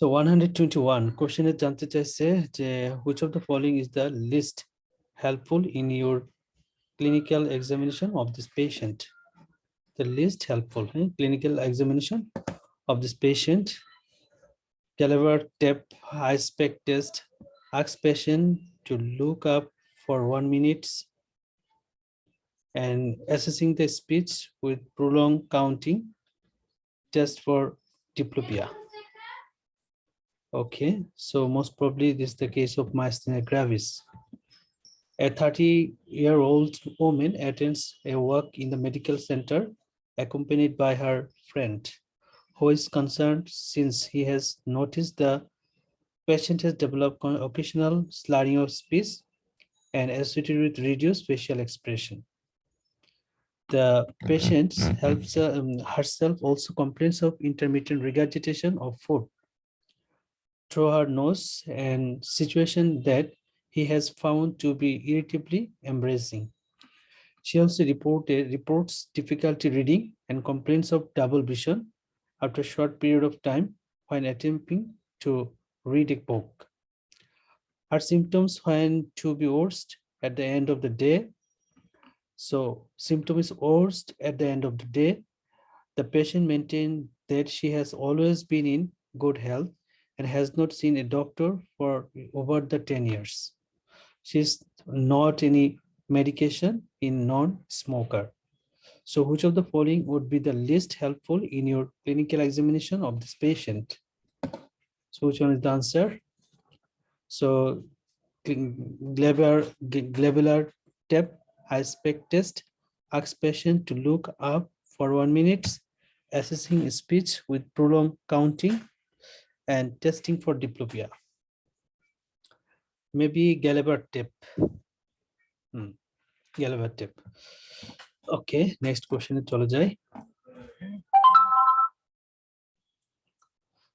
So 121 question এ জানতে চাইছে যে which of the following is the least helpful in your clinical examination of this patient? The least helpful clinical examination of this patient. Caliber tape high spec test, ask patient to look up for 1 minute and assessing the speech with prolonged counting, test for diplopia. Okay, so most probably this is the case of myasthenia gravis. A 30-year-old woman attends a work in the medical center accompanied by her friend, who is concerned since he has noticed the patient has developed occasional slurring of speech and associated with reduced facial expression. The patient herself also complains of intermittent regurgitation of food through her nose, and situation that he has found to be irritably embarrassing. She also reports difficulty reading and complaints of double vision after a short period of time when attempting to read a book. Her symptoms when to be worst at the end of the day. So symptom is worst at the end of the day. The patient maintained that she has always been in good health and has not seen a doctor for over the 10 years. She's not any medication in non-smoker. So which of the following would be the least helpful in your clinical examination of this patient? So which one is the answer? So glabellar tape high spec test, ask patient to look up for 1 minute, assessing speech with prolonged counting, and testing for diplopia. Maybe Gallagher tape. Gallagher tape. Okay, next question is cholo jai.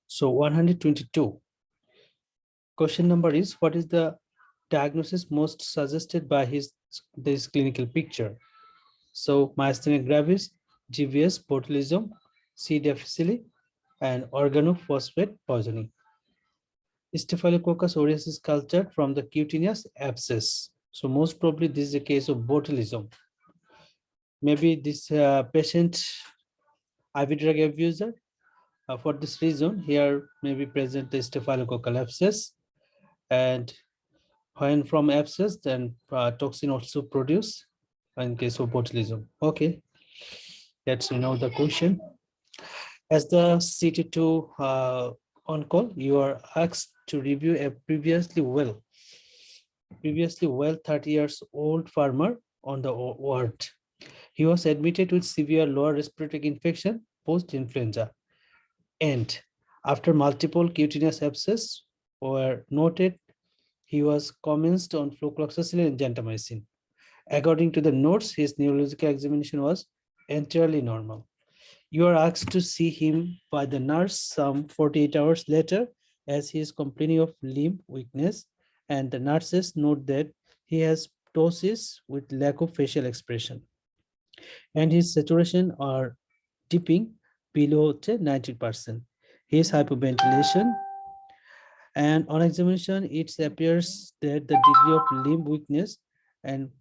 So 122. Question number is, what is the diagnosis most suggested by this clinical picture? So myasthenia gravis, GVS, botulism, C. difficile, and organophosphate poisoning. Staphylococcus aureus is cultured from the cutaneous abscess. So most probably this is a case of botulism. Maybe this patient IV drug abuser. For this reason, here may be present the staphylococcal abscess, and when from abscess, then toxin also produced in case of botulism. Okay, let's know the question. As the CT2 on call, you are asked to review a previously well 30 years old farmer on the ward. He was admitted with severe lower respiratory infection post-influenza, and after multiple cutaneous abscess were noted, he was commenced on flucloxacillin and gentamicin. According to the notes, his neurological examination was entirely normal. You are asked to see him by the nurse some 48 hours later, as he is complaining of limb weakness, and the nurses note that he has ptosis with lack of facial expression, and his saturation are dipping below 90%. His hypoventilation, and on examination, it appears that the degree of limb weakness and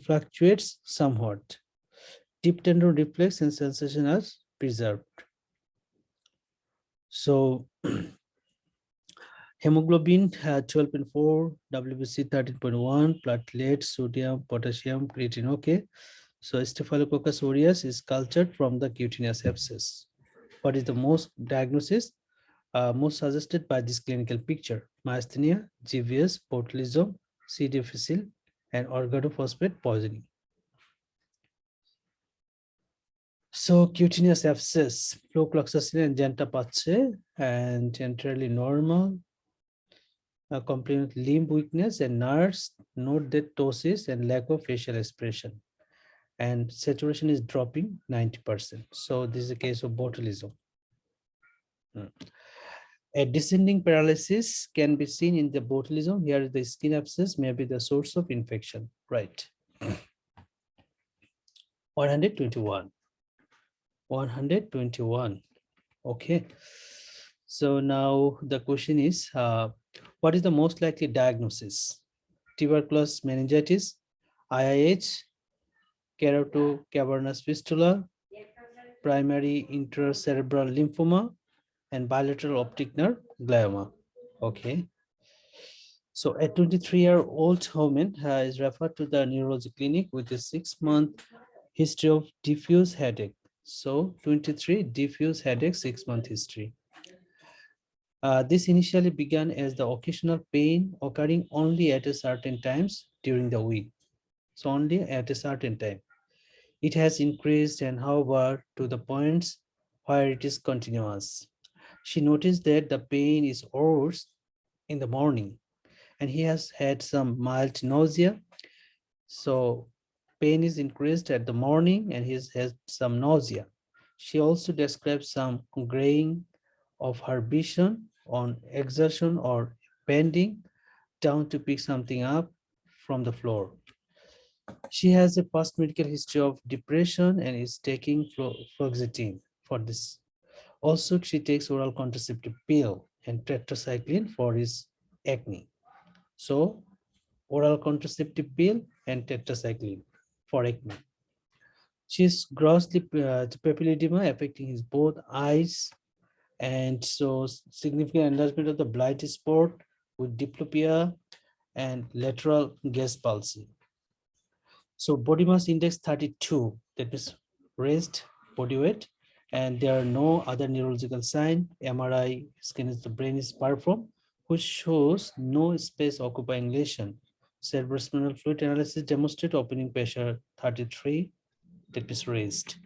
fluctuates somewhat. Deep tendon reflex and sensation are preserved. So hemoglobin 12.4, WBC 13.1, platelets, sodium, potassium, creatine. Okay. So Staphylococcus aureus is cultured from the cutaneous abscess. What is the most diagnosis most suggested by this clinical picture? Myasthenia, GVS, botulism, C. difficile, and organophosphate poisoning. So cutaneous abscess, flucloxacillin and genta pache, and entirely normal. Complaint with limb weakness, and nurse note that ptosis and lack of facial expression, and saturation is dropping 90%. So this is a case of botulism. A descending paralysis can be seen in the botulism. Here the skin abscess may be the source of infection, right? 121. Okay. So now the question is, what is the most likely diagnosis? Tuberculosis meningitis, IIH, keratocarcinous fistula, primary intracerebral lymphoma, and bilateral optic nerve glioma. Okay. So a 23-year-old woman is referred to the neurology clinic with a 6-month history of diffuse headache. So 23, diffuse headache, 6-month history. This initially began as the occasional pain occurring only at a certain times during the week. So only at a certain time. It has increased and however to the points where it is continuous. She noticed that the pain is worse in the morning and he has had some mild nausea. So pain is increased at the morning and he has had some nausea. She also described some graying of her vision on exertion or bending down to pick something up from the floor. She has a past medical history of depression and is taking fluoxetine for this. Also, she takes oral contraceptive pill and tetracycline for his acne. So, oral contraceptive pill and tetracycline for acne. She's grossly papilledema affecting his both eyes, and so significant enlargement of the blind spot with diplopia and lateral gas palsy. So body mass index 32, that means raised body weight, and there are no other neurological sign. MRI scan is the brain is performed, which shows no space occupying lesion. Cerebrospinal fluid analysis demonstrate opening pressure 33, that is raised.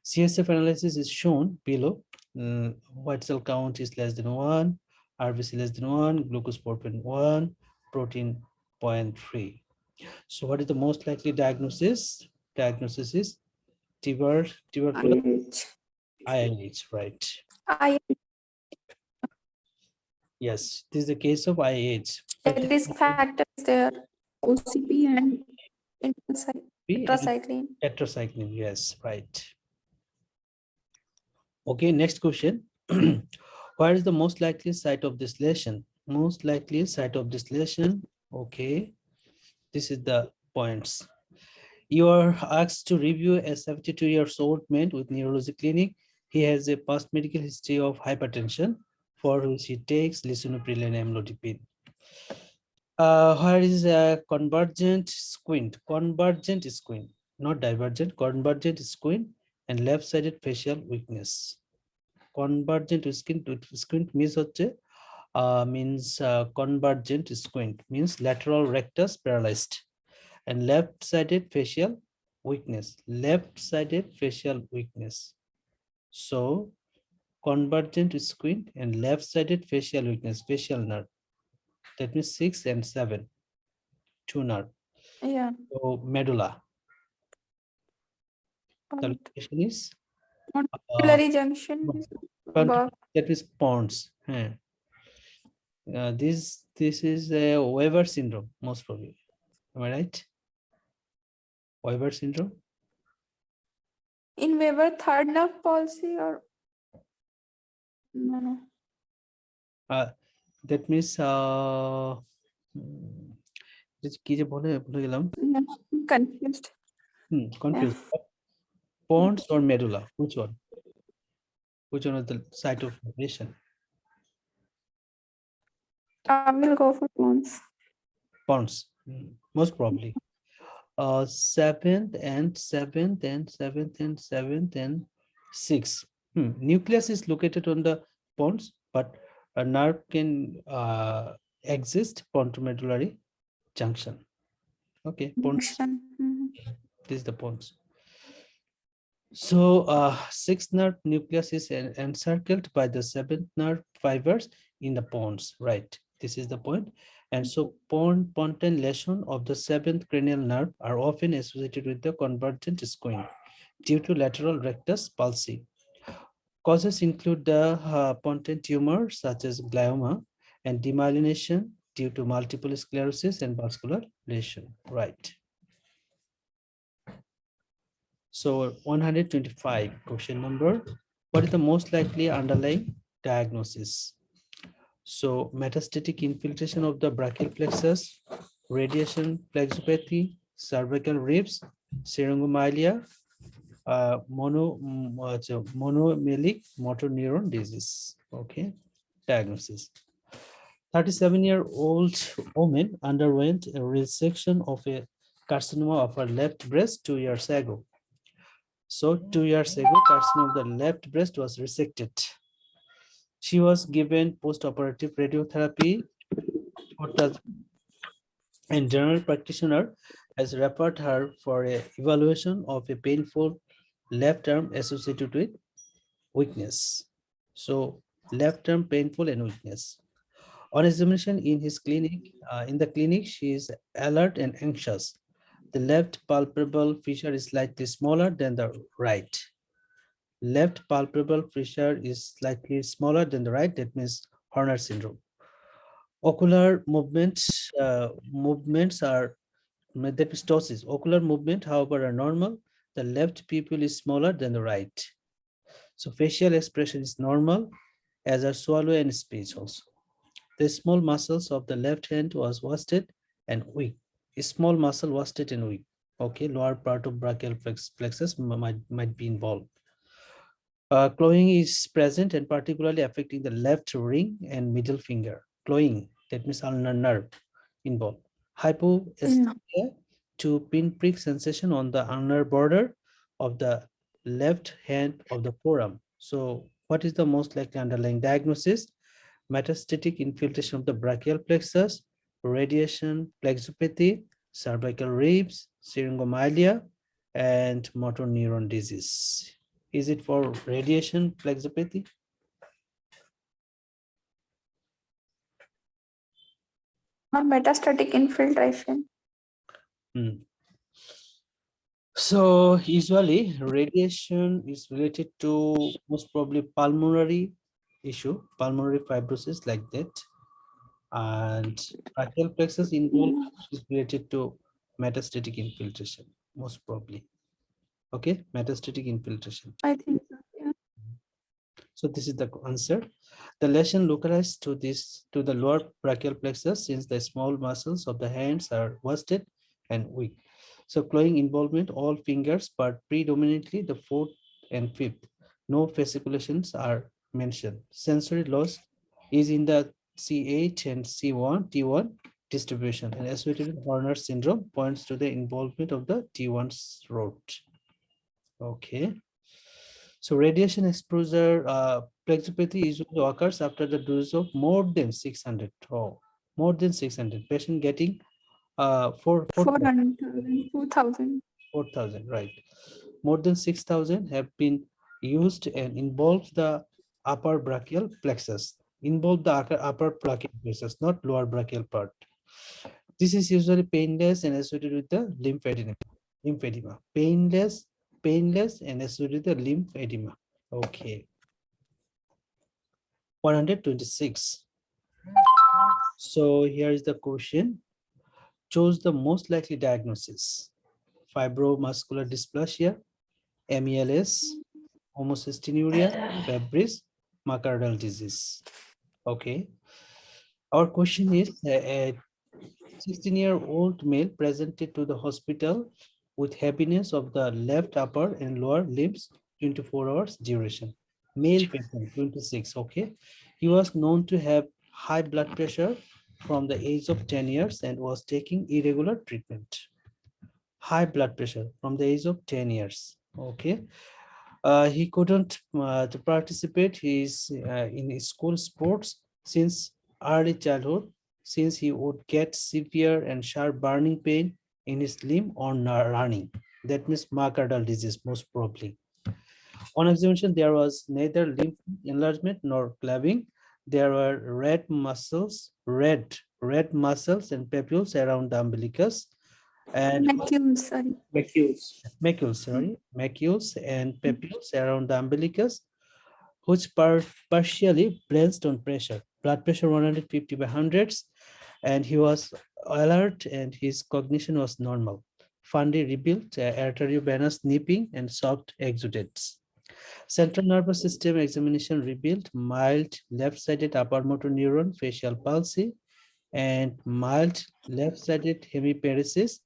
CSF analysis is shown below. White cell count is less than 1, RBC less than 1, glucose 4.1, protein 0.3. So what is the most likely diagnosis? Diagnosis is tuberculosis, IIH, right? Yes, this is the case of IIH. Risk factor is there, OCP and tetracycline. Tetracycline, yes, right. Okay, next question. Where is the most likely site of this lesion? Most likely site of this lesion. Okay, this is the points. You are asked to review a 72-year-old man with neurology clinic. He has a past medical history of hypertension for which he takes lisinopril and amlodipine. Where is a convergent squint? Convergent squint, not divergent, convergent squint and left-sided facial weakness. Convergent squint means convergent squint means lateral rectus paralyzed and left-sided facial weakness. Left-sided facial weakness. So convergent squint and left-sided facial weakness, facial nerve. That means 6 and 7, 2 nerve. Yeah. So medulla. The location is Pupillary junction. that is pons. This is a Weber syndrome, most probably. Am I right? Weber syndrome. In Weber, third nerve palsy or no? That means কি যে বলে ভুলে গেলাম। Confused. Confused. Pons or medulla? Which one? Which one is the site of lesion? We'll go for pons. Pons, most probably. Seventh and 6th. Nucleus is located on the pons, but a nerve can exist pontomedullary junction. Okay, pons. This is the pons. So 6th nerve nucleus is encircled by the 7th nerve fibers in the pons, right? This is the point. And so ponton lesion of the 7th cranial nerve are often associated with the convergent squint due to lateral rectus palsy. Causes include the ponton tumor such as glioma and demyelination due to multiple sclerosis and vascular lesion, right? So 125 question number. What is the most likely underlying diagnosis. So metastatic infiltration of the brachial plexus, radiation plexopathy, cervical ribs, syringomyelia, monomelic motor neuron disease. Okay, diagnosis. 37-year-old woman underwent a resection of a carcinoma of her left breast 2 years ago. So 2 years ago, carcinoma of the left breast was resected. She was given post-operative radiotherapy, and general practitioner has referred her for a evaluation of a painful left arm associated with weakness. So left arm painful and weakness. On examination in the clinic, she is alert and anxious. The left palpebral fissure is slightly smaller than the right. Left palpebral fissure is slightly smaller than the right. That means Horner syndrome. Ocular movements are metaptosis. Ocular movement, however, are normal. The left pupil is smaller than the right. So facial expression is normal, as are swallow and speech also. The small muscles of the left hand was wasted and weak. A small muscle wasted and weak. Okay, lower part of brachial plexus might be involved. Clawing is present and particularly affecting the left ring and middle finger. Clawing, that means ulnar nerve involved. Hypoesthesia to pinprick sensation on the ulnar border of the left hand of the forearm. So what is the most likely underlying diagnosis? Metastatic infiltration of the brachial plexus, radiation plexopathy, cervical ribs, syringomyelia, and motor neuron disease. Is it for radiation plexopathy? Or metastatic infiltration. So usually radiation is related to most probably pulmonary issue, pulmonary fibrosis like that. And brachial plexus involved is related to metastatic infiltration, most probably. Okay, metastatic infiltration. I think so. Yeah. So this is the answer. The lesion localized to the lower brachial plexus since the small muscles of the hands are wasted and weak. So clawing involvement all fingers, but predominantly the fourth and fifth. No fasciculations are mentioned. Sensory loss is in the C8 and C1, T1 distribution, and associated with Horner syndrome points to the involvement of the T1 rod. Okay. So radiation exposure plexopathy usually occurs after the dose of more than 600. Oh, more than 600. Patient getting 400,000, 4,000. 4,000, right. More than 6,000 have been used and involve the upper brachial plexus. Involve the upper brachial plexus, not lower brachial part. This is usually painless and associated with the lymphedema. Painless and associated with the lymphedema. Okay. 126. So here is the question. Choose the most likely diagnosis. Fibromuscular dysplasia, MELS, homocystinuria, febris, myocardial disease. Okay. Our question is, a 16-year-old male presented to the hospital with heaviness of the left upper and lower limbs 24 hours duration. Male patient, 26, okay. He was known to have high blood pressure from the age of 10 years and was taking irregular treatment. High blood pressure from the age of 10 years, okay. He couldn't to participate in his school sports since early childhood, since he would get severe and sharp burning pain in his limb on running. That means myocardial disease, most probably. On examination, there was neither lymph enlargement nor claving. There were red muscles and papules around the umbilicus, and macules and papules around the umbilicus, which partially balanced on pressure. Blood pressure 150 by hundreds, and he was alert and his cognition was normal. Fundly rebuilt, arteriovenous nipping and soft exudates. Central nervous system examination revealed mild left-sided upper motor neuron facial palsy and mild left-sided hemiparesis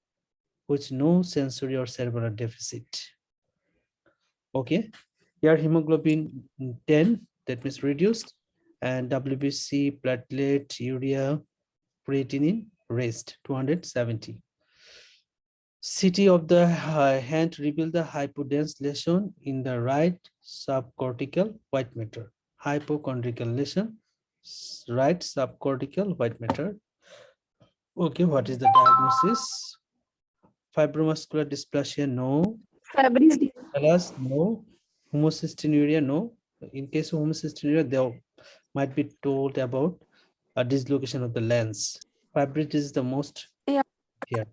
with no sensory or cerebral deficit. Okay, here hemoglobin 10, that means reduced, and WBC, platelet, urea, creatinine raised 270. CT of the hand revealed the hypodense lesion in the right subcortical white matter. Hypochondrial lesion, right subcortical white matter. Okay, what is the diagnosis? Fibromuscular dysplasia, no. Fabry's disease. Alas, no. Homocystinuria, no. In case of homocystinuria, they might be told about a dislocation of the lens. Fabry is the most Yeah. here.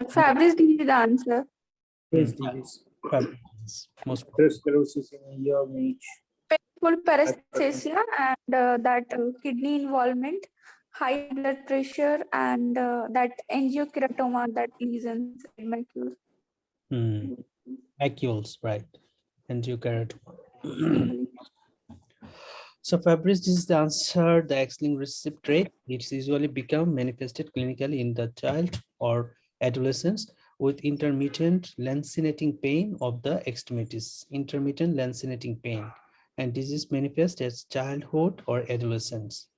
Fabry's disease is the answer. His disease. Fabry is most Atherosclerosis in a young age. Painful paresthesia and that kidney involvement, high blood pressure, and that angiokeratoma, that lesions in macules. macules, right? Angiokeratoma. So Fabry disease is the answer, the X-linked recessive trait. It's usually become manifested clinically in the child or adolescents with intermittent lancinating pain of the extremities, intermittent lancinating pain, and disease manifests as childhood or adolescence.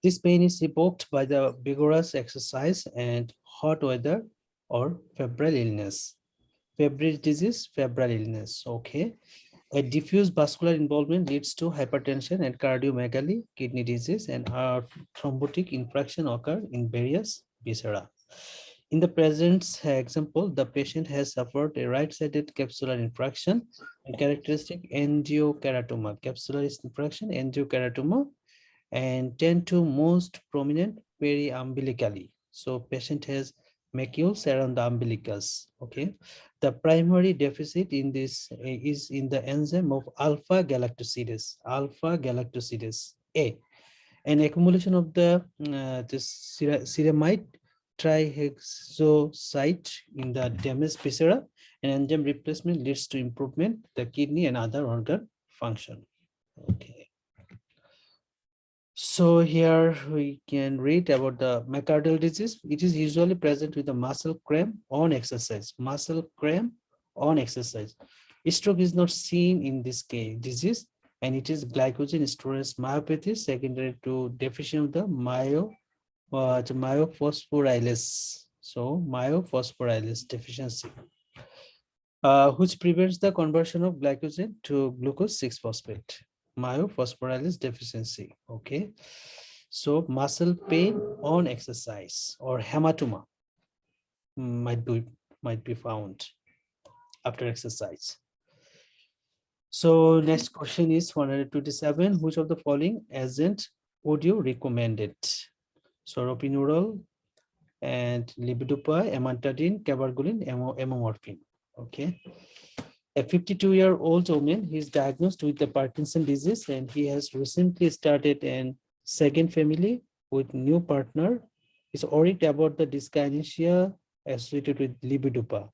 This pain is evoked by the vigorous exercise and hot weather or febrile illness. Fabry disease, febrile illness, okay. A diffuse vascular involvement leads to hypertension and cardiomegaly, kidney disease, and thrombotic infraction occur in various viscera. In the present example, the patient has suffered a right-sided capsular infraction and characteristic angiokeratoma, capsular infraction, angiokeratoma, and tend to most prominent periumbilically. So patient has macules around the umbilicus. Okay, the primary deficit in this is in the enzyme of alpha galactosidase, A. An accumulation of the this ceramide trihexoside in the damaged viscera, and enzyme replacement leads to improvement the kidney and other organ function. Okay. So here we can read about the myocardial disease. It is usually present with a muscle cramp on exercise. Muscle cramp on exercise. Stroke is not seen in this case disease, and it is glycogen storage myopathy secondary to deficiency of the myophosphorylase. So myophosphorylase deficiency, which prevents the conversion of glycogen to glucose 6-phosphate. Myophosphorylase deficiency. Okay, so muscle pain on exercise or hematoma might be found after exercise. So next question is 127. Which of the following agent would you recommend it? So ropinirole and levodopa, amantadine, cabergoline, amomorphine. Okay. A 52-year-old woman, he is diagnosed with the Parkinson disease, and he has recently started a second family with new partner. He's worried about the dyskinesia associated with levodopa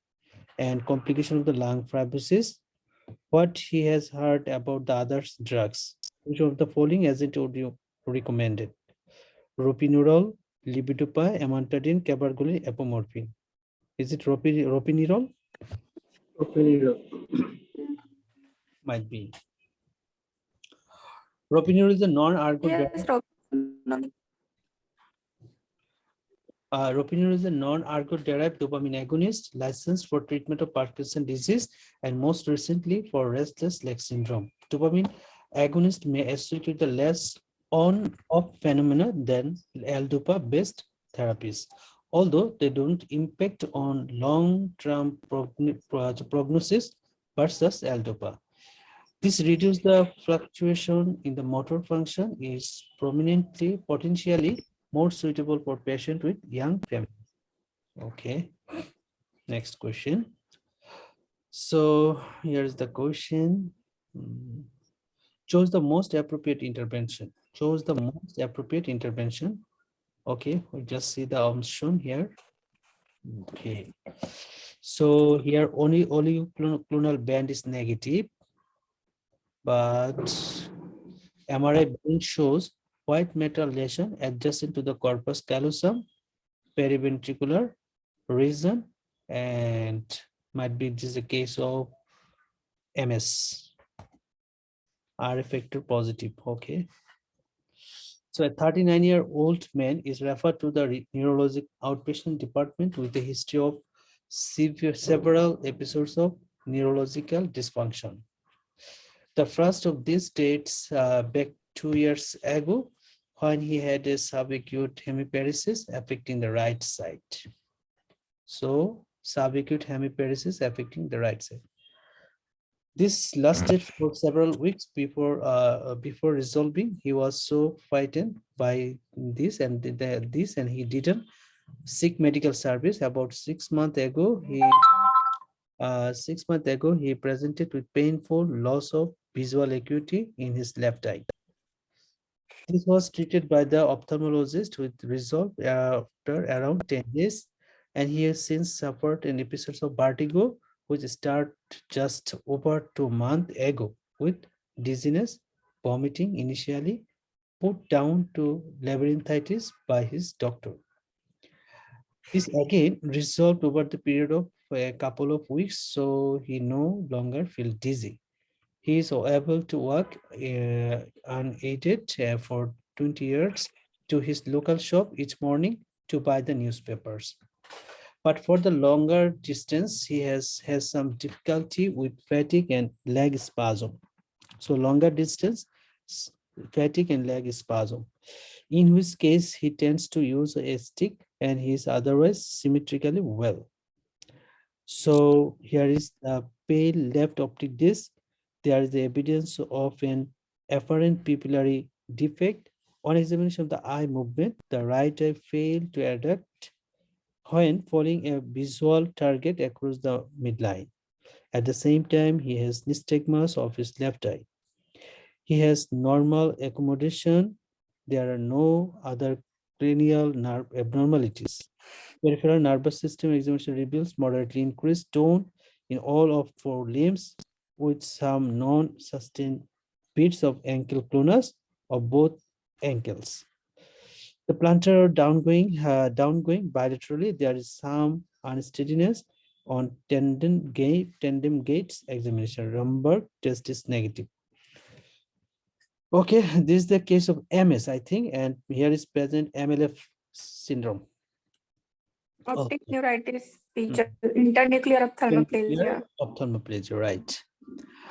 and complication of the lung fibrosis. What he has heard about the other drugs? Which of the following agent would you recommend it? Ropinirole, levodopa, amantadine, cabergoline, apomorphine. Is it ropinirole? Might be. Ropinirole is a non-ergot. Yes, Robin. Ropinirole is a non-ergot derived dopamine agonist licensed for treatment of Parkinson's disease and most recently for restless leg syndrome. Dopamine agonist may associate with the less on-off phenomena than L-DOPA-based therapies, although they don't impact on long-term prognosis versus L-DOPA. This reduces the fluctuation in the motor function is potentially more suitable for patients with young families. Okay, next question. So here's the question. Choose the most appropriate intervention. Choose the most appropriate intervention. Okay, we just see the option here. Okay, so here only clonal band is negative. but MRI brain shows white matter lesion adjacent to the corpus callosum, periventricular region, and might be this is a case of MS. R effector positive. Okay. So a 39-year-old man is referred to the neurologic outpatient department with a history of several episodes of neurological dysfunction. The first of these dates back 2 years ago when he had a subacute hemiparesis affecting the right side. So subacute hemiparesis affecting the right side. This lasted for several weeks before resolving. He was so frightened by this and he didn't seek medical service. About 6 months ago, he presented with painful loss of visual acuity in his left eye. This was treated by the ophthalmologist with result after around 10 days, and he has since suffered an episode of vertigo, which started just over 2 months ago with dizziness, vomiting initially, put down to labyrinthitis by his doctor. This again resolved over the period of a couple of weeks, so he no longer feels dizzy. He is able to walk unaided for 20 years to his local shop each morning to buy the newspapers. But for the longer distance, he has some difficulty with fatigue and leg spasm. So longer distance, fatigue and leg spasm, in which case he tends to use a stick and he is otherwise symmetrically well. So here is the pale left optic disc. There is the evidence of an efferent pupillary defect. On examination of the eye movement, the right eye failed to adapt when following a visual target across the midline. At the same time, he has nystagmus of his left eye. He has normal accommodation. There are no other cranial nerve abnormalities. Peripheral nervous system examination reveals moderately increased tone in all of 4 limbs with some non-sustained beats of ankle clonus of both ankles. The plantar downgoing bilaterally. There is some unsteadiness on tandem gates examination. Rumberg test is negative. Okay, this is the case of MS, I think, and here is present MLF syndrome. Optic neuritis feature, internuclear ophthalmoplegia. Ophthalmoplegia, right.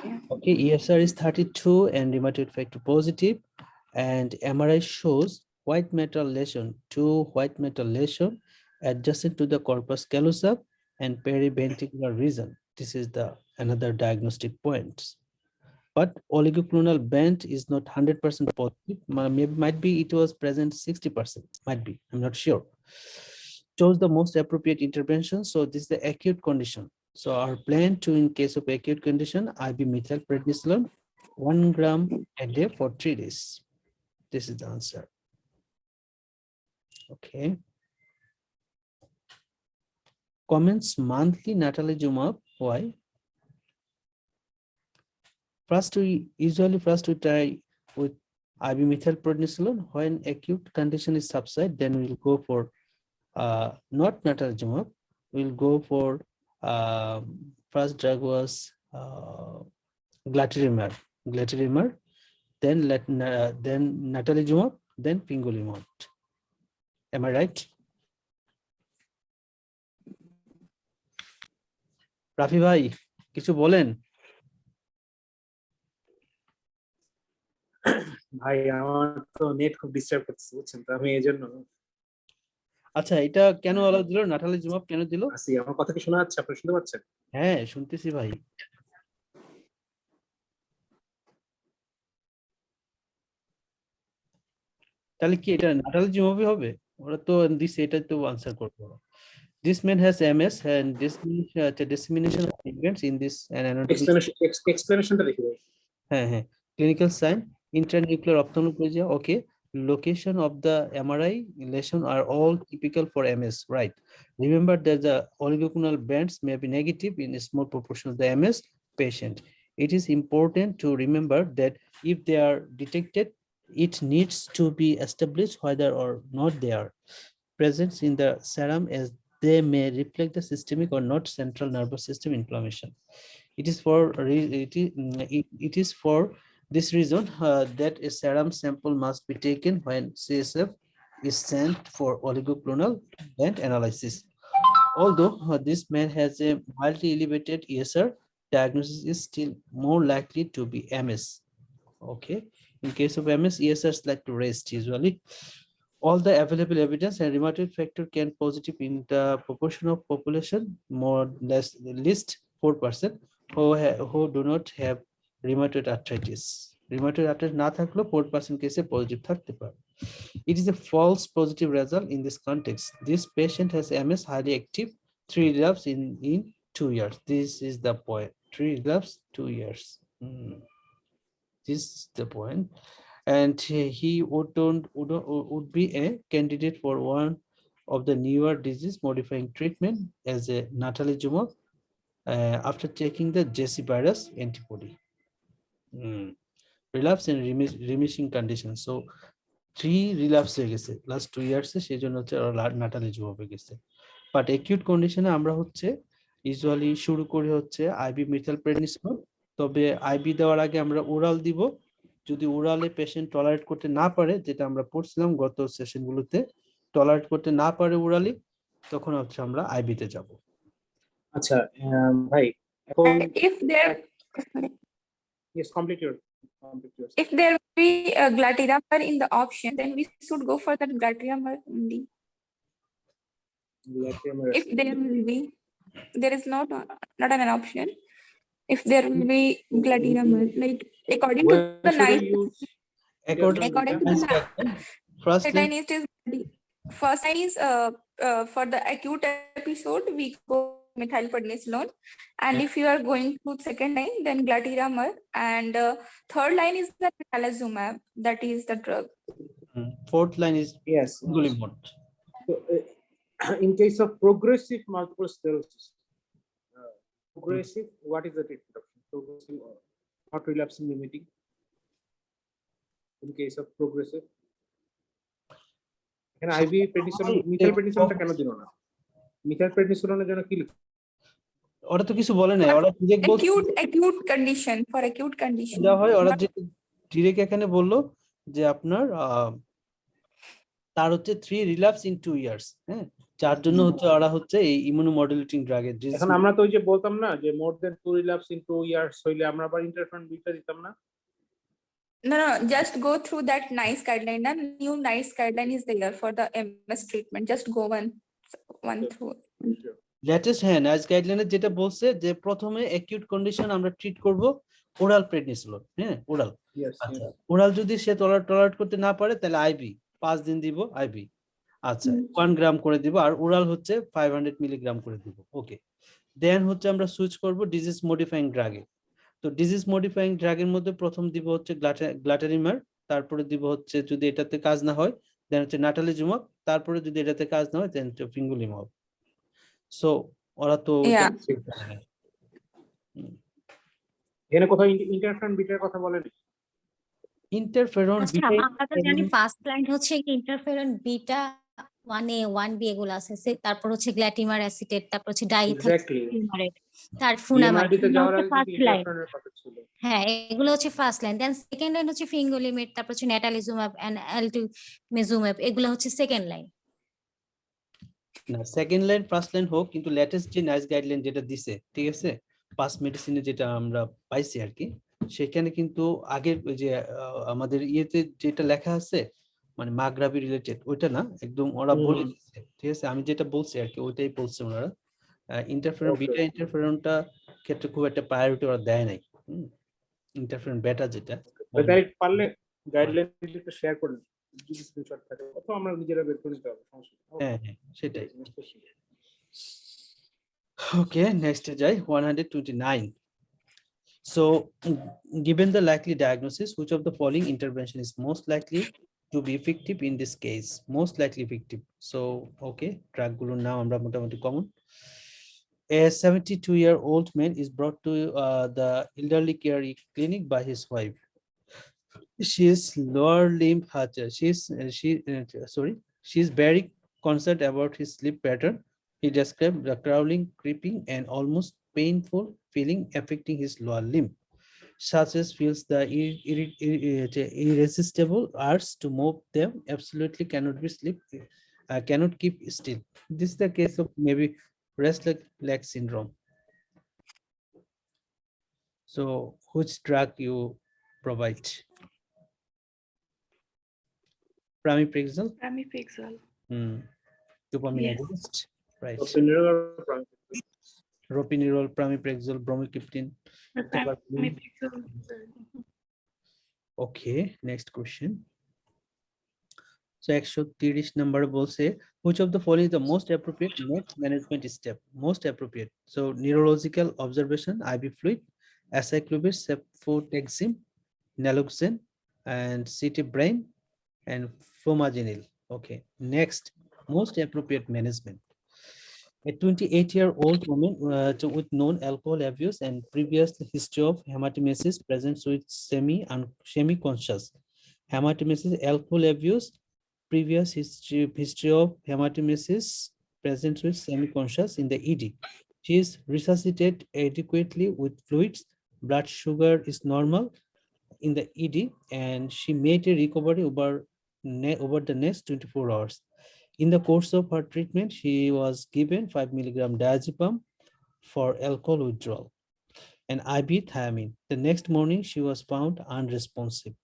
Yeah. Okay, ESR is 32 and rheumatoid factor positive, and MRI shows white matter lesion, 2 white matter lesion adjacent to the corpus callosum and periventricular region. This is the another diagnostic point. But oligoclonal band is not 100% positive. Might be it was present 60%. Might be. I'm not sure. Chose the most appropriate intervention. So this is the acute condition. So our plan to, in case of acute condition, IV methylprednisolone 1 gram a day for 3 days. This is the answer. Okay. Comments monthly natalizumab. Why? First, we try with IV methylprednisolone. When acute condition is subside, then we'll go for not natalizumab. We'll go for first drug was glatirimab, then natalizumab, then fingolimod. Am I right? Rafi ভাই কিছু বলেন। ভাই আমার তো net খুব disturb করতেছে বুঝছেন, তো আমি এইজন্য আচ্ছা, এটা কেন আলাদা দিল? নাটালিজুমাব কেন দিল? আসি। আমার কথা কি শোনা যাচ্ছে? আপনি শুনতে পাচ্ছেন? হ্যাঁ, শুনতেছি ভাই। তাহলে কি এটা নাটালিজুমাবই হবে? ওরা তো দিছে, এটা তো আনসার করবো। This man has MS and dissemination of events in this এক্সপ্লেনেশনটা দেখি ভাই। হ্যাঁ, clinical sign, intranuclear ophthalmoplegia. Okay, location of the MRI lesion are all typical for MS, right? Remember that the oligoclonal bands may be negative in a small proportion of the MS patient. It is important to remember that if they are detected, it needs to be established whether or not they are present in the serum, as they may reflect the systemic or not central nervous system inflammation. It is for it is for this reason that a serum sample must be taken when CSF is sent for oligoclonal and analysis. Although this man has a mildly elevated ESR, diagnosis is still more likely to be MS. Okay, in case of MS, ESRs like to rest usually. All the available evidence and rheumatoid factor can positive in the proportion of population, more or less the least 4%, who do not have rheumatoid arthritis. Rheumatoid arthritis না থাকলেও 4% কেসে positive থাকতে পারে. It is a false positive result in this context. This patient has MS highly active, 3 relapse in 2 years. This is the point. 3 relapse, 2 years. This is the point. And he would be a candidate for one of the newer disease modifying treatment as a natalizumab after taking the JC virus antibody. Relapse and remission condition. So 3 relapse হয়ে গেছে last 2 years এ, সেই জন্য হচ্ছে নাটালিজুমাব হয়ে গেছে। But acute কন্ডিশনে আমরা হচ্ছে ইউজুয়ালি শুরু করি হচ্ছে আইবি মিথাইলপ্রেডনিসোল, তবে আইবি দেওয়ার আগে আমরা ওরাল দিব। যদি ওরালে পেশেন্ট টলারেট করতে না পারে, যেটা আমরা পড়ছিলাম গত সেশনগুলোতে, টলারেট করতে না পারে ওরালি, তখন হচ্ছে আমরা আইবিতে যাব। আচ্ছা ভাই, এখন If there, yes, complete your if there will be a glatiramar in the option, then we should go for that glatiramar only. If there will be, there is not an option. If there will be glatiramar, like according to the night, according to the First line is first line is for the acute episode we go methylprednisolone, and if you are going to second line, then glatiramar, and third line is the natalizumab, that is the drug. Fourth line is yes. fingolimod. So, in case of progressive multiple sclerosis, progressive, what is the treatment option? Progressive or not relapsing limiting? In case of progressive, can IV prednisolone, methylprednisolone কেন দিল না? methylprednisolone এর জন্য কি লিখছে? ওরা তো কিছু বলে না, ওরা ডিরেক্ট বলছে acute condition, for acute condition দেওয়া হয়। ওরা যে ডিরেক্ট এখানে বললো যে আপনার তার হচ্ছে 3 রিল্যাপস ইন 2 ইয়ার্স, হ্যাঁ, যার জন্য হচ্ছে ওরা হচ্ছে এই ইমিউনোমডুলেটিং ড্রাগের। এখন আমরা তো ওই যে বলতাম না যে more than 2 relapse in 2 years হইলে আমরা আবার ইন্টারফেরন বিটা দিতাম না? No, just go through that NICE guideline. A new NICE guideline is there for the MS treatment. Just go one through. Latest হ্যাঁ নাইস গাইডলাইনে যেটা বলছে যে প্রথমে অ্যাকিউট কন্ডিশন আমরা ট্রিট করব ওরাল প্রেডনিসোলন, হ্যাঁ ওরাল। আচ্ছা, ওরাল যদি সে টলারেট করতে না পারে তাহলে আইবি 5 দিন দিব আইবি, আচ্ছা 1 গ্রাম করে দিব, আর ওরাল হচ্ছে 500 মিলিগ্রাম করে দিব। ওকে, দেন হচ্ছে আমরা সুইচ করব ডিজিজ মডিফাইং ড্রাগে। তো ডিজিজ মডিফাইং ড্রাগের মধ্যে প্রথম দিব হচ্ছে গ্লাটারিমার, তারপরে দিব হচ্ছে যদি এটাতে কাজ না হয় দেন হচ্ছে নাটালিজুমাব, তারপরে যদি এটাতে কাজ না হয় দেন ফিঙ্গুলিমাব। সো ওরা তো এখানে কোথাও ইন্টারফেরন বিটার কথা বলেন? ইন্টারফেরন বিটা আমরা তো জানি ফার্স্ট লাইন হচ্ছে ইন্টারফেরন বিটা 1A 1B এগুলো আছে, তারপর হচ্ছে গ্ল্যাটিমার অ্যাসিটেট, তারপর হচ্ছে ডাইথিওমারেট, তার ফুনামাইড, ফার্স্ট লাইন। হ্যাঁ, এগুলো হচ্ছে first line. Then second line হচ্ছে ফিঙ্গোলিমেট, তারপর হচ্ছে নেটালিজুমাব এন্ড আলটিমেজুমাব, এগুলো হচ্ছে সেকেন্ড লাইন। না, সেকেন্ড লাইন ফার্স্ট লাইন হোক, কিন্তু লেটেস্ট যে নাইস গাইডলাইন যেটা দিছে, ঠিক আছে, পাস মেডিসিনে যেটা আমরা পাইছি আর কি, সেখানে কিন্তু আগের যে আমাদের ইয়েতে যেটা লেখা আছে মানে মাগরাবি রিলেটেড ওইটা না, একদম ওরা বলে দিচ্ছে, ঠিক আছে, আমি যেটা বলছি আর কি ওইটাই বলছে ওনারা। ইন্টারফেরন বিটা ইন্টারফেরনটা ক্ষেত্রে খুব একটা প্রায়োরিটি ওরা দেয় নাই। ইন্টারফেরন বেটা যেটা পারলে গাইডলাইন একটু শেয়ার করুন, যদি স্ক্রিনশট থাকে অথবা আমরা নিজেরা বের করে নিতে হবে, সমস্যা নেই। হ্যাঁ হ্যাঁ সেটাই। ওকে, নেক্সট যাই 129. So given the likely diagnosis, which of the following intervention is most likely to be effective in this case? Most likely effective. So okay, drug গুলোর নাম আমরা মোটামুটি common A 72-year-old man is brought to the elderly care clinic by his wife. She is lower limb she is very concerned about his sleep pattern. He described the crawling, creeping, and almost painful feeling affecting his lower limb, such as feels the irresistible urge to move them absolutely cannot be sleep, cannot keep still. This is the case of maybe restless leg syndrome. So which drug you provide? Pramipexole? Pramipexole. Dopamine Yes. agonist, right? Propinerol or pramipexole? Ropinirole, pramipexole, bromocriptine. Pramipexole. Okay, next question. So 130 number বলছে, which of the following is the most appropriate next management step? Most appropriate. So neurological observation, IV fluid, acyclovir, cefotaxime, naloxone, and CT brain, and flumazenil. Okay, next, most appropriate management. A 28-year-old woman with known alcohol abuse and previous history of hematemesis presents with semi-conscious hematemesis, alcohol abuse, previous history of hematemesis presents with semi-conscious in the ED. She is resuscitated adequately with fluids. Blood sugar is normal in the ED, and she made a recovery over the next 24 hours. In the course of her treatment, she was given 5 milligram diazepam for alcohol withdrawal and IV thiamine. The next morning, she was found unresponsive.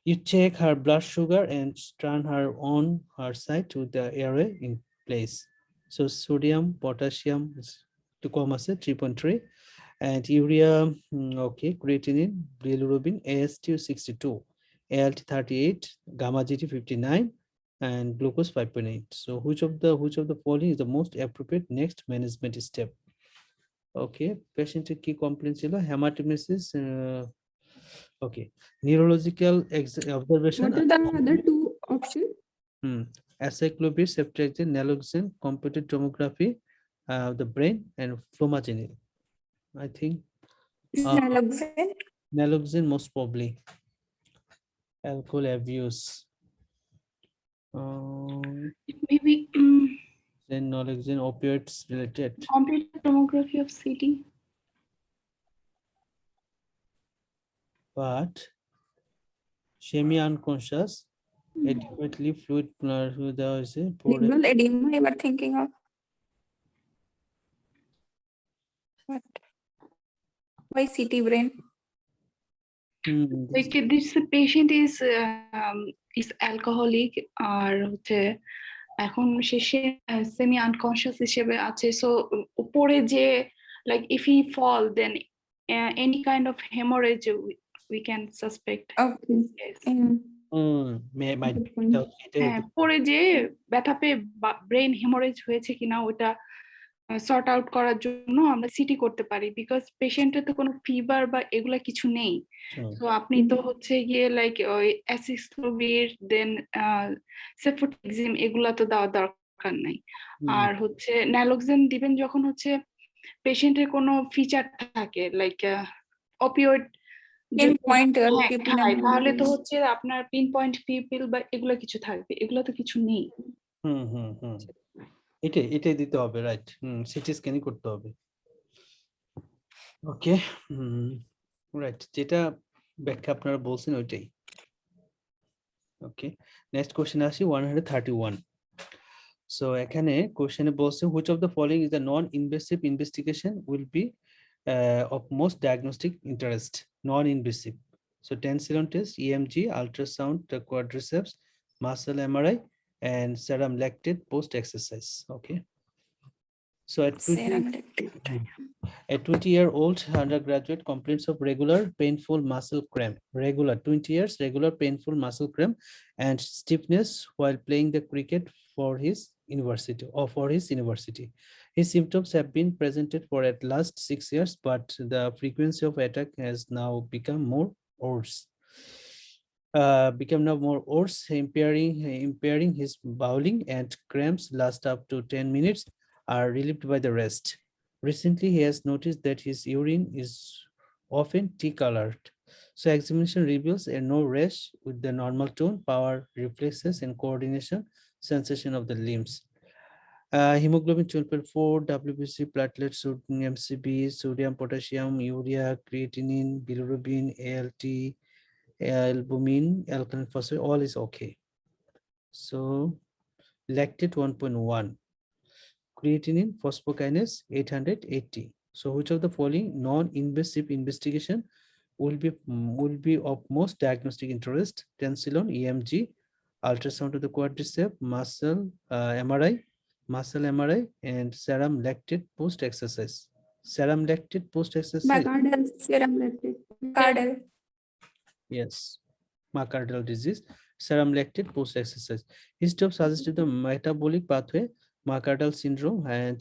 You check her blood sugar and turn her on her side with the array in place. So sodium, potassium is to come as 3.3, and urea, okay, creatinine, bilirubin, AST 62, ALT 38, gamma GT 59, and glucose 5.8. So which of the following is the most appropriate next management step? Okay, patient কি complaint ছিল? Hematemesis, okay, neurological observation. What are the other two options? Acyclovir, cefotaxime, naloxone, computed tomography, the brain, and flumazenil. I think Naloxone. naloxone most probably. Alcohol abuse. It may be Then naloxone, opioids related. computed tomography of CT. But semi-unconscious, adequately fluid Limbal edema, you are thinking of. What? Why CT brain? Like this patient is alcoholic আর হচ্ছে এখন সে semi unconscious হিসেবে আছে, so উপরে যে like if he fall then any kind of hemorrhage we can suspect. Okay. Yes. might Good point. পরে যে ব্যথা পেয়ে ব্রেন হেমোরেজ হয়েছে কিনা ওটা সর্ট আউট করার জন্য আমরা সিটি করতে পারি, বিকজ পেশেন্টের তো কোনো ফিভার বা এগুলা কিছু নেই। তো আপনি তো হচ্ছে গিয়ে লাইক ওই অ্যাসিক্লোভির দেন সেফোটাক্সিম এগুলা তো দেওয়ার দরকার নাই। আর হচ্ছে ন্যালোক্সেন দিবেন যখন হচ্ছে পেশেন্টের কোনো ফিচার থাকে লাইক অপিওয়েড তাহলে তো হচ্ছে আপনার পিন পয়েন্ট পিপিল বা এগুলো কিছু থাকবে, এগুলো তো কিছু নেই। এটাই দিতে হবে, রাইট? সিটি স্ক্যানিং করতে হবে। ওকে, রাইট, যেটা ব্যাখ্যা আপনারা বলছেন ওইটাই। ওকে, নেক্সট কোশ্চেন আসি 131। সো এখানে কোশ্চেনে বলছে which of the following is the non-invasive investigation will be of most diagnostic interest? Non-invasive. So tensilon test, EMG, ultrasound, the quadriceps, muscle MRI, and serum lactate post-exercise. Okay. So at 20-year-old undergraduate complaints of regular painful muscle cramp, regular 20 years, regular painful muscle cramp and stiffness while playing the cricket for his university. His symptoms have been presented for at last 6 years, but the frequency of attack has now become more worse. Impairing his bowling, and cramps last up to 10 minutes are relieved by the rest. Recently, he has noticed that his urine is often tea-colored. So examination reveals a no rash with the normal tone, power, reflexes, and coordination sensation of the limbs. Hemoglobin 12.4, WBC, platelets, MCB, sodium, potassium, urea, creatinine, bilirubin, ALT, albumin, alkaline phosphate, all is okay. So lactate 1.1, creatinine, phosphokinase 880. So which of the following non-invasive investigation will be of most diagnostic interest? Tensilon, EMG, ultrasound of the quadriceps, muscle MRI, and serum lactate post-exercise. Serum lactate post-exercise. Myocardial serum lactate. Myocardial. Yes, myocardial disease, serum lactate post-exercise. History of suggested the metabolic pathway, myocardial syndrome, and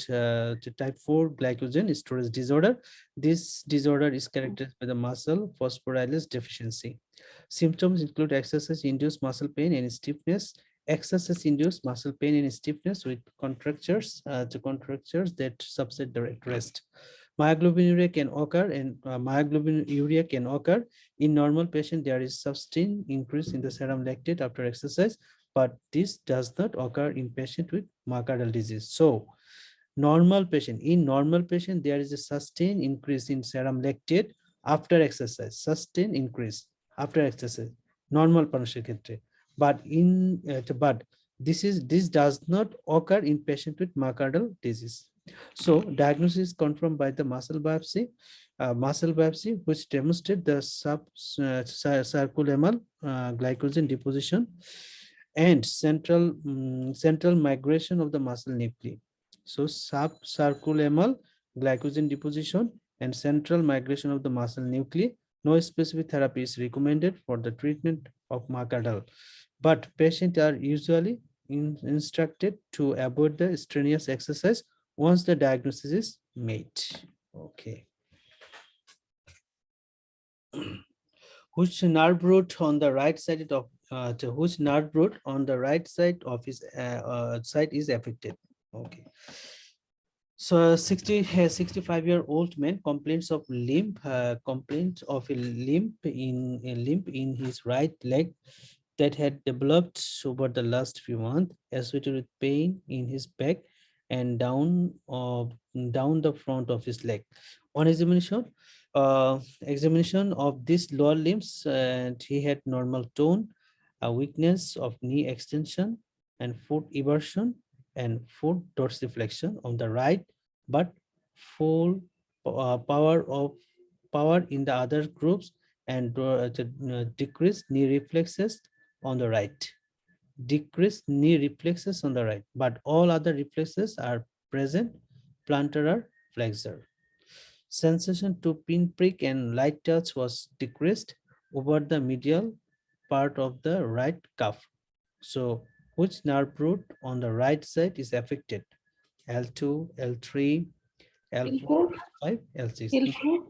the type 4 glycogen storage disorder. This disorder is characterized by the muscle phosphorylase deficiency. Symptoms include exercise-induced muscle pain and stiffness, exercise-induced muscle pain and stiffness with contractures, that subside at rest. Myoglobinuria can occur, and myoglobinuria can occur in normal patient. There is sustained increase in the serum lactate after exercise, but this does not occur in patient with myocardial disease. So in normal patient there is a sustained increase in serum lactate after exercise, sustained increase after exercise, normal মানুষের ক্ষেত্রে, but this does not occur in patient with myocardial disease. So diagnosis is confirmed by the muscle biopsy, which demonstrate the subcirculamal glycogen deposition and central migration of the muscle nuclei. So subcirculamal glycogen deposition and central migration of the muscle nuclei. No specific therapy is recommended for the treatment of myocardial, but patients are usually instructed to avoid the strenuous exercise once the diagnosis is made. Okay. Which nerve root on the right side of his side is affected? Okay. So 65-year-old man complains of a limp in his right leg that had developed over the last few months, associated with pain in his back and down the front of his leg. On examination of these lower limbs, and he had normal tone, a weakness of knee extension and foot eversion and foot dorsiflexion on the right, but full power in the other groups, and decreased knee reflexes on the right. But all other reflexes are present. Plantar flexor. Sensation to pinprick and light touch was decreased over the medial part of the right cuff. So which nerve root on the right side is affected? L2, L3, L4, L5, L6.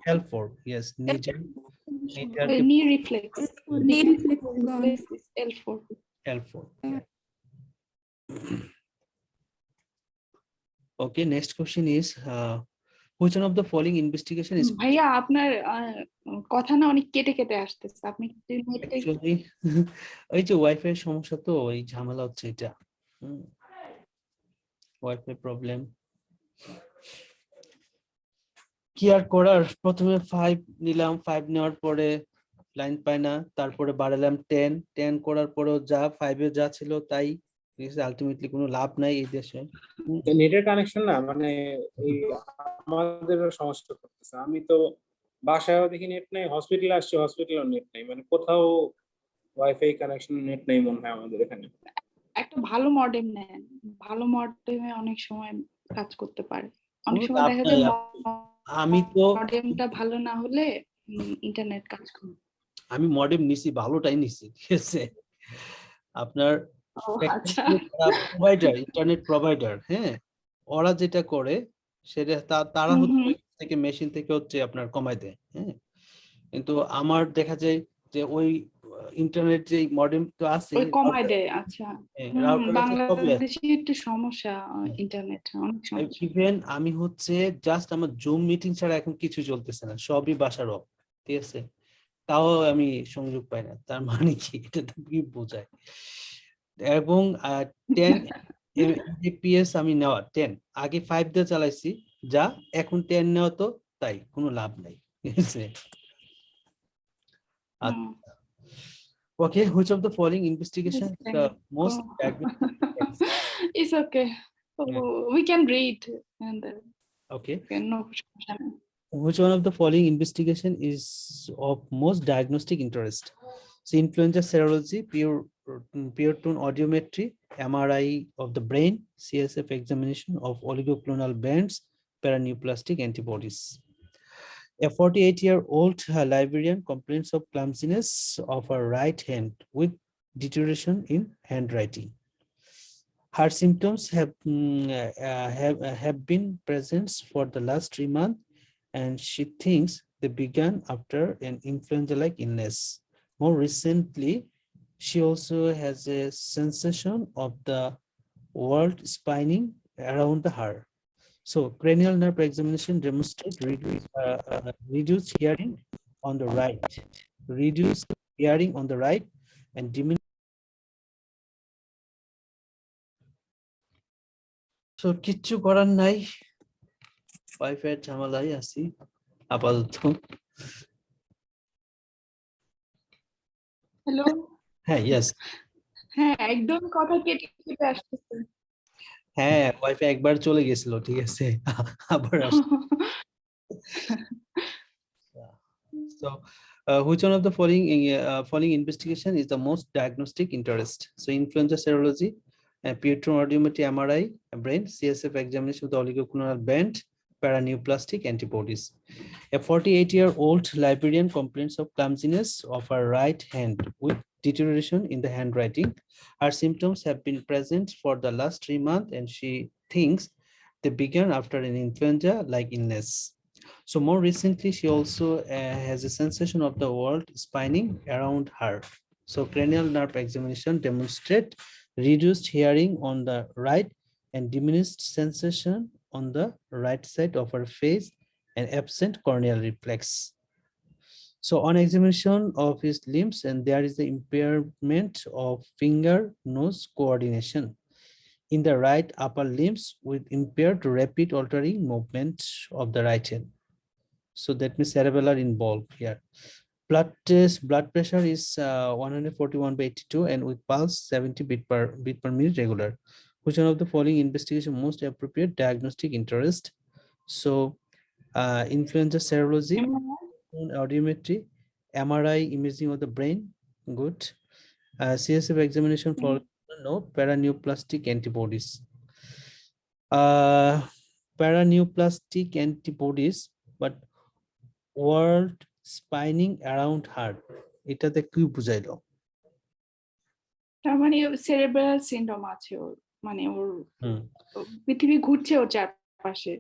L4, yes. Knee reflex. Knee reflex gone. Is L4. L4. Okay, next question is which one of the following investigation is ভাইয়া আপনার কথা না অনেক কেটে কেটে আসতেছে, আপনি actually ওই যে ওয়াইফাই সমস্যা, তো ওই ঝামেলা হচ্ছে এটা, ওয়াইফাই প্রবলেম। কি আর করার, প্রথমে 5 নিলাম, 5 নেওয়ার পরে লাইন পায় না, তারপরে বাড়ালাম 10 করার পরেও যা 5 এ যা ছিল তাই, আলটিমেটলি কোনো লাভ নাই এই দেশে। নেটের কানেকশন না, মানে এই আমাদের সমস্যা করতেছে। আমি তো বাসায় দেখি নেট নাই, হসপিটালে আসছি হসপিটালেও নেট নাই, মানে কোথাও ওয়াইফাই কানেকশন নেট নাই মনে হয় আমাদের এখানে। একটা ভালো মডেম নেন, ভালো মডেমে অনেক সময় কাজ করতে পারে। অনেক সময় দেখা যায় আমি তো মডেমটা ভালো না হলে ইন্টারনেট কাজ করে। আমি মডেম নিছি, ভালোটাই নিছি, ঠিক আছে। আপনার প্রোভাইডার, ইন্টারনেট প্রোভাইডার, হ্যাঁ, ওরা যেটা করে সেটা তারা হচ্ছে মেশিন থেকে হচ্ছে আপনার কমাই দেয়, হ্যাঁ। কিন্তু আমার দেখা যায় যে ওই ইন্টারনেট যে মডেম তো আছে ওই কমায় দেয়, আচ্ছা। বাংলাদেশে একটু সমস্যা ইন্টারনেট, অনেক সমস্যা। ইভেন আমি হচ্ছে জাস্ট আমার জুম মিটিং ছাড়া এখন কিছু চলতেছে না, সবই বাসার অফ, ঠিক আছে, তাও আমি সংযোগ পাই না। তার মানে কি, এটা তো কি বোঝায়? এবং 10 mbps আমি নেওয়া 10, আগে 5 দিয়ে চালাইছি যা, এখন 10 নেওয়া তো তাই, কোনো লাভ নাই, ঠিক আছে। Okay, which of the following investigation is the most diagnostic? It's okay. We can read and then Okay. no. Which one of the following investigation is of most diagnostic interest? So influenza serology, pure tone audiometry, MRI of the brain, CSF examination of oligoclonal bands, paraneoplastic antibodies. A 48-year-old Liberian complains of clumsiness of her right hand with deterioration in handwriting. Her symptoms have been present for the last 3 months, and she thinks they began after an influenza-like illness. More recently, she also has a sensation of the world spinning around her. So cranial nerve examination demonstrates reduced hearing on the right, and diminished. So কিচ্ছু করার নাই, wifi ঝামেলাই আছি আপাতত। Hello, হ্যাঁ, yes, হ্যাঁ একদম কথা কেটে কেটে আসতেছে। হ্যাঁ ওয়াইফাই একবার চলে গেছিল, ঠিক আছে, আবার আসছে। So which one of the following investigation is the most diagnostic interest? So influenza serology, pure tone audiometry, MRI, brain, CSF examination with oligoclonal band, paraneoplastic antibodies. A 48-year-old Liberian complains of clumsiness of her right hand with deterioration in the handwriting. Her symptoms have been present for the last 3 months, and she thinks they began after an influenza-like illness. So more recently, she also has a sensation of the world spinning around her. So cranial nerve examination demonstrate reduced hearing on the right and diminished sensation on the right side of her face and absent corneal reflex. So on examination of his limbs, and there is the impairment of finger-nose coordination in the right upper limbs with impaired rapid altering movement of the right hand. So that means cerebellar involved here. Blood pressure is 141/82 and with pulse 70 beat per minute regular. Which one of the following investigation most appropriate diagnostic interest? So influenza serology, audiometry, MRI imaging of the brain, good. CSF examination for no paraneoplastic antibodies. Paraneoplastic antibodies, but world spinning around her, এটাতে কি বুঝাইলো? তার মানে cerebral syndrome আছে ওর, মানে ওর পৃথিবী ঘুরছে ওর চারপাশে,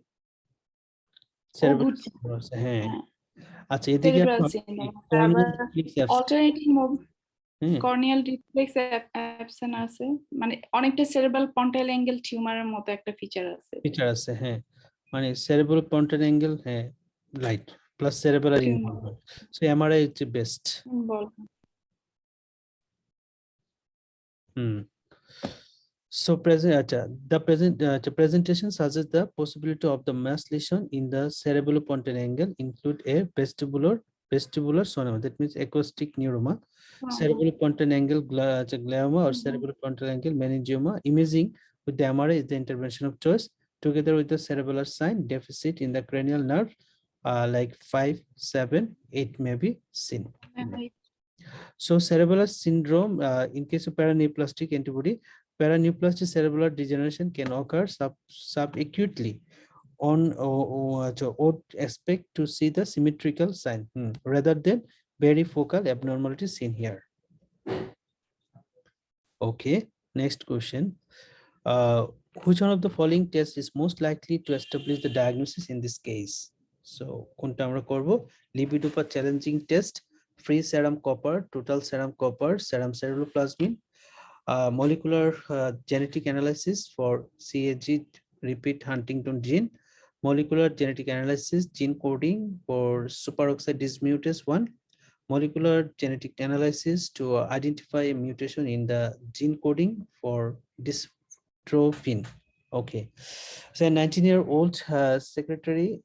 cerebral হ্যাঁ, আচ্ছা এদিকে অল্টারনেটিং কর্নিয়াল রিফ্লেক্স অ্যাবসেন্ট আছে, মানে অনেকটা সেরেব্রাল পন্টাইল অ্যাঙ্গেল টিউমারের মতো একটা ফিচার আছে, হ্যাঁ, মানে সেরেব্রাল পন্টাইল অ্যাঙ্গেল, হ্যাঁ right, plus cerebral involvement. So MRI is the best. So the presentation suggests the possibility of the mass lesion in the cerebellopontine angle include a vestibular sonoma, that means acoustic neuroma, cerebellopontine angle glioma or cerebellopontine angle meningioma. Imaging with the MRI is the intervention of choice, together with the cerebellar sign deficit in the cranial nerve, like 5, 7, 8 may be seen. So cerebellar syndrome, in case of paraneoplastic antibody, paraneoplastic cerebellar degeneration can occur subacutely on odd aspect to see the symmetrical sign rather than very focal abnormality seen here. Okay, next question. Which one of the following tests is most likely to establish the diagnosis in this case? So কোনটা আমরা করব? Lipidopa challenging test, free serum copper, total serum copper, serum ceruloplasmin, molecular genetic analysis for CAG repeat Huntington gene, molecular genetic analysis gene coding for superoxide dismutase 1, molecular genetic analysis to identify a mutation in the gene coding for dystrophin. Okay, so a 19-year-old secretary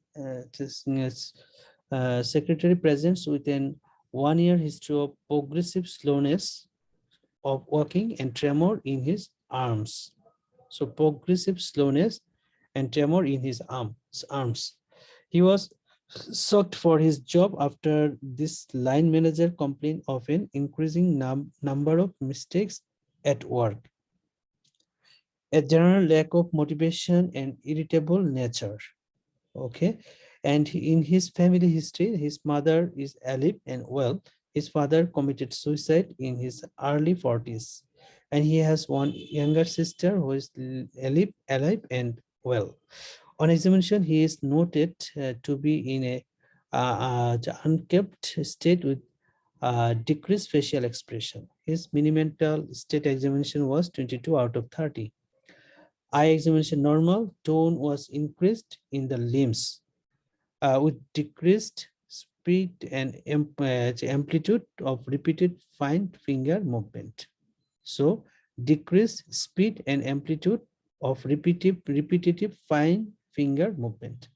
presents with an 1-year history of progressive slowness of walking and tremor in his arms. So progressive slowness and tremor in his arms. He was sought for his job after this line manager complained of an increasing number of mistakes at work, a general lack of motivation and irritable nature. Okay, and in his family history, his mother is alive and well. His father committed suicide in his early 40s, and he has one younger sister who is alive and well. On examination, he is noted to be in a unkempt state with decreased facial expression. His mini-mental state examination was 22 out of 30. Eye examination normal, tone was increased in the limbs with decreased speed and amplitude of repeated fine finger movement. So decreased speed and amplitude of repetitive fine finger movement.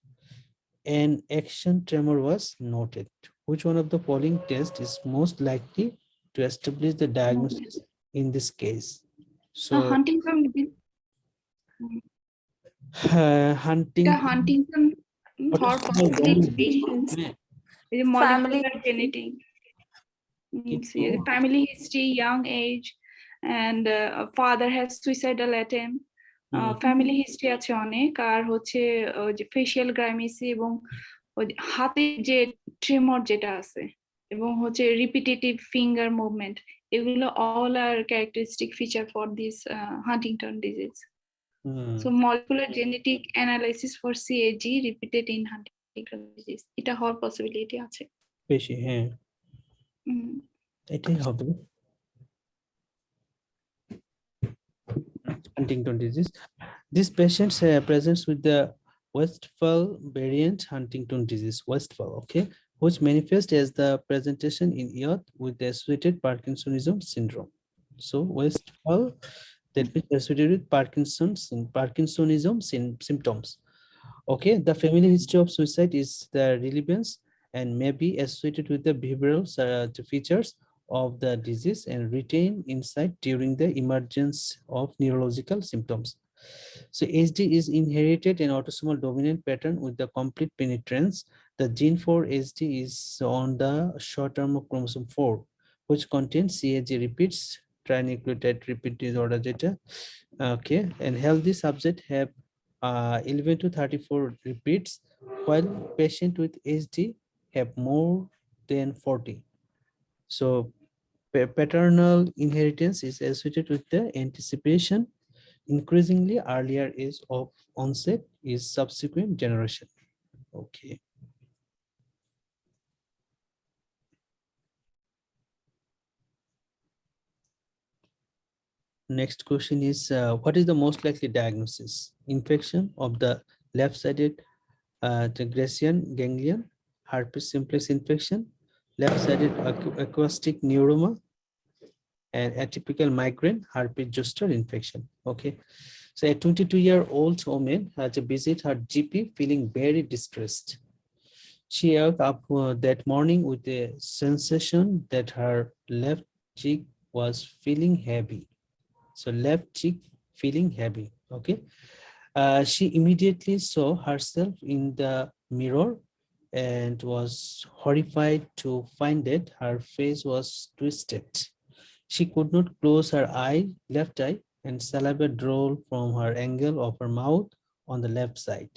And action tremor was noted. Which one of the following tests is most likely to establish the diagnosis in this case? So Huntington disease. Huntington for patients, molecular genetic. Family history, young age, and father has suicidal attempt. Family history আছে অনেক, আর হচ্ছে যে facial গ্রাইমেসি এবং হাতে যে tremor যেটা আছে এবং হচ্ছে রিপিটেটিভ ফিঙ্গার মুভমেন্ট, এগুলো all are characteristic feature for this Huntington disease. So molecular genetic analysis for CAG repeated in Huntington disease, এটা হওয়ার পসিবিলিটি আছে বেশি। হ্যাঁ, এটাই হবে Huntington disease. This patient presents with the Westphal variant Huntington disease, Westphal, okay, which manifests as the presentation in youth with the associated Parkinsonism syndrome. So Westphal, that means associated with Parkinsonism symptoms. Okay, the family history of suicide is the relevance and may be associated with the behavioral features of the disease and retain insight during the emergence of neurological symptoms. So HD is inherited an autosomal dominant pattern with the complete penetrance. The gene for HD is on the short arm of chromosome 4, which contains CAG repeats, trinucleotide repeat disorder data. Okay, and healthy subject have 11 to 34 repeats, while patient with HD have more than 40. So paternal inheritance is associated with the anticipation. Increasingly earlier age of onset is subsequent generation. Okay. Next question is, what is the most likely diagnosis? Infection of the left-sided Grecian ganglion, herpes simplex infection, left-sided acoustic neuroma, and atypical migraine, herpes zoster infection. Okay, so a 22-year-old woman had to visit her GP feeling very distressed. She woke up that morning with a sensation that her left cheek was feeling heavy. So left cheek feeling heavy. Okay, she immediately saw herself in the mirror and was horrified to find that her face was twisted. She could not close her left eye, and saliva drooled from her angle of her mouth on the left side.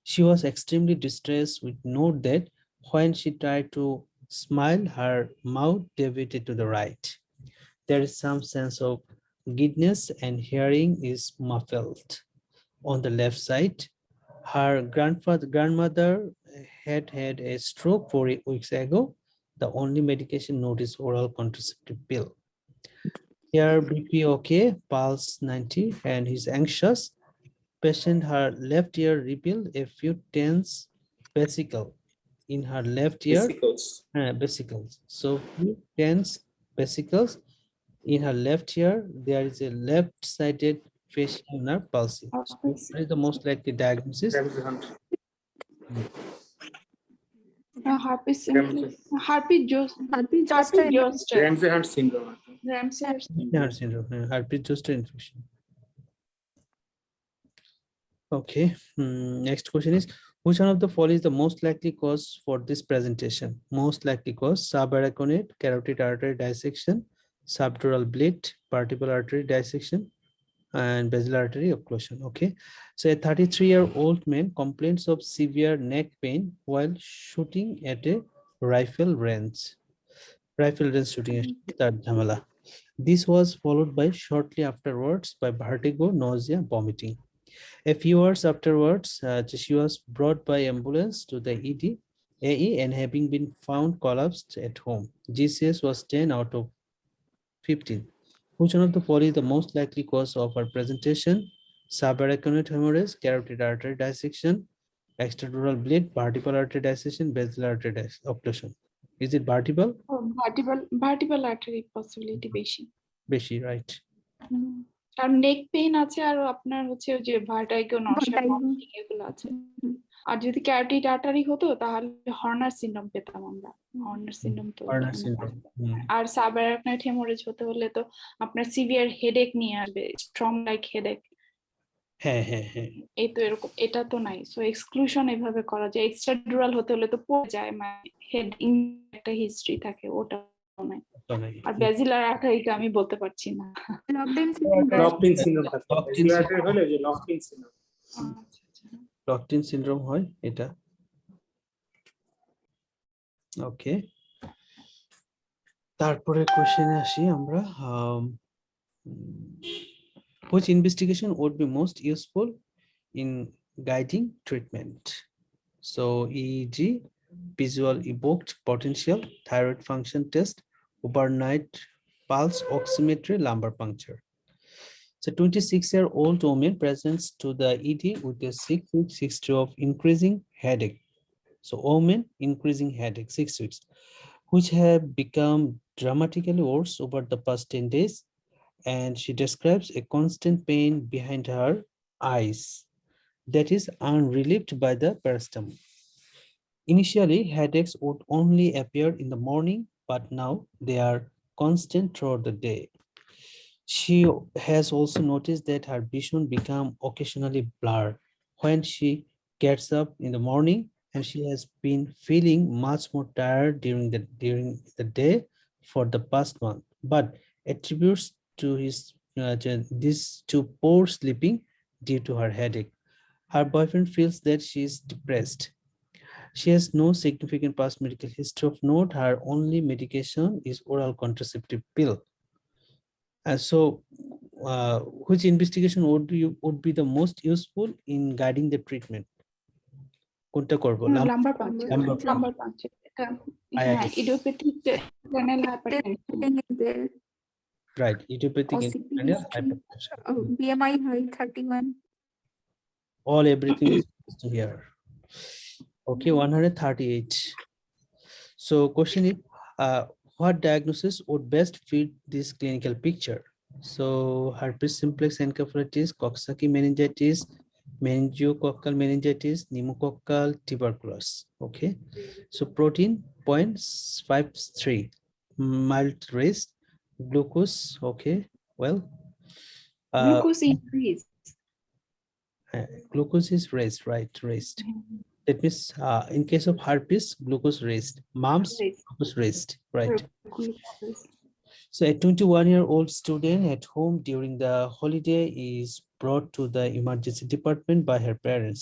She was extremely distressed with note that when she tried to smile, her mouth deviated to the right. There is some sense of giddiness and hearing is muffled. On the left side, her grandmother had a stroke 4 weeks ago, The only medication note is oral contraceptive pill. Here BP okay, pulse 90, and he's anxious. Patient her left ear revealed a few tense vesicle in her left ear. Vesicles. Vesicles. So few tense vesicles in her left ear. There is a left-sided facial nerve palsy. So what is the most likely diagnosis? Herpes zoster. Ramsey-Hunt syndrome. Ramsey-Hunt syndrome. Herpes zoster infection. Okay. Next question is, which one of the following is the most likely cause for this presentation? Most likely cause: subarachnoid carotid artery dissection, subdural bleed, vertebral artery dissection, and basilar artery occlusion. Okay. So a 33-year-old man complains of severe neck pain while shooting at a rifle range. Rifle range shooting. This was followed by shortly afterwards by vertigo, nausea, vomiting. A few hours afterwards, she was brought by ambulance to the AE and having been found collapsed at home. GCS was 10 out of 15. Which one of the following is the most likely cause of her presentation? Subarachnoid hemorrhage, carotid artery dissection, extradural bleed, vertebral artery dissection, basilar artery occlusion. Is it vertebral? Vertebral artery possibility বেশি। বেশি, right? কারণ নেক pain আছে আর আপনার হচ্ছে ওই যে vertigo, নশা, vomiting এগুলো আছে। আর যদি ক্যারোটিড আর্টারি হতো তাহলে হর্নার সিনড্রোম পেতাম আমরা। হর্নার সিনড্রোম তো আর সাবআরাকনয়েড হেমোরেজ হতে হলে তো আপনার সিভিয়ার হেডেক নিয়ে আসবে, স্ট্রং লাইক হেডেক। হ্যাঁ হ্যাঁ হ্যাঁ, এই তো এরকম, এটা তো নাই। সো এক্সক্লুশন এভাবে করা যায়। এক্সট্রাডুরাল হতে হলে তো পড়ে যায়, মানে হেড একটা হিস্ট্রি থাকে, ওটা নাই। আর ব্যাজিলার আর্টারিটা আমি বলতে পারছি না। লকড-ইন সিনড্রোম থাকে। ব্যাজিলার আর্টারি হলে যে লকড-ইন সিনড্রোম। লকড-ইন সিনড্রোম হয় এটা। ওকে, তারপরে কোশ্চেনে আসি আমরা। which investigation would be most useful in guiding treatment? So EEG, visual evoked potential, thyroid function test, overnight pulse oximetry, lumbar puncture. So 26-year-old woman presents to the ED with a 6-week history of increasing headache. So woman increasing headache 6 weeks, which have become dramatically worse over the past 10 days. And she describes a constant pain behind her eyes that is unrelieved by the paracetamol. Initially, headaches would only appear in the morning, but now they are constant throughout the day. She has also noticed that her vision become occasionally blurred when she gets up in the morning, and she has been feeling much more tired during the day for the past month, but attributes to this to poor sleeping due to her headache. Her boyfriend feels that she is depressed. She has no significant past medical history of note. Her only medication is oral contraceptive pill. So which investigation would be the most useful in guiding the treatment? কোনটা করব? Lumber puncture. এটা হ্যাঁ, idiopathic cranial hypertension. Right, idiopathic cranial hypertension. BMI height 31. All everything is to here. Okay, 138. So question is, what diagnosis would best fit this clinical picture? So herpes simplex encephalitis, Coxsackie meningitis, meningococcal meningitis, pneumococcal tuberculosis. Okay, so protein 0.53, mild raised, glucose. Okay, well, glucose increase. glucose is raised, right? Raised. That means in case of herpes, glucose raised. Mumps, glucose raised, right? So a 21-year-old student at home during the holiday is brought to the emergency department by her parents.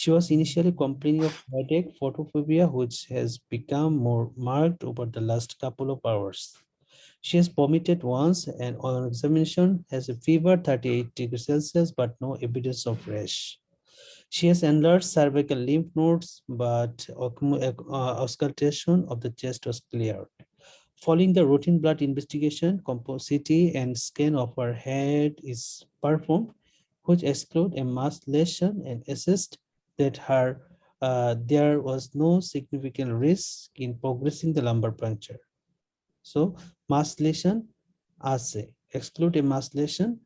She was initially complaining of headache, photophobia, which has become more marked over the last couple of hours. She has vomited once and on examination has a fever 38 degrees Celsius, but no evidence of rash. She has enlarged cervical lymph nodes, but auscultation of the chest was cleared. Following the routine blood investigation, composite and scan of her head is performed, which exclude a mass lesion and assessed that there was no significant risk in progressing the lumbar puncture. So mass lesion, assay, exclude a mass lesion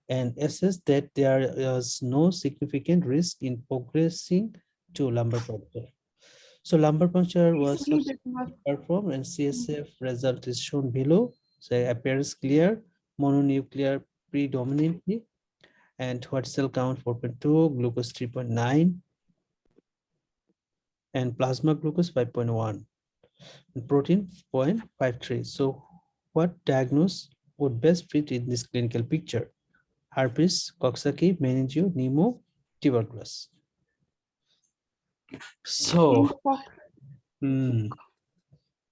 and assess that there is no significant risk in progressing to lumbar puncture. So lumbar puncture was Excluded mass. performed and CSF result is shown below. So appears clear, mononuclear predominantly, and white cell count 4.2, glucose 3.9, and plasma glucose 5.1, and protein 0.53. So what diagnosis would best fit in this clinical picture? Herpes, Coxsackie, meningeo, pneumo, tuberculosis. So,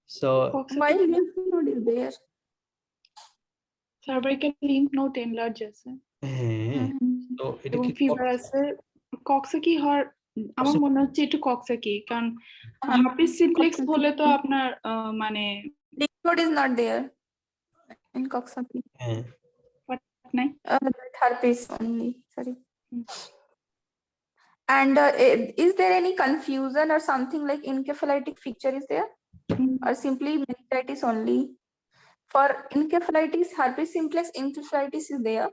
so Why lymph node is there? Cervical lymph node enlarges. তো এটা এবং কি fever আছে কক্সাকি হওয়ার আমার মনে হচ্ছে একটু কক্সাকি কারণ হার্পিস সিমপ্লেক্স হলে তো আপনার মানে lymph node is not there in Coxsackie. নাই That herpes only. Sorry. And is there any confusion or something like encephalitic feature is there, or simply meningitis only? For encephalitis, herpes simplex encephalitis is there.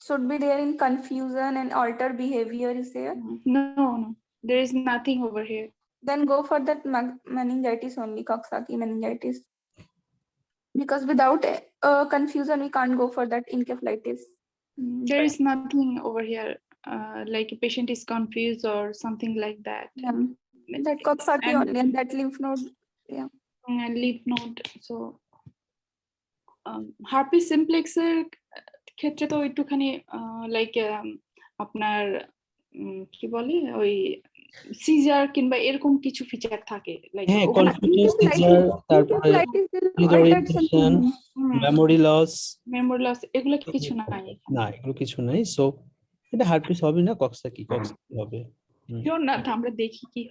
Should be there in confusion and altered behavior is there. No, there is nothing over here. Then go for that meningitis only, Coxsackie meningitis. Because without confusion, we can't go for that encephalitis. There is nothing over here, like a patient is confused or something like that. Yeah. That Coxsackie only and that lymph node. Yeah. And lymph node. So herpes simplex এর ক্ষেত্রে তো একটুখানি like আপনার কি বলে ওই caesar কিংবা এরকম কিছু ফিচার থাকে লাইক কনফিউশন সিজার তারপরে ডিসঅরিয়েন্টেশন মেমরি লস এগুলো কিছু নাই না এগুলো কিছু নাই সো এটা হার্পিস হবে না কক্সাকি হবে না আমরা দেখি কি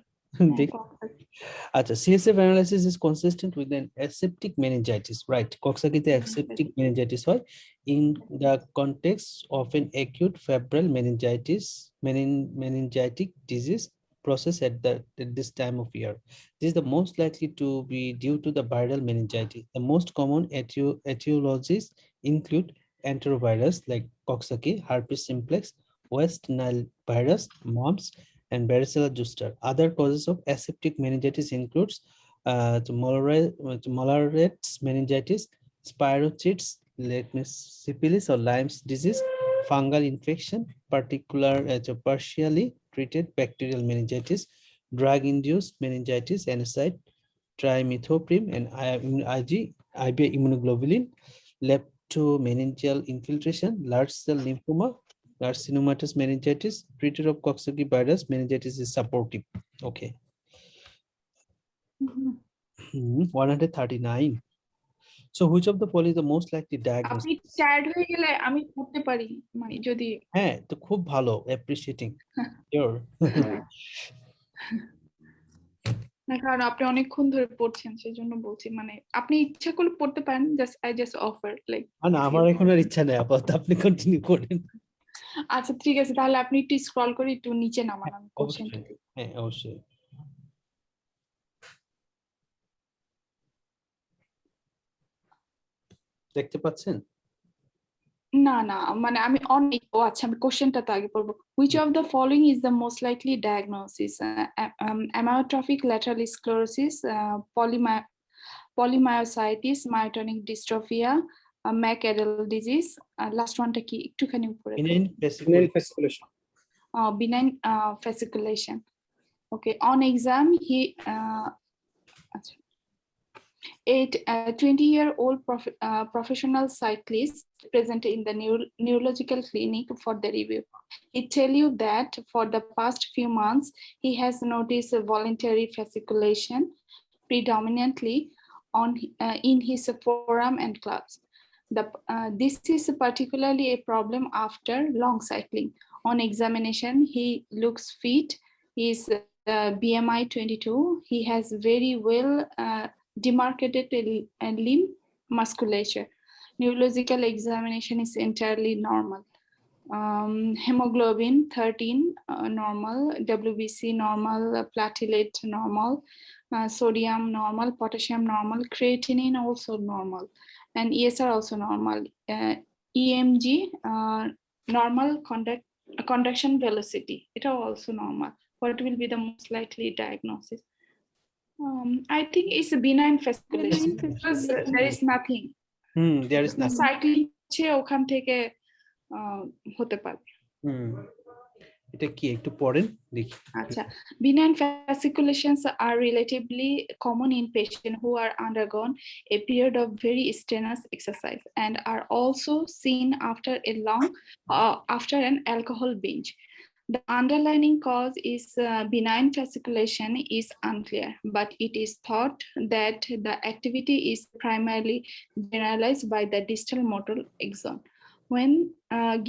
আচ্ছা CSF analysis is consistent with an aseptic meningitis, right? Coxsackie তে aseptic meningitis হয় in the context of an acute febrile meningitic disease process at this time of year. This is the most likely to be due to the viral meningitis. The most common etiologies include enterovirus like Coxsackie, herpes simplex, West Nile virus, mumps, and varicella zoster. Other causes of aseptic meningitis includes Mallarets meningitis, spirochetes, syphilis or Lyme's disease, fungal infection, partially treated bacterial meningitis, drug-induced meningitis, aniside, trimethoprim, and IB immunoglobulin, leptomeningeal infiltration, large cell lymphoma, carcinomatous meningitis, treated of Coxsackie virus meningitis is supportive. Okay. 139. So which of the following is the most likely diagnosis? আপনি tired হয়ে গেলে আমি করতে পারি মানে যদি হ্যাঁ তো খুব ভালো অ্যাপ্রিশিয়েটিং শিওর না কারণ আপনি অনেকক্ষণ ধরে পড়ছেন সেজন্য বলছি মানে আপনি ইচ্ছা করলে পড়তে পারেন just I just offer like না আমার এখন আর ইচ্ছা নেই আপাতত আপনি কন্টিনিউ করেন আচ্ছা ঠিক আছে তাহলে আপনি একটু স্ক্রল করে একটু নিচে নামান আমি কোশ্চেনটা দিই হ্যাঁ অবশ্যই দেখতে পাচ্ছেন না না মানে আমি অনেক আচ্ছা আমি কোশ্চেনটা তো আগে পড়বো which of the following is the most likely diagnosis amyotrophic lateral sclerosis polymyositis myotonic dystrophia McArdle disease last one টা কি একটুখানি উপরে benign fasciculation benign fasciculation okay on exam he a 20-year-old professional cyclist present in the neurological clinic for the review. He tell you that for the past few months, he has noticed a voluntary fasciculation predominantly on in his forearm and claps. This is particularly a problem after long cycling. On examination, he looks fit. His BMI 22. He has very well demarcated limb musculature. Neurological examination is entirely normal. Hemoglobin 13 normal, WBC normal, platelet normal, sodium normal, potassium normal, creatinine also normal, and ESR also normal. EMG normal conduction velocity, it are also normal. What will be the most likely diagnosis? I think it's a benign fasciculation because there is nothing. There is nothing. Cycling ওখান থেকে হতে পারে। এটা কি একটু পড়েন দেখি। আচ্ছা, benign fasciculations are relatively common in patients who are undergone a period of very strenuous exercise and are also seen after an alcohol binge. The underlying cause is benign fasciculation is unclear, but it is thought that the activity is primarily generalized by the distal motor axon. When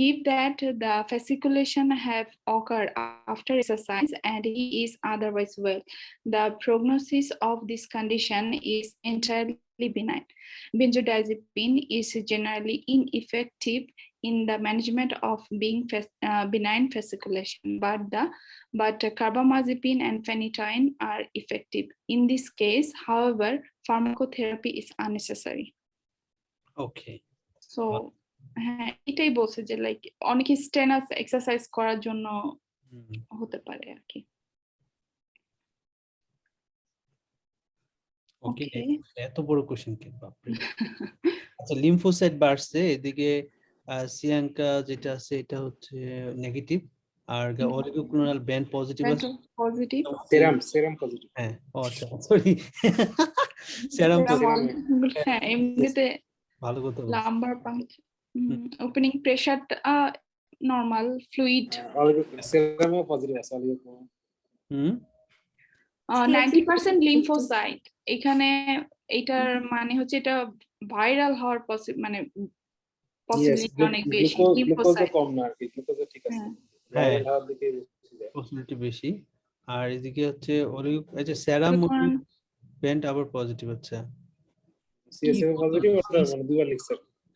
give that the fasciculation have occurred after exercise and he is otherwise well, the prognosis of this condition is entirely benign. Benzodiazepine is generally ineffective in the management of benign fasciculation, but carbamazepine and phenytoin are effective. In this case, however, pharmacotherapy is unnecessary. Okay. So হ্যাঁ, এটাই বলছে যে like অনেকে স্টেনাস exercise করার জন্য হতে পারে আর কি। ওকে, এত বড় কোশ্চেন কেন বাপরে। আচ্ছা, লিম্ফোসাইট বাড়ছে, এদিকে সিয়াঙ্কা যেটা আছে এটা হচ্ছে নেগেটিভ, আর অলিগোক্লোনাল ব্যান্ড পজিটিভ আছে, পজিটিভ, সেরাম পজিটিভ। হ্যাঁ, ও আচ্ছা, সরি, সেরাম পজিটিভ। হ্যাঁ, এমনিতে ভালো কথা বলছেন। Lumbar puncture, opening pressure normal, fluid সেরামও পজিটিভ আছে। 90% লিম্ফোসাইট। এখানে এটার মানে হচ্ছে এটা ভাইরাল হওয়ার মানে পসিবিলিটি অনেক বেশি। গ্লুকোজও কম না আর কি, গ্লুকোজও ঠিক আছে, ভাইরাল হওয়ার দিকে পসিবিলিটি বেশি। আর এদিকে হচ্ছে আচ্ছা সেরাম ব্যান্ড আবার পজিটিভ। আচ্ছা, সিএসএম পজিটিভ, ওটা মানে দুবার লিখছে।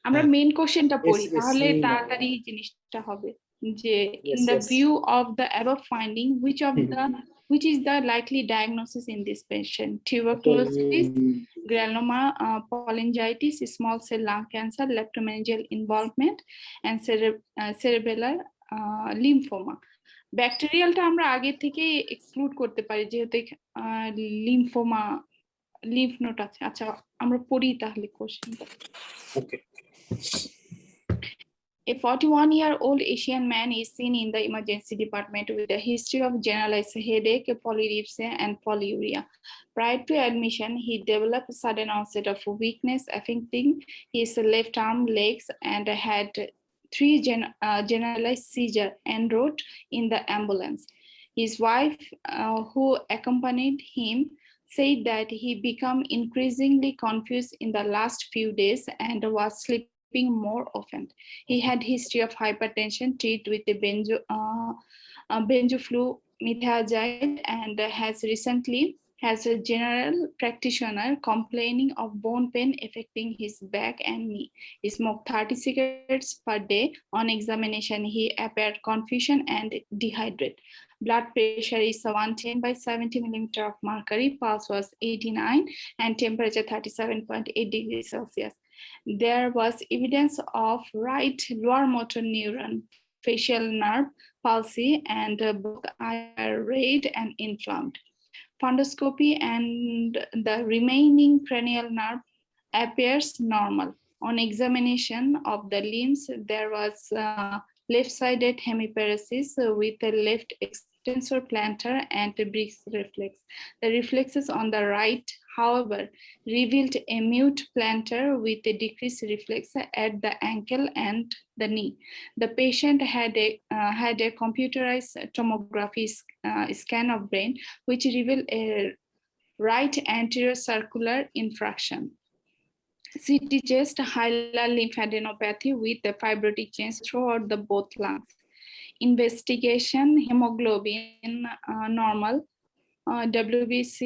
আমরা মেইন কোশ্চেনটা পড়ি তাহলে তাড়াতাড়ি জিনিসটা হবে যে in the view of the above finding which is the likely diagnosis in this patient: tuberculosis, granuloma, cholangitis, small cell lung cancer, leptomeningeal involvement, and cerebellar lymphoma. ব্যাকটেরিয়ালটা আমরা আগে থেকে এক্সক্লুড করতে পারি যেহেতু লিম্ফোমা লিম্ফ নোড আছে। আচ্ছা, আমরা পড়ি তাহলে কোশ্চেনটা। ওকে। A 41-year-old Asian man is seen in the emergency department with a history of generalized headache, polydipsia, and polyuria. Prior to admission, he developed a sudden onset of weakness affecting his left arm, legs, and had 3 generalized seizures en route in the ambulance. His wife, who accompanied him, said that he became increasingly confused in the last few days and was sleeping more often. He had history of hypertension, treated with the benzoflumethiazide, and has a general practitioner complaining of bone pain affecting his back and knee. He smoked 30 cigarettes per day. On examination, he appeared confusion and dehydrated. Blood pressure is 110/70 millimeter of mercury. Pulse was 89 and temperature 37.8 degrees Celsius. There was evidence of right lower motor neuron, facial nerve palsy, and both eyes are red and inflamed. Fundoscopy and the remaining cranial nerve appears normal. On examination of the limbs, there was left-sided hemiparesis with a left extensor plantar and a Briggs reflex. The reflexes on the right, however, revealed a mute plantar with a decreased reflex at the ankle and the knee. The patient had a computerized tomography scan of brain, which revealed a right anterior circular infraction. CT chest, hilar lymphadenopathy with the fibrotic change throughout the both lungs. investigation, hemoglobin normal, WBC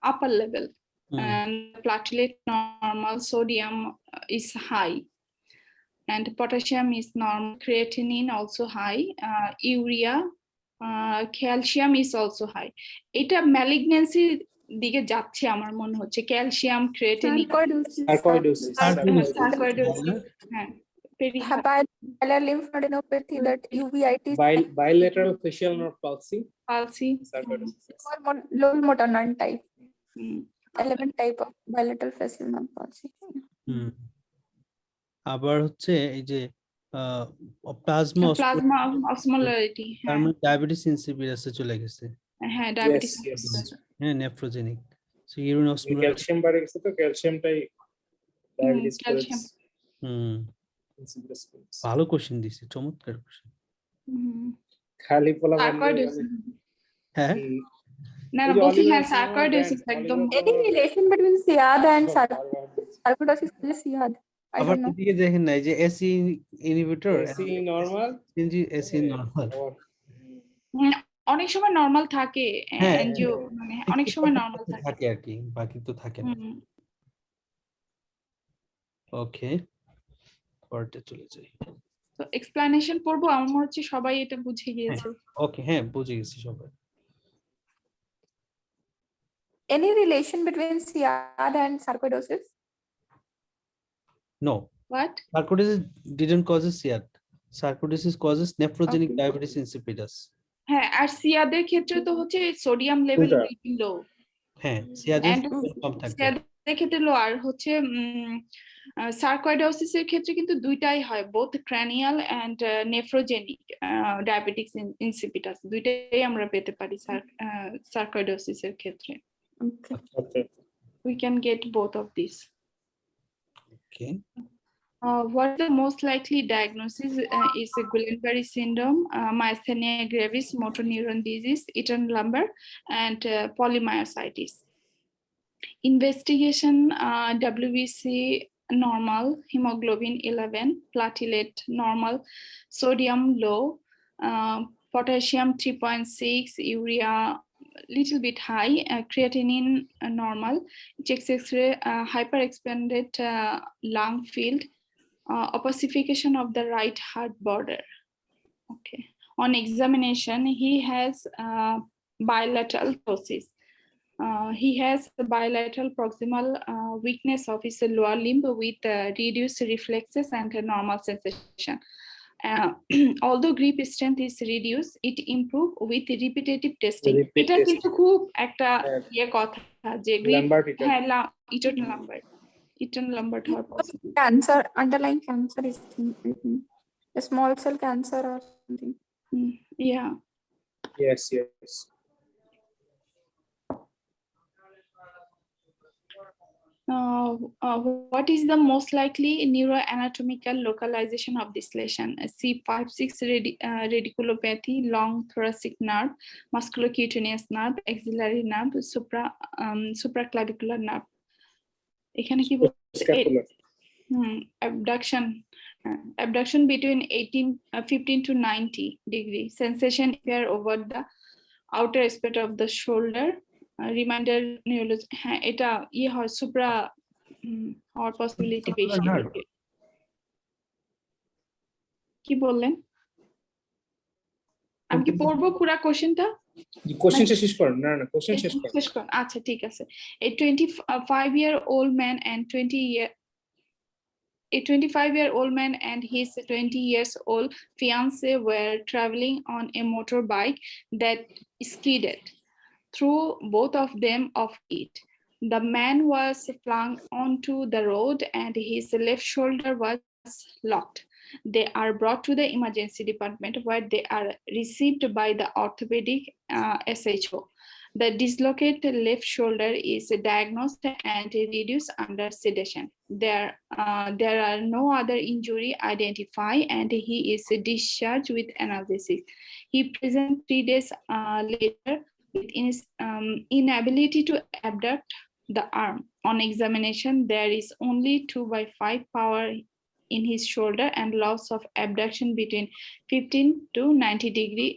upper level, and platelet normal, sodium is high, and potassium is normal, creatinine also high, urea, calcium is also high. এটা malignancy দিকে যাচ্ছে আমার মনে হচ্ছে, calcium, creatinine, sarcoidosis. হ্যাঁ, Hepatocellular lymphadenopathy, that uveitis, Bilateral facial nerve palsy. palsy, Sarcoidosis. low motor neuron type, 11 type of bilateral facial nerve palsy. আবার হচ্ছে এই যে প্লাজমা প্লাজমা অসমোলারিটি, তার মানে ডায়াবেটিস ইনসিপিডাসে চলে গেছে। হ্যাঁ, ডায়াবেটিস, হ্যাঁ, nephrogenic, so urine osmolarity, calcium বাড়ে গেছে, তো ক্যালসিয়ামটাই ডায়াবেটিস ক্যালসিয়াম। ভালো কোশ্চেন দিছে, চমৎকার কোশ্চেন। খালি পোলা হ্যাঁ, না বলছি, হ্যাঁ সার্কোইডোসিস একদম। Any relation between SIAD and sarcoidosis? SIAD, I আবার don't know. এদিকে দেখেন না, এই যে AC inhibitor, AC normal, AC normal, অনেক সময় নরমাল থাকে, হ্যাঁ, এনজিও মানে অনেক সময় নরমাল থাকে আর কি, বাকি তো থাকে না। ওকে, পরেরটা চলে যাই। তো এক্সপ্লানেশন পড়বো, আমার মনে হচ্ছে সবাই এটা বুঝে গিয়েছে। ওকে, হ্যাঁ, বুঝে গেছি সবাই। Any relation between SIAD and sarcoidosis? No. What? Sarcoidosis didn't causes SIAD. Sarcoidosis causes nephrogenic Okay. diabetes insipidus. হ্যাঁ, আর সিয়াদের ক্ষেত্রে তো হচ্ছে সোডিয়াম লেভেল লো। হ্যাঁ, সিয়াদের কম থাকবে। সিয়াদের ক্ষেত্রে লো, আর হচ্ছে সার্কোইডোসিসের ক্ষেত্রে কিন্তু দুইটাই হয়, both cranial and nephrogenic diabetes insipidus, দুইটাই আমরা পেতে পারি সার্কোইডোসিসের ক্ষেত্রে। Okay. We can get both of these. Okay. What the most likely diagnosis is a Guillain-Barré syndrome, myasthenia gravis, motor neuron disease, Eaton lumbar, and polymyositis. Investigation, WBC normal, hemoglobin 11, platelet normal, sodium low, potassium 3.6, urea little bit high, creatinine normal, chest X-ray, hyperexpanded lung field, opacification of the right heart border. Okay. On examination, he has bilateral ptosis. He has bilateral proximal weakness of his lower limb with reduced reflexes and a normal sensation. Although grip strength is reduced, it improve with repetitive testing. এটা কিন্তু খুব একটা কথা যে grip, হ্যাঁ, Eaton lumbar Cancer, underlying cancer is a small cell cancer or something. Yeah. Yes. What is the most likely neuroanatomical localization of this lesion? C5-6 radiculopathy, long thoracic nerve, musculocutaneous nerve, axillary nerve, supraclavicular nerve. এখানে কি abduction between 15 to 90 degree, sensation appear over the outer aspect of the shoulder, reminder neurology, হ্যাঁ এটা হয় supra হওয়ার possibility বেশি। কি বললেন? আমি কি পড়বো পুরো কোশ্চেনটা? কোশ্চেনটা শেষ করুন। না কোশ্চেন শেষ করুন। আচ্ছা, ঠিক আছে। A 25-year-old man and 25-year-old man and his 20 years old fiance were traveling on a motorbike that skidded. Through both of them off it. The man was flung onto the road and his left shoulder was locked. They are brought to the emergency department where they are received by the orthopedic SHO. The dislocated left shoulder is diagnosed and reduced under sedation. There are no other injury identified and he is discharged with analgesia. He presents 3 days later with inability to abduct the arm. On examination, there is only 2/5 power in his shoulder and loss of abduction between 15 to 90 degree.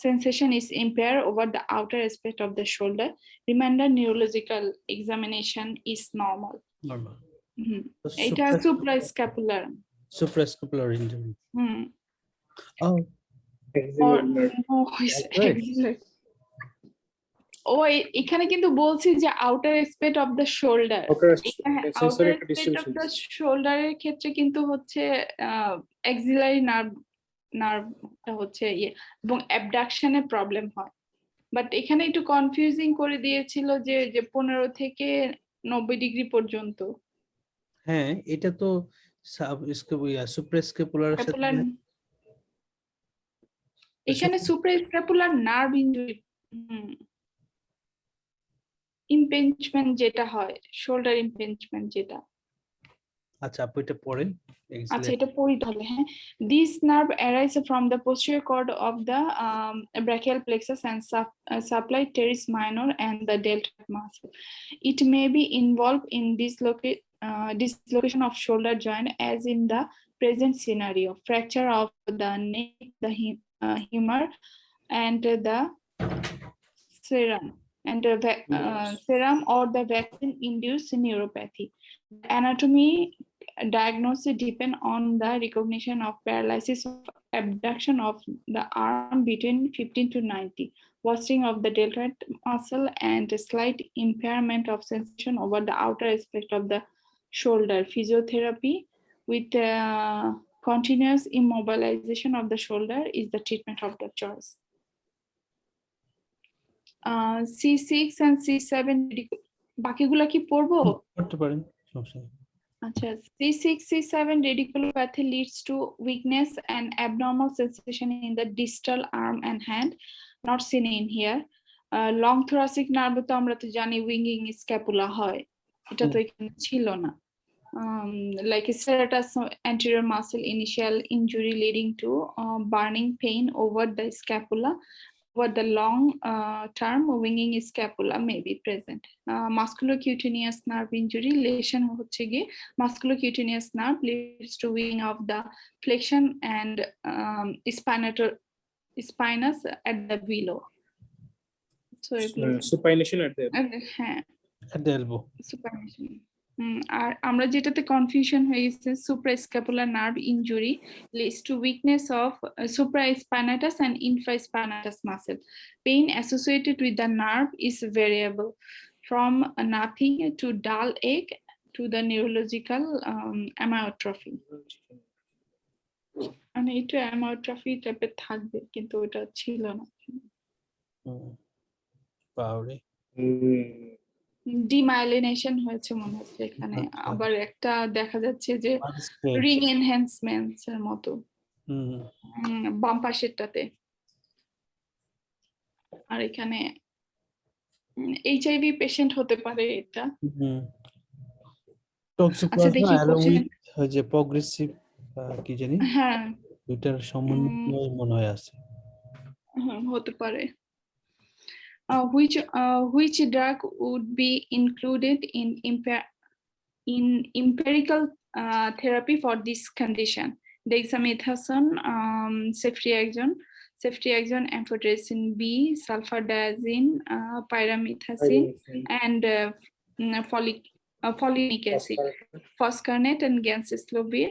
Sensation is impaired over the outer aspect of the shoulder. Reminder neurological examination is normal. Normal. এটা suprascapular. Suprascapular injury. Oh. Or no, axillary. এখানে কিন্তু বলছি যে outer aspect of the shoulder. Outer aspect of the শোল্ডারের ক্ষেত্রে কিন্তু হচ্ছে axillary নার্ভটা হচ্ছে এবং অ্যাবডাকশনের প্রবলেম হয়। বাট এখানে একটু কনফিউজিং করে দিয়েছিল যে 15 থেকে 90 ডিগ্রি পর্যন্ত। হ্যাঁ, এটা তো সুপ্রাস্ক্যাপুলার এখানে সুপ্রাস্ক্যাপুলার নার্ভ ইনজুরি ইমপেঞ্চমেন্ট যেটা হয়, শোল্ডার ইমপেঞ্চমেন্ট যেটা। আচ্ছা, আপনি এটা পড়েন। আচ্ছা, এটা পড়ি তাহলে। হ্যাঁ, this nerve arises from the posterior cord of the brachial plexus and supply teres minor and the deltoid muscle. It may be involved in dislocation of shoulder joint, as in the present scenario, fracture of the neck, the humor, and the serum. And the serum or the vaccine-induced neuropathy. Anatomy diagnosis depend on the recognition of paralysis of abduction of the arm between 15 to 90, worsening of the deltoid muscle, and a slight impairment of sensation over the outer aspect of the shoulder. Physiotherapy with continuous immobilization of the shoulder is the treatment of the choice. C6 and C7 বাকিগুলা কি পড়বো? পড়তে পারেন, সমস্যা নেই। আচ্ছা, C6 C7 radiculopathy leads to weakness and abnormal sensation in the distal arm and hand, not seen in here. Long thoracic nerve তো আমরা তো জানি winging scapula হয়, এটা তো এখানে ছিল না। Like a serratus anterior muscle initial injury leading to burning pain over the scapula. Over the long term, winging scapula may be present. Musculocutaneous nerve injury lesion হচ্ছে গিয়ে musculocutaneous nerve leads to weakening of the flexion and spinous at the below. So supination at the elbow. Supination. আর আমরা যেটাতে confusion হয়ে গেছে, suprascapular nerve injury leads to weakness of supraspinatus and infraspinatus muscle. Pain associated with the nerve is variable from nothing to dull ache to the neurological amyotrophy. মানে এটা amyotrophy টাইপের থাকবে, কিন্তু এটা ছিল না। পাউরে ডিমাইলিনেশন হয়েছে মনে হচ্ছে এখানে। আবার একটা দেখা যাচ্ছে যে রিং এনহ্যান্সমেন্টস এর মতো বাম পাশেরটাতে। আর এখানে এইচআইভি পেশেন্ট হতে পারে এটা। আচ্ছা, দেখি যে প্রগ্রেসিভ কি জানি, হ্যাঁ এটার সমন্বয় মনে হয় আছে, হতে পারে। Which drug would be included in empirical therapy for this condition? Dexamethasone, ceftriaxone, amphotericin B, sulfadiazine, pyrimethamine, and folinic acid, foscarnet and ganciclovir.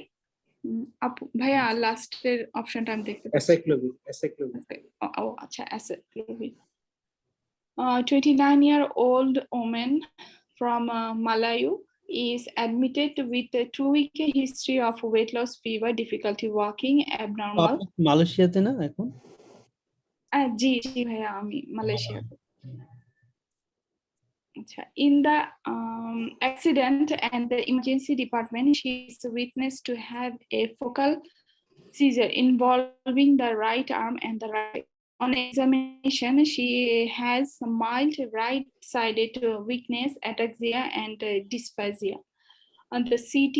ভাইয়া লাস্টের অপশনটা আমি দেখতে পাচ্ছি। ও আচ্ছা, acyclovir. 29-year-old woman from Malayu is admitted with a 2-week history of weight loss, fever, difficulty walking, abnormal. মালয়েশিয়াতে না এখন? জি জি ভাইয়া, আমি মালয়েশিয়াতে। আচ্ছা, in the accident and the emergency department, she is witnessed to have a focal seizure involving the right arm and the right. On examination, she has mild right-sided weakness, ataxia, and dysphagia. And the CT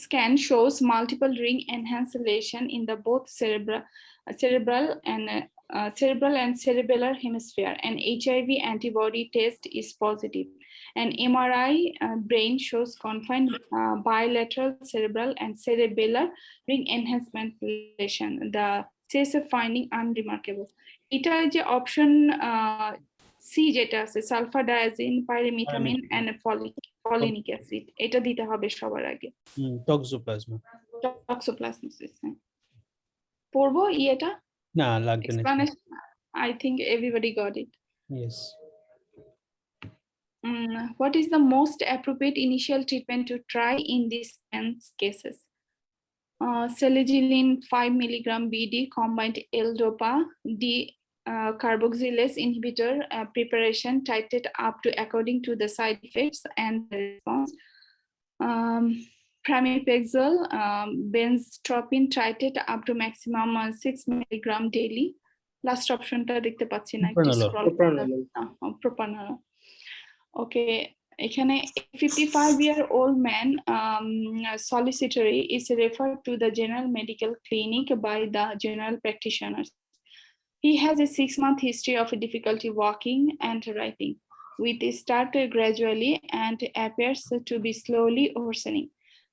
scan shows multiple ring enhanced lesion in the both cerebral and cerebral and cerebellar hemisphere. An HIV antibody test is positive. An MRI brain shows confined bilateral cerebral and cerebellar ring enhancement lesion. The CSF finding unremarkable. এটা যে option C যেটা আছে sulfadiazine pyrimethamine and folinic acid এটা দিতে হবে সবার আগে toxoplasmosis পড়বো এটা না লাগবে না I think everybody got it. Yes. What is the most appropriate initial treatment to try in these cases? Selegiline 5 mg BD combined L-DOPA D carboxylase inhibitor preparation titrated up to according to the side effects and the response. Pramipexole benztropine titrated up to maximum 6 mg daily. Last option ta dekhte pacchi na propranolol. Okay, ekhane a 55-year-old man solicitory is referred to the general medical clinic by the general practitioners. He has a 6-month history of difficulty walking and writing, with start gradually and appears to be slowly worsening.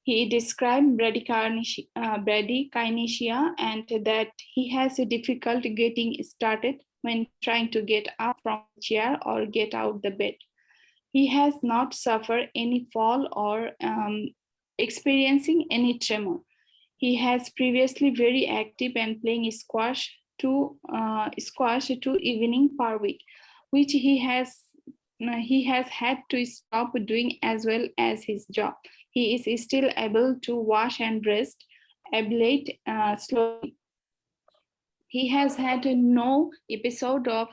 He described bradykinesia and that he has a difficulty getting started when trying to get up from the chair or get out the bed. He has not suffered any fall or experiencing any tremor. He has previously very active and playing squash 2 evening per week, which he has had to stop doing as well as his job. He is still able to wash and rest, ablate slowly. He has had no episode of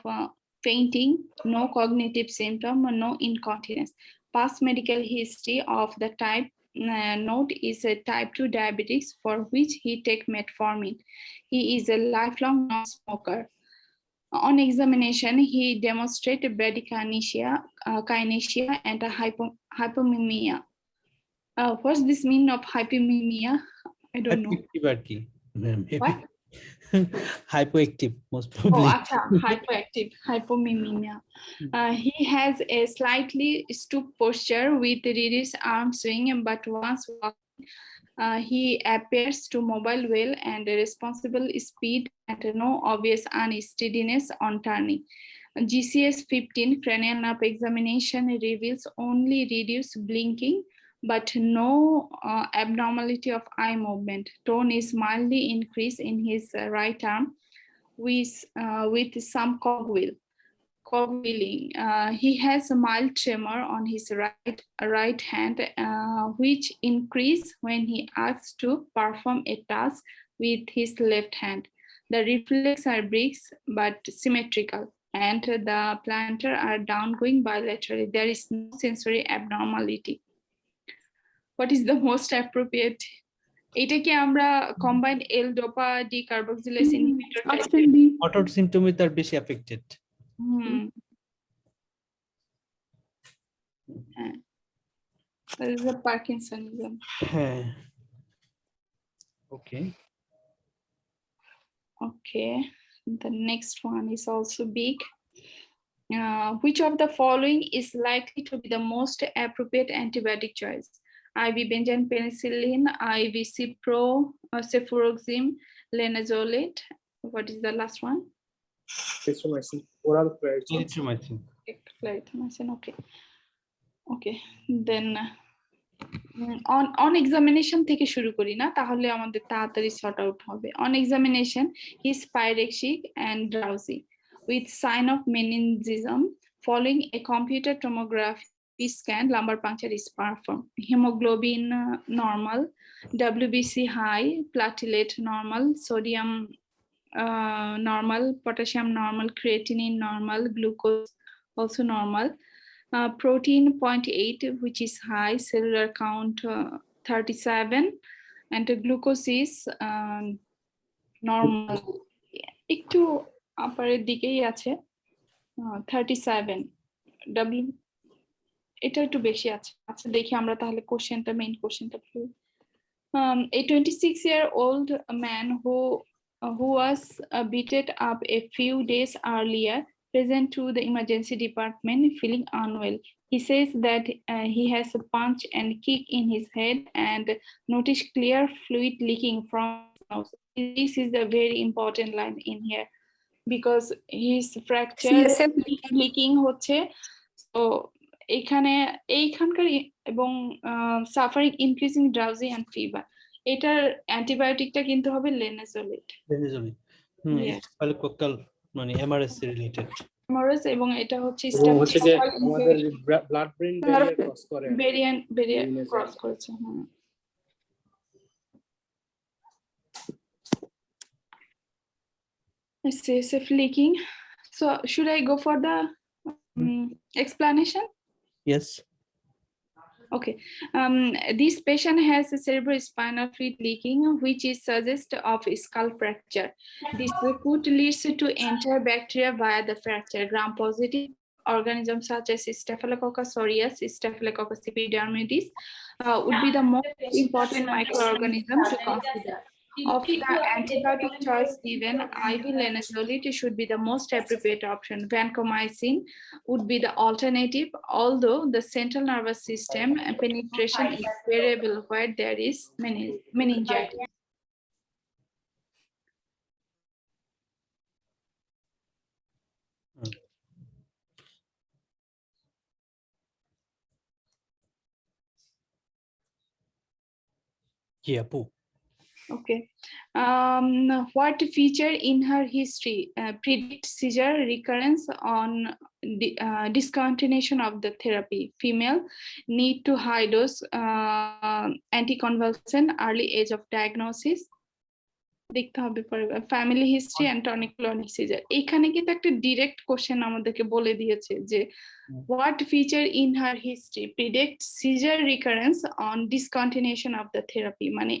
fainting, no cognitive symptom, no incontinence. Past medical history of the type note is a type 2 diabetes for which he take metformin. He is a lifelong non-smoker. On examination, he demonstrated bradykinesia and a hypomimia. What's this mean of hypomimia? I don't know. What? Hypoactive, most probably. Hypoactive, hypomimia. He has a slightly stooped posture with reduced arm swing, but once walking, he appears to mobile well and responsible speed and no obvious unsteadiness on turning. GCS 15 cranial nerve examination reveals only reduced blinking, but no abnormality of eye movement. Tone is mildly increased in his right arm with some cogwheeling. He has a mild tremor on his right hand, which increase when he asks to perform a task with his left hand. The reflexes are brisk but symmetrical, and the plantar are downgoing bilaterally. There is no sensory abnormality. What is the most appropriate? এটা কি আমরা combined L-DOPA D carboxylase inhibitor option B motor symptom are বেশি affected. That is a Parkinsonism. Okay. The next one is also big. Which of the following is likely to be the most appropriate antibiotic choice? IV benzoin penicillin, IV cipro, cefuroxime, linezolid. What is the last one? Erythromycin, oral Erythromycin. Erythromycin, okay. Then on examination থেকে শুরু করি না, তাহলে আমাদের তাড়াতাড়ি sort out হবে. On examination, he is pyrexic and drowsy with sign of meningism. Following a computer tomography scan, lumbar puncture is performed. Hemoglobin normal, WBC high, platelet normal, sodium normal, potassium normal, creatinine normal, glucose also normal. Protein 0.8, which is high, cellular count 37, and the glucose is normal. একটু আপারের দিকেই আছে 37. এটা একটু বেশি আছে. আচ্ছা দেখি আমরা তাহলে মেইন কোশ্চেনটা পড়ি. A 26-year-old man who who was beaten up a few days earlier, present to the emergency department feeling unwell. He says that he has a punch and kick in his head and noticed clear fluid leaking from his nose. This is a very important line in here because his fracture leaking হচ্ছে, so এইখানকার এবং suffering increasing drowsy and fever. এটার অ্যান্টিবায়োটিকটা কিন্তু হবে লেনাজোলিড। স্টাফিলোকোকাল মানে এমআরএসসি related. Mrs এবং এটা হচ্ছে আমাদের ব্লাড ব্রেন ব্যারিয়ার ক্রস করে, ব্যারিয়ার ক্রস করেছে। Excessive leaking. So should I go for the explanation? Yes. Okay. This patient has a cerebrospinal fluid leaking, which is suggestive of skull fracture. This could lead to enter bacteria via the fracture. Gram-positive organisms such as Staphylococcus aureus, Staphylococcus epidermidis would be the most important microorganism to consider. Of the antibiotic choice given, IV linezolid should be the most appropriate option. Vancomycin would be the alternative, although the central nervous system penetration is variable where there is meningitis. Okay. What feature in her history predict seizure recurrence on the discontinuation of the therapy? Female, need to high dose anticonvulsant, early age of diagnosis. দেখতে হবে পরে family history and tonic clonic seizure. এখানে কিন্তু একটা direct question আমাদেরকে বলে দিয়েছে যে what feature in her history predict seizure recurrence on discontinuation of the therapy. মানে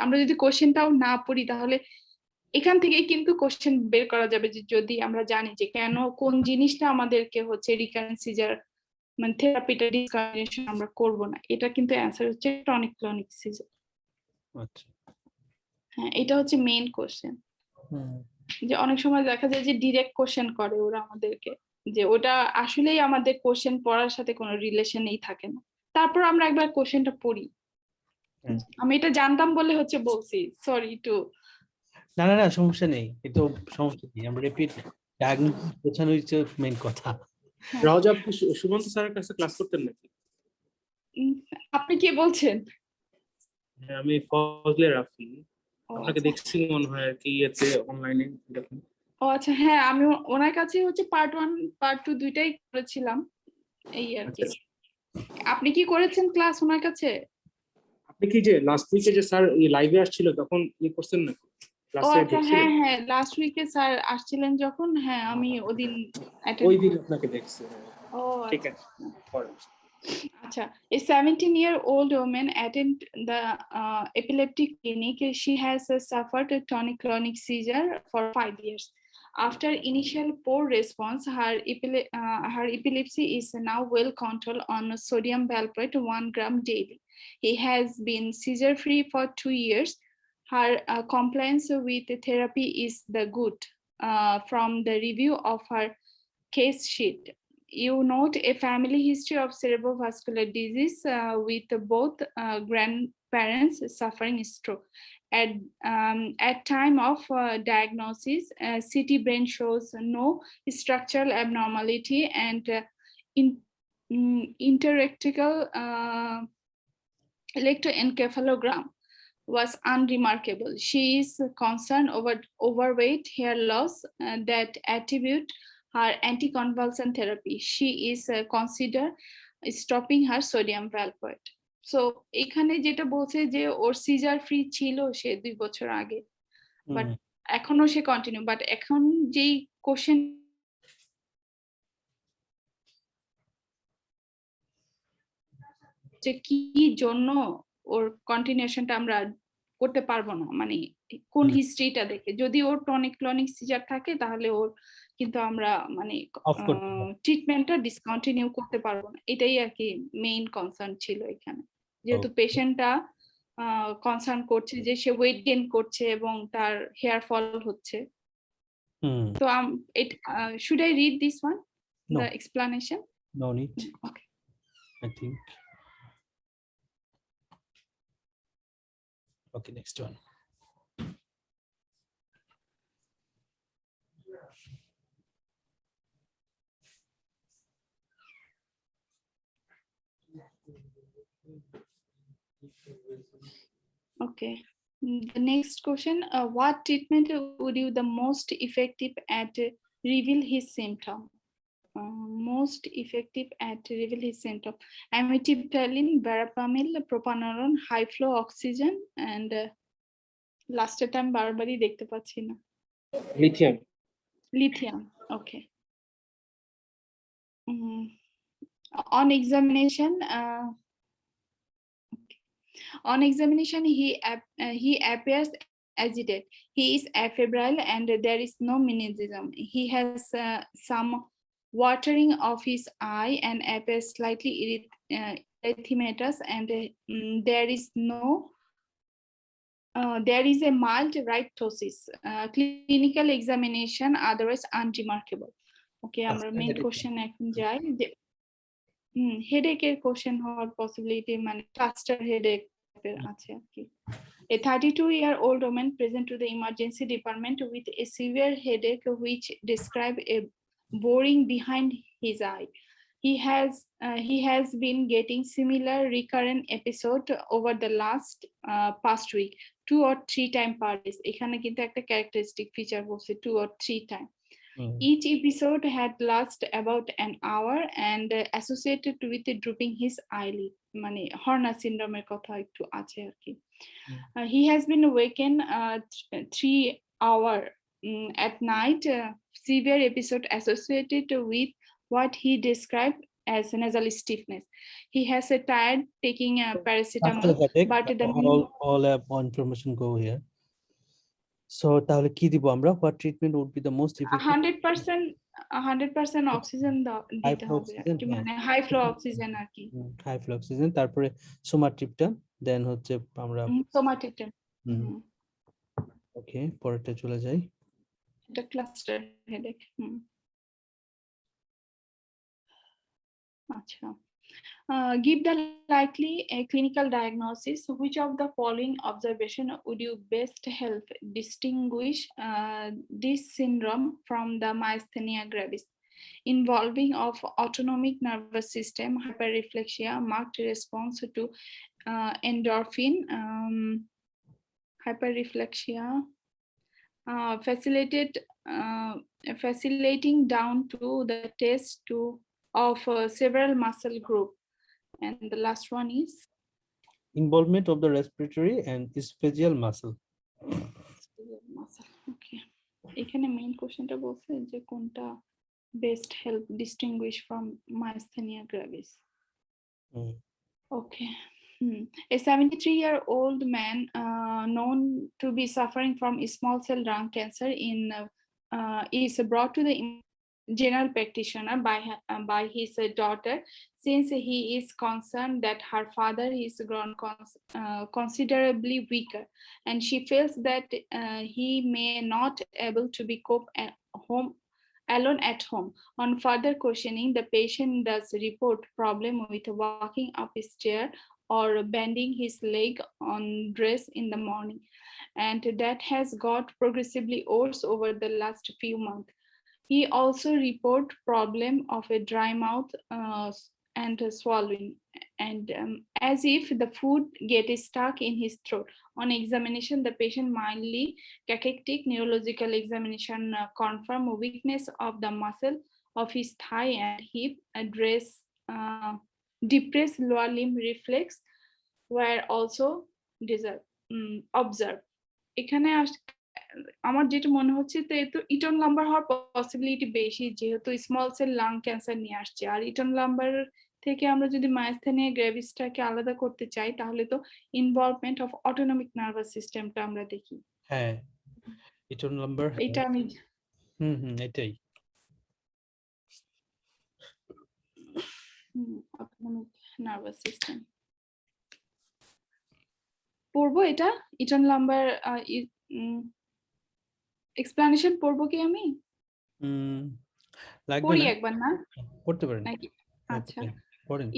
আমরা যদি কোশ্চেনটাও না পড়ি তাহলে এখান থেকে কিন্তু কোশ্চেন বের করা যাবে যে যদি আমরা জানি যে কেন কোন জিনিসটা আমাদেরকে হচ্ছে রিকারেন্স সিজার মানে থেরাপিটা ডিসকন্টিনিউশন আমরা করব না। এটা কিন্তু অ্যান্সার হচ্ছে টনিক ক্লনিক সিজার। আচ্ছা, হ্যাঁ, এটা হচ্ছে মেইন কোশ্চেন। যে অনেক সময় দেখা যায় যে ডিরেক্ট কোশ্চেন করে ওরা আমাদেরকে, যে ওটা আসলেই আমাদের কোশ্চেন পড়ার সাথে কোনো রিলেশনই থাকে না। তারপর আমরা একবার কোশ্চেনটা পড়ি। আমি এটা জানতাম বলে হচ্ছে বলছি, সরি টু। না না না সমস্যা নেই, এটা সমস্যা নেই, আমরা রিপিট ডায়াগনোসিস বোঝানো হচ্ছে মেইন কথা। রাজ, আপনি সুমন্ত স্যারের কাছে ক্লাস করতেন নাকি? আপনি কি বলছেন? আমি ফজলে রাফি, আপনাকে দেখছি মনে হয় আর কি এতে অনলাইনে দেখুন। ও আচ্ছা, হ্যাঁ আমি ওনার কাছে হচ্ছে পার্ট 1 পার্ট 2 দুইটাই করেছিলাম এই আর কি। আপনি কি করেছেন ক্লাস ওনার কাছে? আপনি কি যে লাস্ট উইকে যে স্যার এই লাইভে আসছিল তখন করছেন না ক্লাসে? হ্যাঁ হ্যাঁ, লাস্ট উইকে স্যার আসছিলেন যখন, হ্যাঁ আমি ওদিন ওই দিন আপনাকে দেখছি। ও ঠিক আছে। Acha, a 17-year-old woman attended the epileptic clinic. She has suffered a tonic-clonic seizure for 5 years. After initial poor response, her epilepsy is now well controlled on sodium valproate 1 gram daily. He has been seizure-free for 2 years. Her compliance with the therapy is the good. From the review of her case sheet, you note a family history of cerebrovascular disease with both grandparents suffering stroke. At time of diagnosis, CT brain shows no structural abnormality and interrectal electroencephalogram was unremarkable. She is concerned over overweight, hair loss that attribute her anticonvulsant therapy. She is consider stopping her sodium valproate. So এখানে যেটা বলছে যে ওর caesar free ছিল সে 2 বছর আগে, but এখনো সে continue, but এখন যেই কোশ্চেন যে কি জন্য ওর কন্টিনিউশনটা আমরা করতে পারবো না, মানে কোন হিস্ট্রিটা দেখে। যদি ওর টনিক ক্লনিক সিজার থাকে তাহলে ওর কিন্তু আমরা মানে ট্রিটমেন্টটা ডিসকন্টিনিউ করতে পারবো না। এটাই আর কি মেইন কনসার্ন ছিল এখানে, যেহেতু পেশেন্টটা কনসার্ন করছে যে সে ওয়েট গেইন করছে এবং তার হেয়ার ফল হচ্ছে। So should I read this one? No. The explanation? No need. Okay. I think. Okay, next one. Okay. The next question, what treatment would you the most effective at reveal his symptom? Most effective at reveal his symptom. Amitriptyline, verapamil, propanolone, high flow oxygen, and last time barbari দেখতে পাচ্ছি না। Lithium. Lithium. Okay. On examination, he appears agitated. He is febrile and there is no meningism. He has some watering of his eye and appears slightly erythematous, and there is a mild rhitosis. Clinical examination otherwise unremarkable. Okay, আমরা main question এখন যাই যে headache এর question হওয়ার possibility মানে cluster headache আছে আর কি। A 32-year-old woman present to the emergency department with a severe headache which describe a boring behind his eye. He has been getting similar recurrent episode over the past week, 2 or 3 times per day. এখানে কিন্তু একটা characteristic feature বলছে 2 or 3 times. Each episode had lasted about an hour and associated with drooping his eyelid. মানে Horner syndrome এর কথা একটু আছে আর কি। He has been awakened 3 hours at night. Severe episode associated with what he described as nasal stiffness. He has a tired taking paracetamol, but the all information go here. So তাহলে কি দিব আমরা? What treatment would be the most effective? 100% oxygen দিতে হবে মানে high flow oxygen আর কি। High flow oxygen, তারপরে সোমাট্রিপটান, দেন হচ্ছে আমরা সোমাট্রিপটান। ওকে, পরেরটা চলে যাই। এটা ক্লাস্টার হেডেক। আচ্ছা। Give the likely clinical diagnosis. Which of the following observation would you best help distinguish this syndrome from the myasthenia gravis? Involving of autonomic nervous system, hyperreflexia, marked response to endorphin, hyperreflexia, facilitating down to the test of several muscle group. And the last one is involvement of the respiratory and esophageal muscle. Okay, এখানে main কোশ্চেনটা বলছে যে কোনটা best help distinguish from myasthenia gravis. Okay. A 73-year-old man known to be suffering from small cell lung cancer is brought to the general practitioner by his daughter, since he is concerned that her father is grown considerably weaker, and she feels that he may not able to be cope at home alone at home. On further questioning, the patient does report problem with walking up his chair or bending his leg on dress in the morning, and that has got progressively worse over the last few months. He also report problem of a dry mouth and swallowing, and as if the food gets stuck in his throat. On examination, the patient mildly cachectic. Neurological examination confirm weakness of the muscle of his thigh and hip, depressed lower limb reflex were also observed. এখানে আমার যেটা মনে হচ্ছে তো Eaton lumber হওয়ার possibility বেশি, যেহেতু small cell lung cancer নিয়ে আসছে। আর ইটন লাম্বার থেকে আমরা যদি মায়াস্থেনিয়া গ্রেভিসটাকে আলাদা করতে চাই তাহলে তো ইনভলভমেন্ট অফ অটোনমিক নার্ভাস সিস্টেমটা আমরা দেখি। হ্যাঁ, ইটন লাম্বার, এটা আমি এটাই অটোনমিক নার্ভাস সিস্টেম। পড়বো এটা ইটার্ন লাম্বার এক্সপ্লানেশন পড়বো কি আমি লাগবে পড়ি না, একবার না পড়তে পারেন। নাকি? আচ্ছা। পড়েন।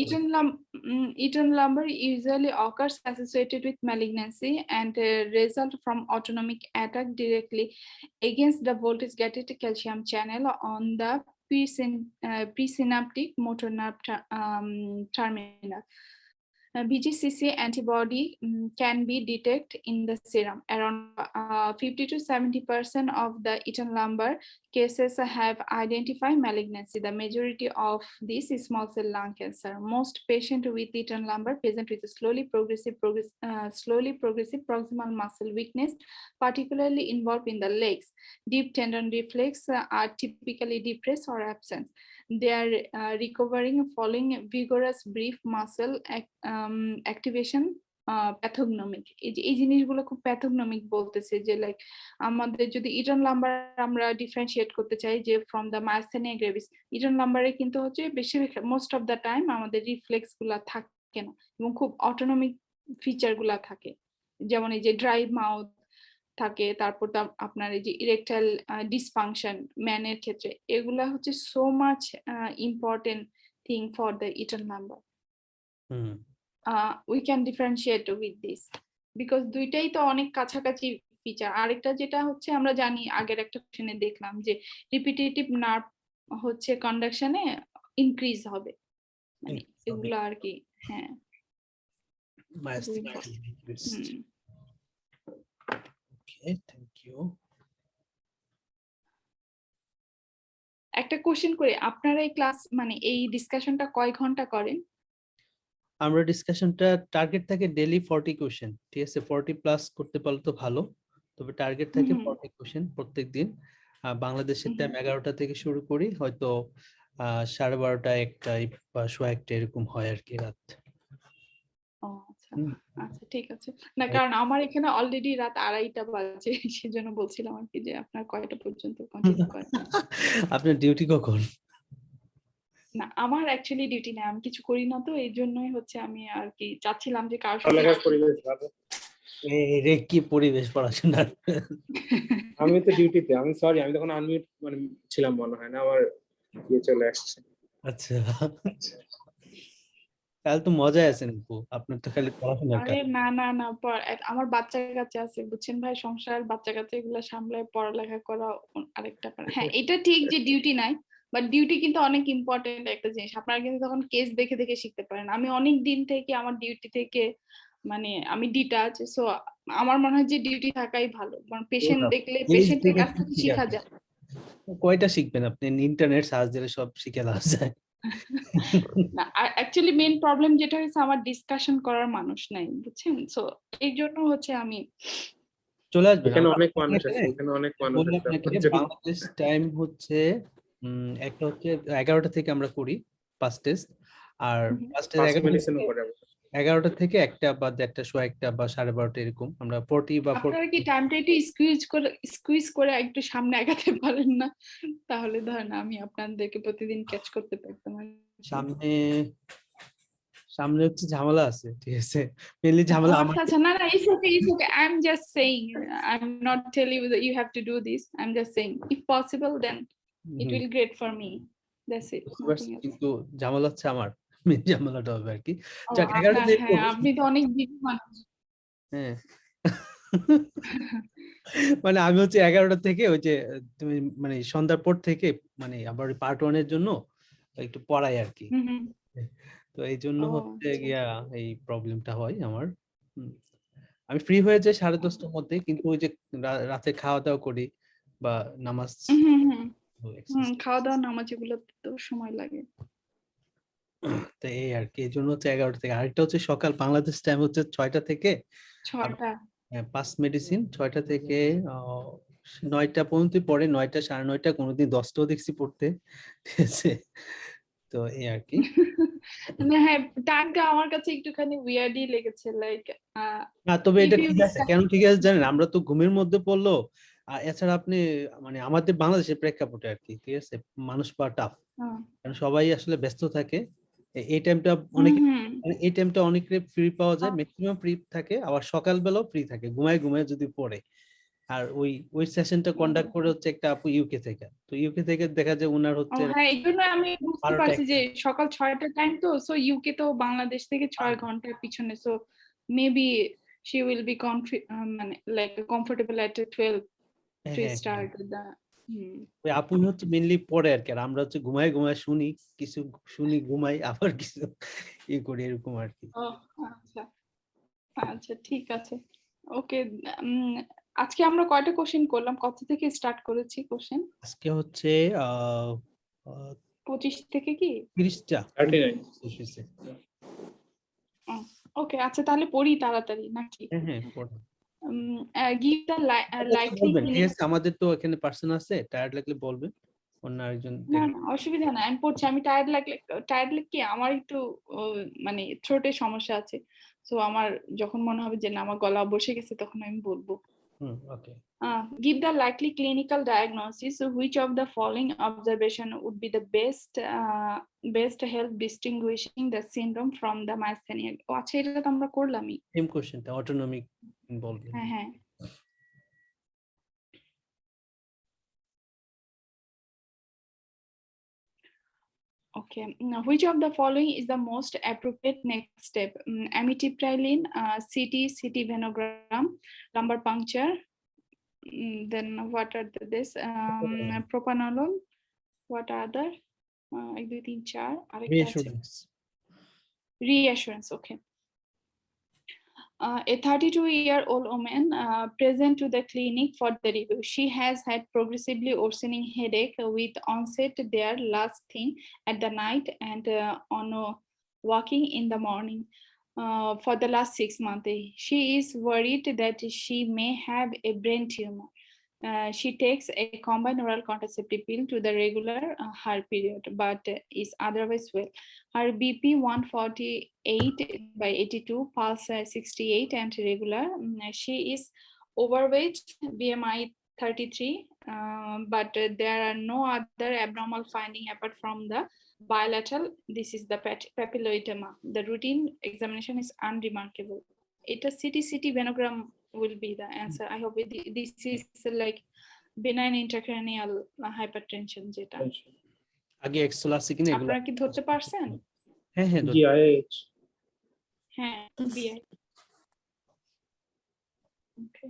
Eaton lumbar usually occurs associated with malignancy and result from autonomic attack directly against the voltage gated calcium channel on the presynaptic motor nerve terminal. VGCC antibody can be detected in the serum. Around 50 to 70% of the Eaton lumbar cases have identified malignancy. The majority of this is small cell lung cancer. Most patients with Eaton lumbar present with slowly progressive proximal muscle weakness, particularly involved in the legs. Deep tendon reflex are typically depressed or absent. They are recovering following vigorous brief muscle activation. Pathognomonic এই জিনিসগুলো খুব pathognomonic বলতেছে যে like আমাদের যদি Eaton lumber আমরা differentiate করতে চাই যে from the myasthenia gravis, Eaton লাম্বারে কিন্তু হচ্ছে বেশি মোস্ট অফ দ্য টাইম আমাদের রিফ্লেক্স গুলা থাকে না এবং খুব অটোনমিক ফিচার গুলা থাকে, যেমন এই যে ড্রাই মাউথ থাকে, তারপর আপনার এই যে ইরেকটাইল ডিসফাংশন ম্যানের ক্ষেত্রে, এগুলা হচ্ছে so much important thing for the Eaton Lambert. we can differentiate with this because দুইটাই তো অনেক কাছাকাছি ফিচার। আরেকটা যেটা হচ্ছে আমরা জানি আগের একটা কোশ্চেনে দেখলাম যে রিপিটেটিভ নার্ভ হচ্ছে কন্ডাকশনে ইনক্রিজ হবে, মানে এগুলো আর কি। হ্যাঁ, Okay, thank you. একটা কোশ্চেন করে, আপনারা এই ক্লাস মানে এই ডিসকাশনটা কয় ঘন্টা করেন? আমরা ডিসকাশনটা টার্গেট থাকে ডেইলি 40 কোশ্চেন, ঠিক আছে? 40 প্লাস করতে পারলে তো ভালো, তবে টার্গেট থাকে 40 কোশ্চেন প্রত্যেকদিন। বাংলাদেশের টাইম 11টা থেকে শুরু করি, হয়তো 12:30 1টায় বা 1:15 এরকম হয় আর কি রাত। আচ্ছা ঠিক আছে। না কারণ আমার এখানে অলরেডি রাত 2:30 বাজে, সেজন্য বলছিলাম আর কি যে আপনার কয়টা পর্যন্ত কন্টিনিউ করেন। আপনার ডিউটি কখন? না আমার অ্যাকচুয়ালি ডিউটি না, আমি কিছু করি না, তো এই জন্যই হচ্ছে আমি আর কি চাচ্ছিলাম যে কার সাথে রে কি পরিবেশ পড়াশোনার। আমি তো ডিউটিতে, আমি সরি, আমি তখন আনমিউট মানে ছিলাম মনে হয় না, আমার ইয়ে চলে আসছে। আচ্ছা, তাহলে তো মজায় আছেন আপু, আপনার তো খালি পড়াশোনার কাজ। আরে না না না, আমার বাচ্চা কাচ্চা আছে বুঝছেন ভাই, সংসার বাচ্চা কাচ্চা এগুলো সামলায় পড়ালেখা করা আরেকটা। হ্যাঁ এটা ঠিক যে ডিউটি নাই, বাট ডিউটি কিন্তু অনেক ইম্পর্টেন্ট একটা জিনিস। আপনারা কিন্তু তখন কেস দেখে দেখে শিখতে পারেন। আমি অনেক দিন থেকে আমার ডিউটি থেকে মানে আমি ডিটাচ, সো আমার মনে হয় যে ডিউটি থাকাই ভালো, কারণ পেশেন্ট দেখলে পেশেন্টের কাছ থেকে শেখা যায়। কয়টা শিখবেন আপনি? ইন্টারনেট সার্চ দিলে সব শিখে দেওয়া যায়। না অ্যাকচুয়ালি মেইন প্রবলেম যেটা হচ্ছে আমার ডিসকাশন করার মানুষ নাই বুঝছেন, সো এই জন্য হচ্ছে আমি চলে আসবেন। এখানে অনেক মানুষ আছে, এখানে অনেক মানুষ আছে। বাংলাদেশ টাইম হচ্ছে একটা হচ্ছে 11টা থেকে আমরা করি ফার্স্ট টেস্ট, আর ফার্স্ট টেস্ট 11টা থেকে 1টা বা 1:30 1:00 বা 12:30 এরকম আমরা 40 বা 40। আপনারা কি টাইমটা একটু স্কুইজ করে একটু সামনে আগাতে পারেন না? তাহলে ধরেন আমি আপনাদেরকে প্রতিদিন ক্যাচ করতে পারতাম। সামনে হচ্ছে ঝামেলা আছে, ঠিক আছে? মেইনলি ঝামেলা আমার। আচ্ছা না না, it's okay, I'm just saying, I'm not telling you that you have to do this, I'm just saying if possible then it will great for me, that's it. কিন্তু ঝামেলা হচ্ছে আমার, মেইন ঝামেলাটা হবে আর কি। আপনি তো অনেক বিজি মানুষ। হ্যাঁ, মানে আমি হচ্ছে 11টা থেকে ওই যে তুমি মানে সন্ধ্যার পর থেকে মানে আবার পার্ট 1 এর জন্য একটু পড়াই আর কি। তো এই জন্য হচ্ছে গিয়া এই প্রবলেমটা হয় আমার। আমি ফ্রি হয়ে যাই 10:30টার মধ্যে, কিন্তু ওই যে রাতে খাওয়া দাওয়া করি বা নামাজ, খাওয়া দাওয়া নামাজ এগুলো তো সময় লাগে। তো এই আর কি, এই জন্য হচ্ছে 11টা থেকে। আরেকটা হচ্ছে সকাল বাংলাদেশ টাইম হচ্ছে 6টা থেকে 6টা। হ্যাঁ, 5 মেডিসিন 6টা থেকে 9টা পর্যন্ত পড়ে, 9টা 9:30, কোনোদিন 10টাও দেখছি পড়তে, ঠিক আছে? তো এই আর কি। না হ্যাঁ, টাইমটা আমার কাছে একটুখানি উইয়ার্ডই লেগেছে, লাইক না তবে এটা ঠিক আছে। কেন ঠিক আছে জানেন? আমরা তো ঘুমের মধ্যে পড়লো, এছাড়া আপনি মানে আমাদের বাংলাদেশের প্রেক্ষাপটে আর কি, ঠিক আছে? মানুষ পাওয়া টাফ, কারণ সবাই আসলে ব্যস্ত থাকে, এই টাইমটা অনেক এই টাইমটা অনেকের ফ্রি পাওয়া যায়, ম্যাক্সিমাম ফ্রি থাকে, আবার সকালবেলাও ফ্রি থাকে ঘুমায় যদি পড়ে। আর ওই সেশনটা কন্ডাক্ট করে হচ্ছে একটা আপু ইউকে থেকে, তো ইউকে থেকে দেখা যায় উনার হচ্ছে হ্যাঁ, এই জন্য আমি বুঝতে 12টা পারছি যে সকাল 6টার টাইম তো, সো ইউকে তো বাংলাদেশ থেকে 6 ঘন্টার পিছনে, so maybe she will be মানে like comfortable at 12 to start the ওই আপু হচ্ছে মেইনলি পড়ে আর কি, আর আমরা হচ্ছে ঘুমায় শুনি, কিছু শুনি ঘুমাই, আবার কিছু ই করি, এরকম আর কি। আচ্ছা আচ্ছা, ঠিক আছে, ওকে। আজকে আমরা কয়টা কোশ্চেন করলাম, কত থেকে স্টার্ট করেছি কোশ্চেন? আজকে হচ্ছে 25 থেকে কি 30টা 39। ওকে, আচ্ছা তাহলে পড়ি তাড়াতাড়ি নাকি? হ্যাঁ পড়ো। give the likely বলবেন, ঠিক clinic- আছে, আমাদের তো এখানে পার্সন আছে, টায়ার্ড লাগলে বলবেন, অন্য আরেকজন না না অসুবিধা নাই, আমি পড়ছি। আমি টায়ার্ড লাগলে কি আমার একটু মানে থ্রোটের সমস্যা আছে, সো আমার যখন মনে হবে যে না আমার গলা বসে গেছে তখন আমি বলবো। ওকে। Give the likely clinical diagnosis. Which of the following observation would be the best help distinguishing the syndrome from the myasthenia? আচ্ছা, এটা তো আমরা করলামই। সেম কোশ্চেনটা অটোনমিক বলবেন। হ্যাঁ। Okay. Which of the following is the most appropriate next step? Amitriptyline, CT venogram, lumbar puncture. Then what are this? Propanolol. What are the? 1, 2, 3, 4. আরেকটা আছে। Reassurance. Okay. A 32-year-old woman present to the clinic for the review. She has had progressively worsening headache with onset there last thing at the night and on walking in the morning for the last 6 months. She is worried that she may have a brain tumor. She takes a combined oral contraceptive pill to the regular her period, but is otherwise well. Her BP 148/82, pulse 68 and regular. She is overweight, BMI 33, but there are no other abnormal finding apart from the bilateral. This is the papilloedema. The routine examination is unremarkable. It a CT venogram will be the answer. I hope this is like benign intracranial hypertension যেটা আগে Excel আছে কিনা এগুলো আপনারা কি ধরতে পারছেন? হ্যাঁ GIH হ্যাঁ বিআই। ওকে,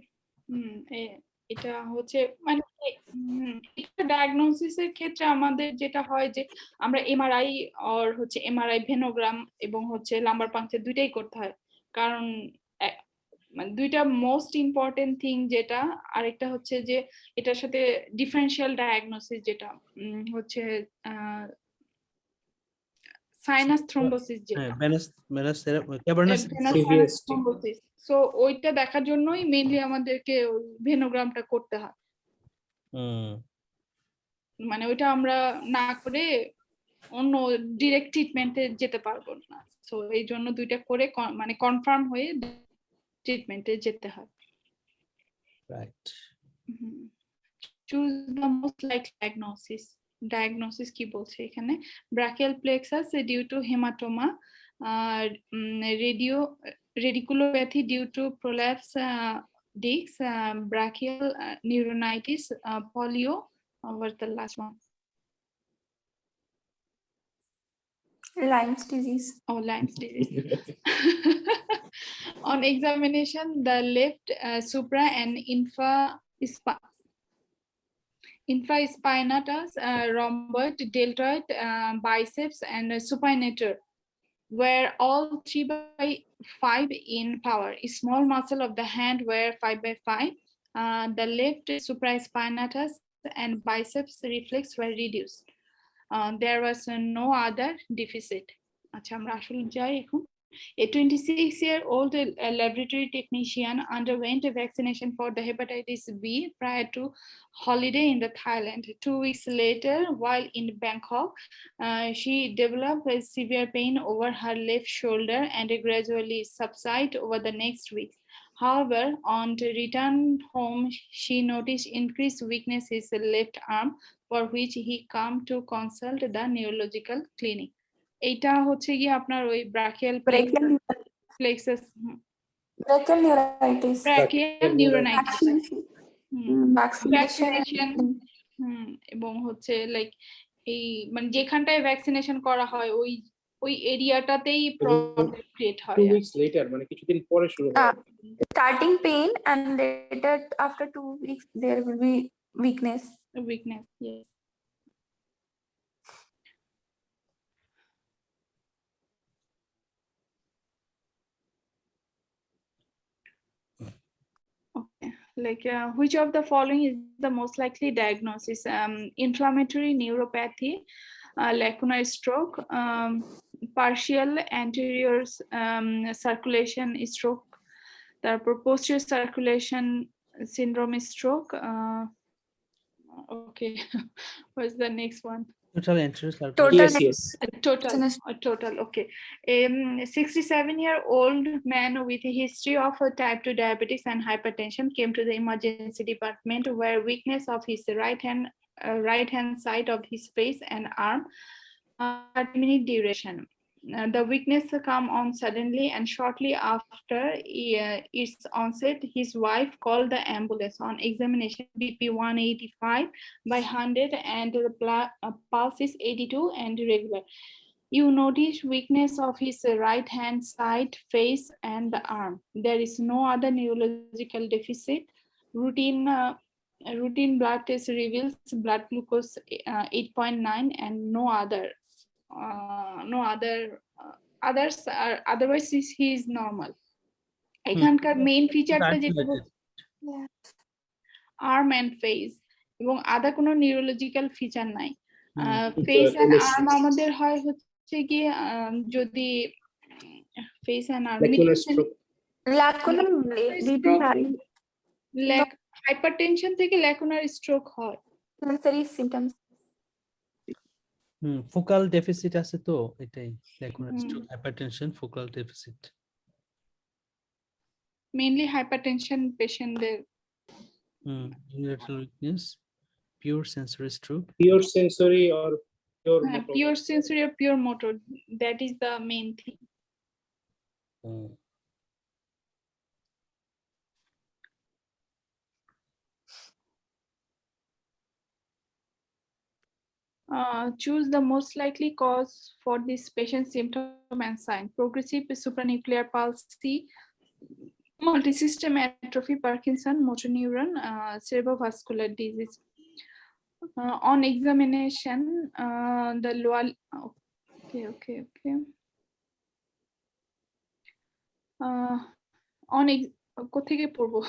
এটা হচ্ছে মানে এটা ডায়াগনোসিসের ক্ষেত্রে আমাদের যেটা হয় যে আমরা এমআরআই আর হচ্ছে এমআরআই ভেনোগ্রাম এবং হচ্ছে লাম্বার পাংচার দুইটাই করতে হয়, কারণ মানে দুইটা মোস্ট ইম্পর্টেন্ট থিং যেটা, আরেকটা হচ্ছে যে এটার সাথে ডিফারেন্সিয়াল ডায়াগনোসিস যেটা হচ্ছে সাইনাস থ্রম্বোসিস যেটা, থ্রম্বোসিস, সো ওইটা দেখার জন্যই মেইনলি আমাদেরকে ভেনোগ্রামটা করতে হয়। মানে ওইটা আমরা না করে অন্য ডিরেক্ট ট্রিটমেন্টে যেতে পারবো না, সো এই জন্য দুইটা করে মানে কনফার্ম হয়ে ট্রিটমেন্টে যেতে হয়। Right. Choose the most likely diagnosis কি বলছে এখানে? brachial plexus due to hematoma, radiculopathy due to prolapse discs, brachial neuronitis, polio. What's the last one? Lyme's disease. Oh, Lyme's disease. On examination, the left supra and infraspinatus, rhomboid, deltoid, biceps, and supinator were all 3/5 in power. A small muscle of the hand were 5/5. The left supraspinatus and biceps reflex were reduced. There was no other deficit. আচ্ছা আমরা আসলে যাই এখন। A 26-year-old laboratory technician underwent a vaccination for the hepatitis B prior to holiday in the Thailand. 2 weeks later, while in Bangkok, she developed a severe pain over her left shoulder and gradually subsided over the next week. However, on the return home, she noticed increased weakness in his left arm, for which he came to consult the neurological clinic. এইটা হচ্ছে গিয়ে আপনার ওই brachial plexus brachial neuritis, brachial neuronitis vaccination, vaccination এবং হচ্ছে like এই মানে যেখানটায় ভ্যাকসিনেশন করা হয় ওই ওই এরিয়াটাতেই প্রবলেম ক্রিয়েট হয় 2 weeks later মানে কিছুদিন পরে শুরু হয় starting pain and later after 2 weeks there will be weakness. weakness. Yes. Okay, like which of the following is the most likely diagnosis? Inflammatory neuropathy, lacunar stroke, partial anterior circulation stroke, তারপর posterior circulation syndrome stroke. Okay, what's the next one? Total anterior circulation. Total Yes. Total. Okay. 67-year-old man with a history of type 2 diabetes and hypertension came to the emergency department where weakness of his right hand side of his face and arm, 30-minute duration. The weakness come on suddenly, and shortly after its onset, his wife called the ambulance. On examination, BP 185 by 100 and the pulse is 82 and regular. You notice weakness of his right hand side, face, and the arm. There is no other neurological deficit. Routine blood test reveals blood glucose 8.9 and no others are otherwise he is normal. এখানকার main ফিচারটা যেটা arm and face এবং other কোনো neurological feature নাই face and arm আমাদের হয় হচ্ছে কি যদি ফেস এন্ড আর্ম হাইপারটেনশন থেকে ল্যাকুনার স্ট্রোক হয় sensory symptoms. ফোকাল ডেফিসিট আছে তো এটাই lacunar stroke hypertension focal deficit mainly hypertension পেশেন্টদের unilateral weakness pure sensory stroke pure sensory or pure motor. Pure sensory or pure motor, that is the main thing. Choose the most likely cause for this patient symptom and sign. Progressive supranuclear palsy, multisystem atrophy, Parkinson, motor neuron, cerebrovascular disease. On examination, the lower কোথেকে পড়বো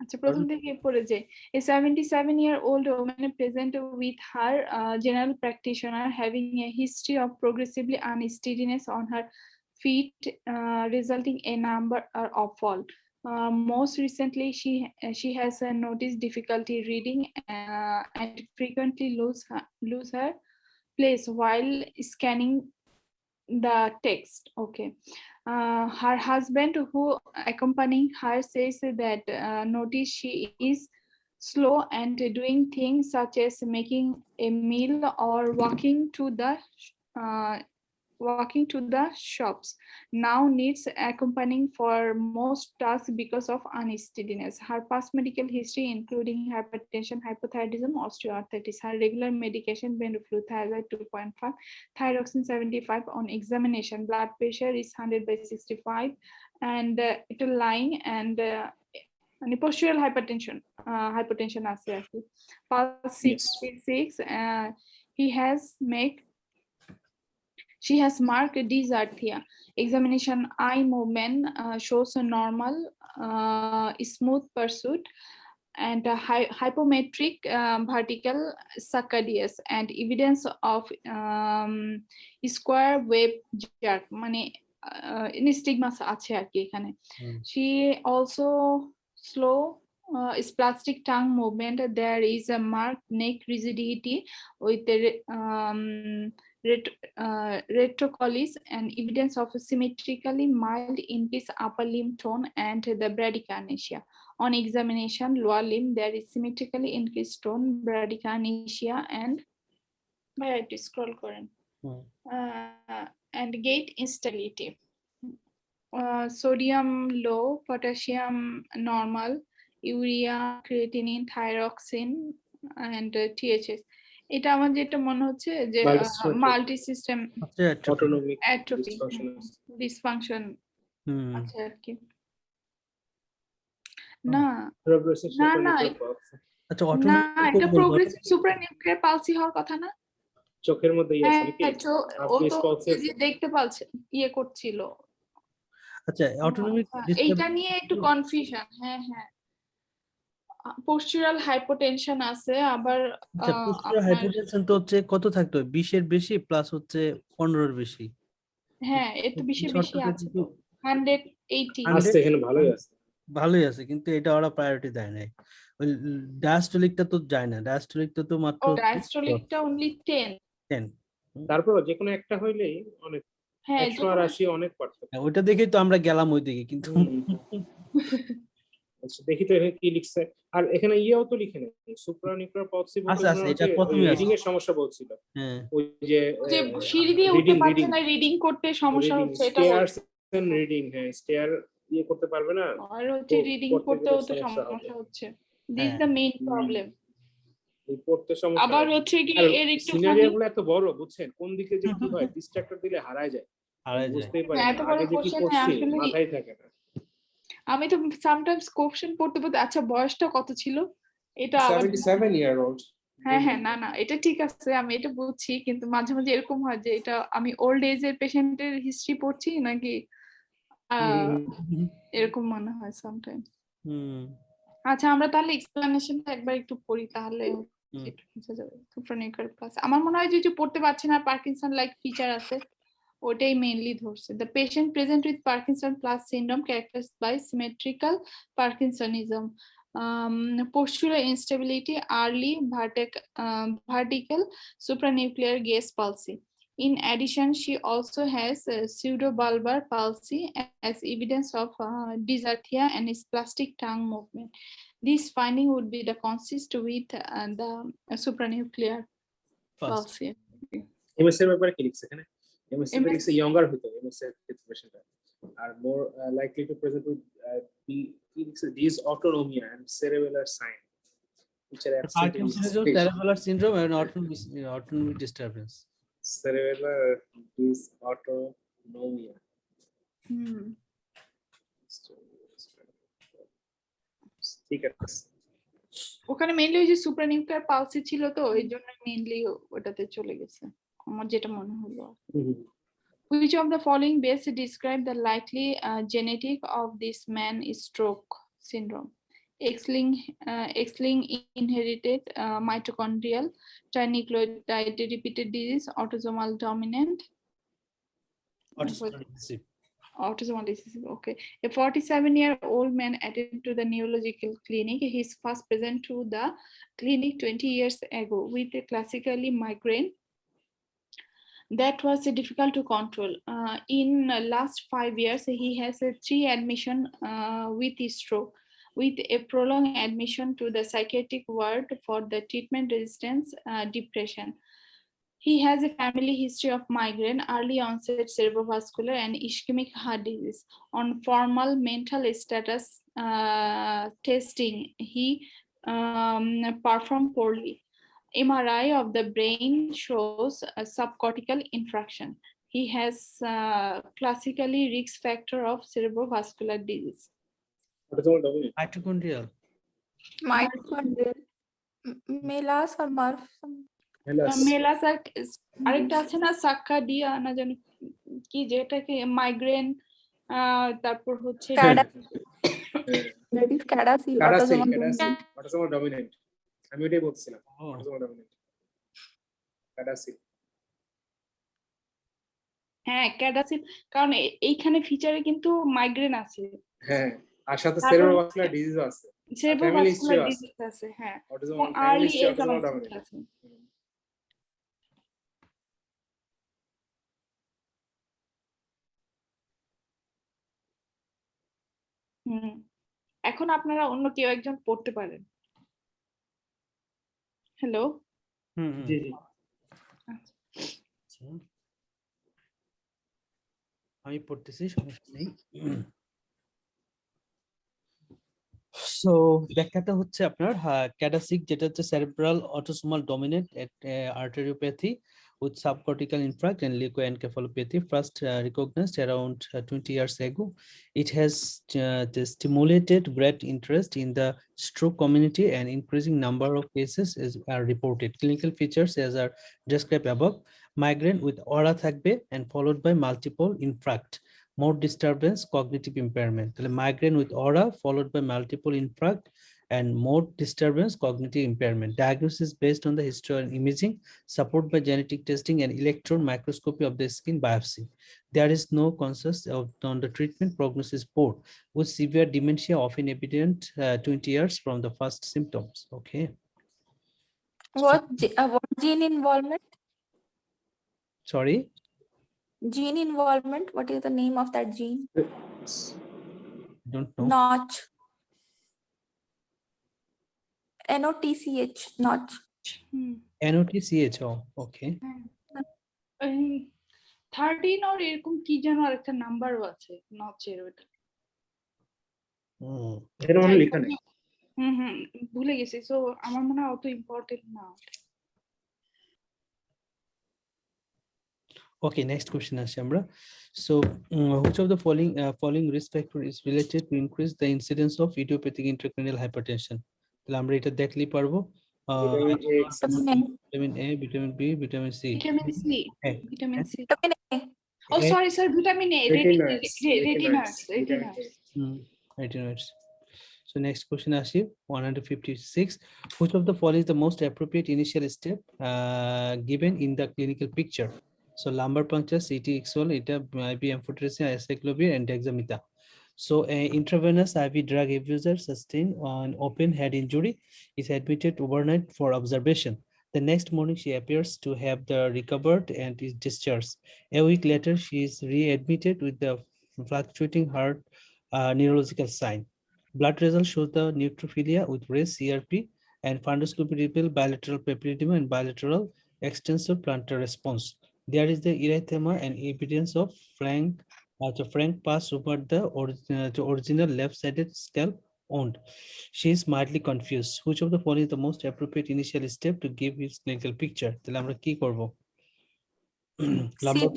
আচ্ছা প্রথম থেকে পড়ে যে a 77-year-old woman present with her general practitioner having a history of progressively unsteadiness on her feet resulting a number of fall. Most recently she has noticed difficulty reading and frequently lose her place while scanning the text. Okay. Her husband who accompanying her says that notice she is slow and doing things such as making a meal or walking to the shops. Now needs accompanying for most tasks because of unsteadiness. Her past medical history including hypertension, hypothyroidism, osteoarthritis. Her regular medication beneflu thyroid 2.5, thyroxine 75. On examination, blood pressure is 100/65 and এটা lying and postural hypertension আছে আর কি pulse 66. She has marked dysarthria. Examination eye movement shows a normal smooth pursuit and a hypometric vertical saccadius and evidence of square wave jerk মানে nystagmus আছে আর কি এখানে she also slow spastic tongue movement. There is a marked neck rigidity with the retrocolis and evidence of a symmetrically mild increased upper limb tone and the bradykinesia. On examination, lower limb, there is symmetrically increased tone, bradykinesia and scroll current. and gait instability. Sodium low, potassium normal, urea, creatinine, thyroxine, and THS. এটা আমার যেটা মনে হচ্ছে যে multi system autonomic atrophy, dysfunction আছে আর কি। না না না আচ্ছা, না, এটা প্রোগ্রেসিভ সুপ্রানিউক্লিয়ার পালসি হওয়ার কথা না? চোখের মধ্যে আছে নাকি? ও তো এই যে দেখতে পাচ্ছে ইয়ে করছিল। আচ্ছা, অটোনমিক এইটা নিয়ে একটু কনফিউশন। হ্যাঁ হ্যাঁ, পোস্চুরাল হাইপোটেনশন আছে আবার। আচ্ছা, পোস্চুরাল হাইপোটেনশন তো হচ্ছে কত থাকতো? 20 এর বেশি প্লাস হচ্ছে 15 এর বেশি। হ্যাঁ, একটু বেশি বেশি আছে তো। 180 আছে, এখানে ভালোই আছে। ভালোই আছে, কিন্তু এটা ওরা প্রায়োরিটি দেয় নাই। ওই ডায়াস্টোলিকটা তো যায় না, ডায়াস্টোলিকটা তো মাত্র ডায়াস্টোলিকটা অনলি 10। তারপর যে কোনো একটা হইলেই অনেক, হ্যাঁ 180 অনেক পার্থক্য। ওইটা দেখেই তো আমরা গেলাম ওই দিকে, কিন্তু আচ্ছা দেখি তো এখানে কি লিখছে। আর এখানে ইয়েও তো লিখে নেই, সুপ্রানিউক্লিয়ার পালসি বলতে আচ্ছা, এটা প্রথমে রিডিং এর সমস্যা বলছিল। হ্যাঁ, ওই যে সিঁড়ি দিয়ে উঠতে পারছে না, রিডিং করতে সমস্যা হচ্ছে, এটা স্টেয়ারস এন্ড রিডিং। হ্যাঁ, স্টেয়ার ইয়ে করতে পারবে না, আর হচ্ছে রিডিং করতেও তো সমস্যা হচ্ছে। This the main problem. এই পড়তে সমস্যা। আবার হচ্ছে কি এর একটু সিনারিওগুলো এত বড়, বুঝছেন, কোন দিকে যে কি হয় ডিস্ট্রাক্টর দিলে হারায় যায়, বুঝতেই পারি না। আগে যে কি করছি মাথায় থাকে না। আমি তো সামটাইমস কোশ্চেন পড়তে পড়তে, আচ্ছা বয়সটা কত ছিল এটা আবার 77 ইয়ার ওল্ড। হ্যাঁ হ্যাঁ, না না এটা ঠিক আছে, আমি এটা বুঝছি, কিন্তু মাঝে মাঝে এরকম হয় যে এটা আমি ওল্ড এজ এর পেশেন্টের হিস্ট্রি পড়ছি নাকি এরকম মনে হয় সামটাইমস। আচ্ছা, আমরা তাহলে এক্সপ্লেনেশনটা একবার একটু পড়ি, তাহলে একটু বুঝা যাবে। সুপ্রানিউক্লিয়ার প্লাস আমার মনে হয় যে পড়তে পারছে না, পার্কিনসন লাইক ফিচার আছে, ওটাই মেইনলি ধরছে। The patient present with Parkinson plus syndrome characterized by symmetrical Parkinsonism, postural instability, early vertical supranuclear gaze palsy. In addition, she also has pseudobulbar palsy as evidence of dysarthria and spastic tongue movement. This finding would be the consist with the supranuclear palsy. এমএসএর ব্যাপারে কি লিখছে এখানে? MRCP is a younger হইতো, MRCP পেশেন্টটা R more likely to present with dysautonomia and cerebellar sign which are absent in Parkinson's, cerebellar syndrome and autonomic disturbance. Cerebellar dysautonomia. ঠিক আছে, ওখানে mainly ওই যে সুপ্রানিউক্লিয়ার পালসি ছিল, তো এই জন্য মেইনলি ওটাতে চলে গেছে আমার যেটা মনে হলো। Which of the following best describe the likely genetic of this man is stroke syndrome? X-linked inherited mitochondrial trinucleotide repeated disease, autosomal dominant. Autosomal disease. Okay. A 47-year-old man attended to the neurological clinic. He is first present to the clinic 20 years ago with a classically migraine that was difficult to control. In last 5 years, he has 3 admission with stroke, with a prolonged admission to the psychiatric ward for the treatment-resistant depression. He has a family history of migraine, early onset cerebrovascular and ischemic heart disease. On formal mental status testing, he performed poorly. MRI of the brain shows a subcortical infarction. He has classically risk factor of cerebrovascular disease. Mitochondrial. MELAS আর MERRF, MELAS আর আরেকটা আছে না সাক্কাডিয়া না জানি কি, যেটাকে migraine, তারপর হচ্ছে অটোসোমাল ডমিনেন্ট। আমি ওটাই বলছিলাম, অটোসোমাল ডমিনেন্ট ক্যাডাসিল। হ্যাঁ ক্যাডাসিল, কারণ এইখানে ফিচারে কিন্তু মাইগ্রেন আছে। হ্যাঁ, আর সাথে সেরেব্রোভাস্কুলার ডিজিজ আছে, সেরেব্রোভাস্কুলার ডিজিজ আছে। হ্যাঁ, autosomal early age autosomal dominant আছে। এখন আপনারা অন্য কেউ একজন পড়তে পারেন। হ্যালো। জি জি। আচ্ছা, আমি পড়তেছি, সমস্যা নেই। সো ব্যাখ্যাটা হচ্ছে আপনার ক্যাটাসিক, যেটা হচ্ছে cerebral autosomal dominant arteriopathy with subcortical infarct and leukoencephalopathy, first recognized around 20 years ago. It has stimulated great interest in the stroke community, and increasing number of cases are reported. Clinical features as are described above: migraine with aura থাকবে and followed by multiple infarct. More disturbance, cognitive impairment. Migraine with aura followed by multiple infarct and more disturbance, cognitive impairment. Diagnosis based on the history and imaging, support by genetic testing and electron microscopy of the skin biopsy. There is no consensus on the treatment. Prognosis poor, with severe dementia often evident 20 years from the first symptoms. Okay. What gene involvement? Sorry. Gene involvement. What is the name of that gene? Don't know. Notch. NOTCH. Notch. NOTCH. Oh, okay. 13 or এরকম কি যেন আরেকটা নাম্বারও আছে নচের ওটা। এর মানে লেখা নেই। ভুলে গেছি। সো আমার মনে হয় অত ইম্পর্টেন্ট না। Okay, next question আসি আমরা. So which of the following risk factor is related to increase the incidence of idiopathic intracranial hypertension? তাহলে আমরা এটা দেখলেই পারবো. Vitamin A, vitamin B, vitamin C. Vitamin C. Vitamin C. Vitamin A. ও sorry sir, vitamin A, retinas. Retinoids. So next question আসি 156. Which of the following is the most appropriate initial step given in the clinical picture? So lumbar puncture, CT XOL, এটা IV amphotericin, acyclovir and dexamethasone. So intravenous IV drug abuser sustained an open head injury is admitted overnight for observation. The next morning she appears to have recovered and is discharged. A week later she is readmitted with the fluctuating heart neurological sign. Blood results show the neutrophilia with raised CRP and fundoscopy reveal bilateral papilledema and bilateral extensor plantar response. There is the erythema and evidence of frank pass over the original left-sided scalp wound. She is mildly confused. Which of the following is the most appropriate initial step to give his clinical picture? তাহলে আমরা কি করব? Lumber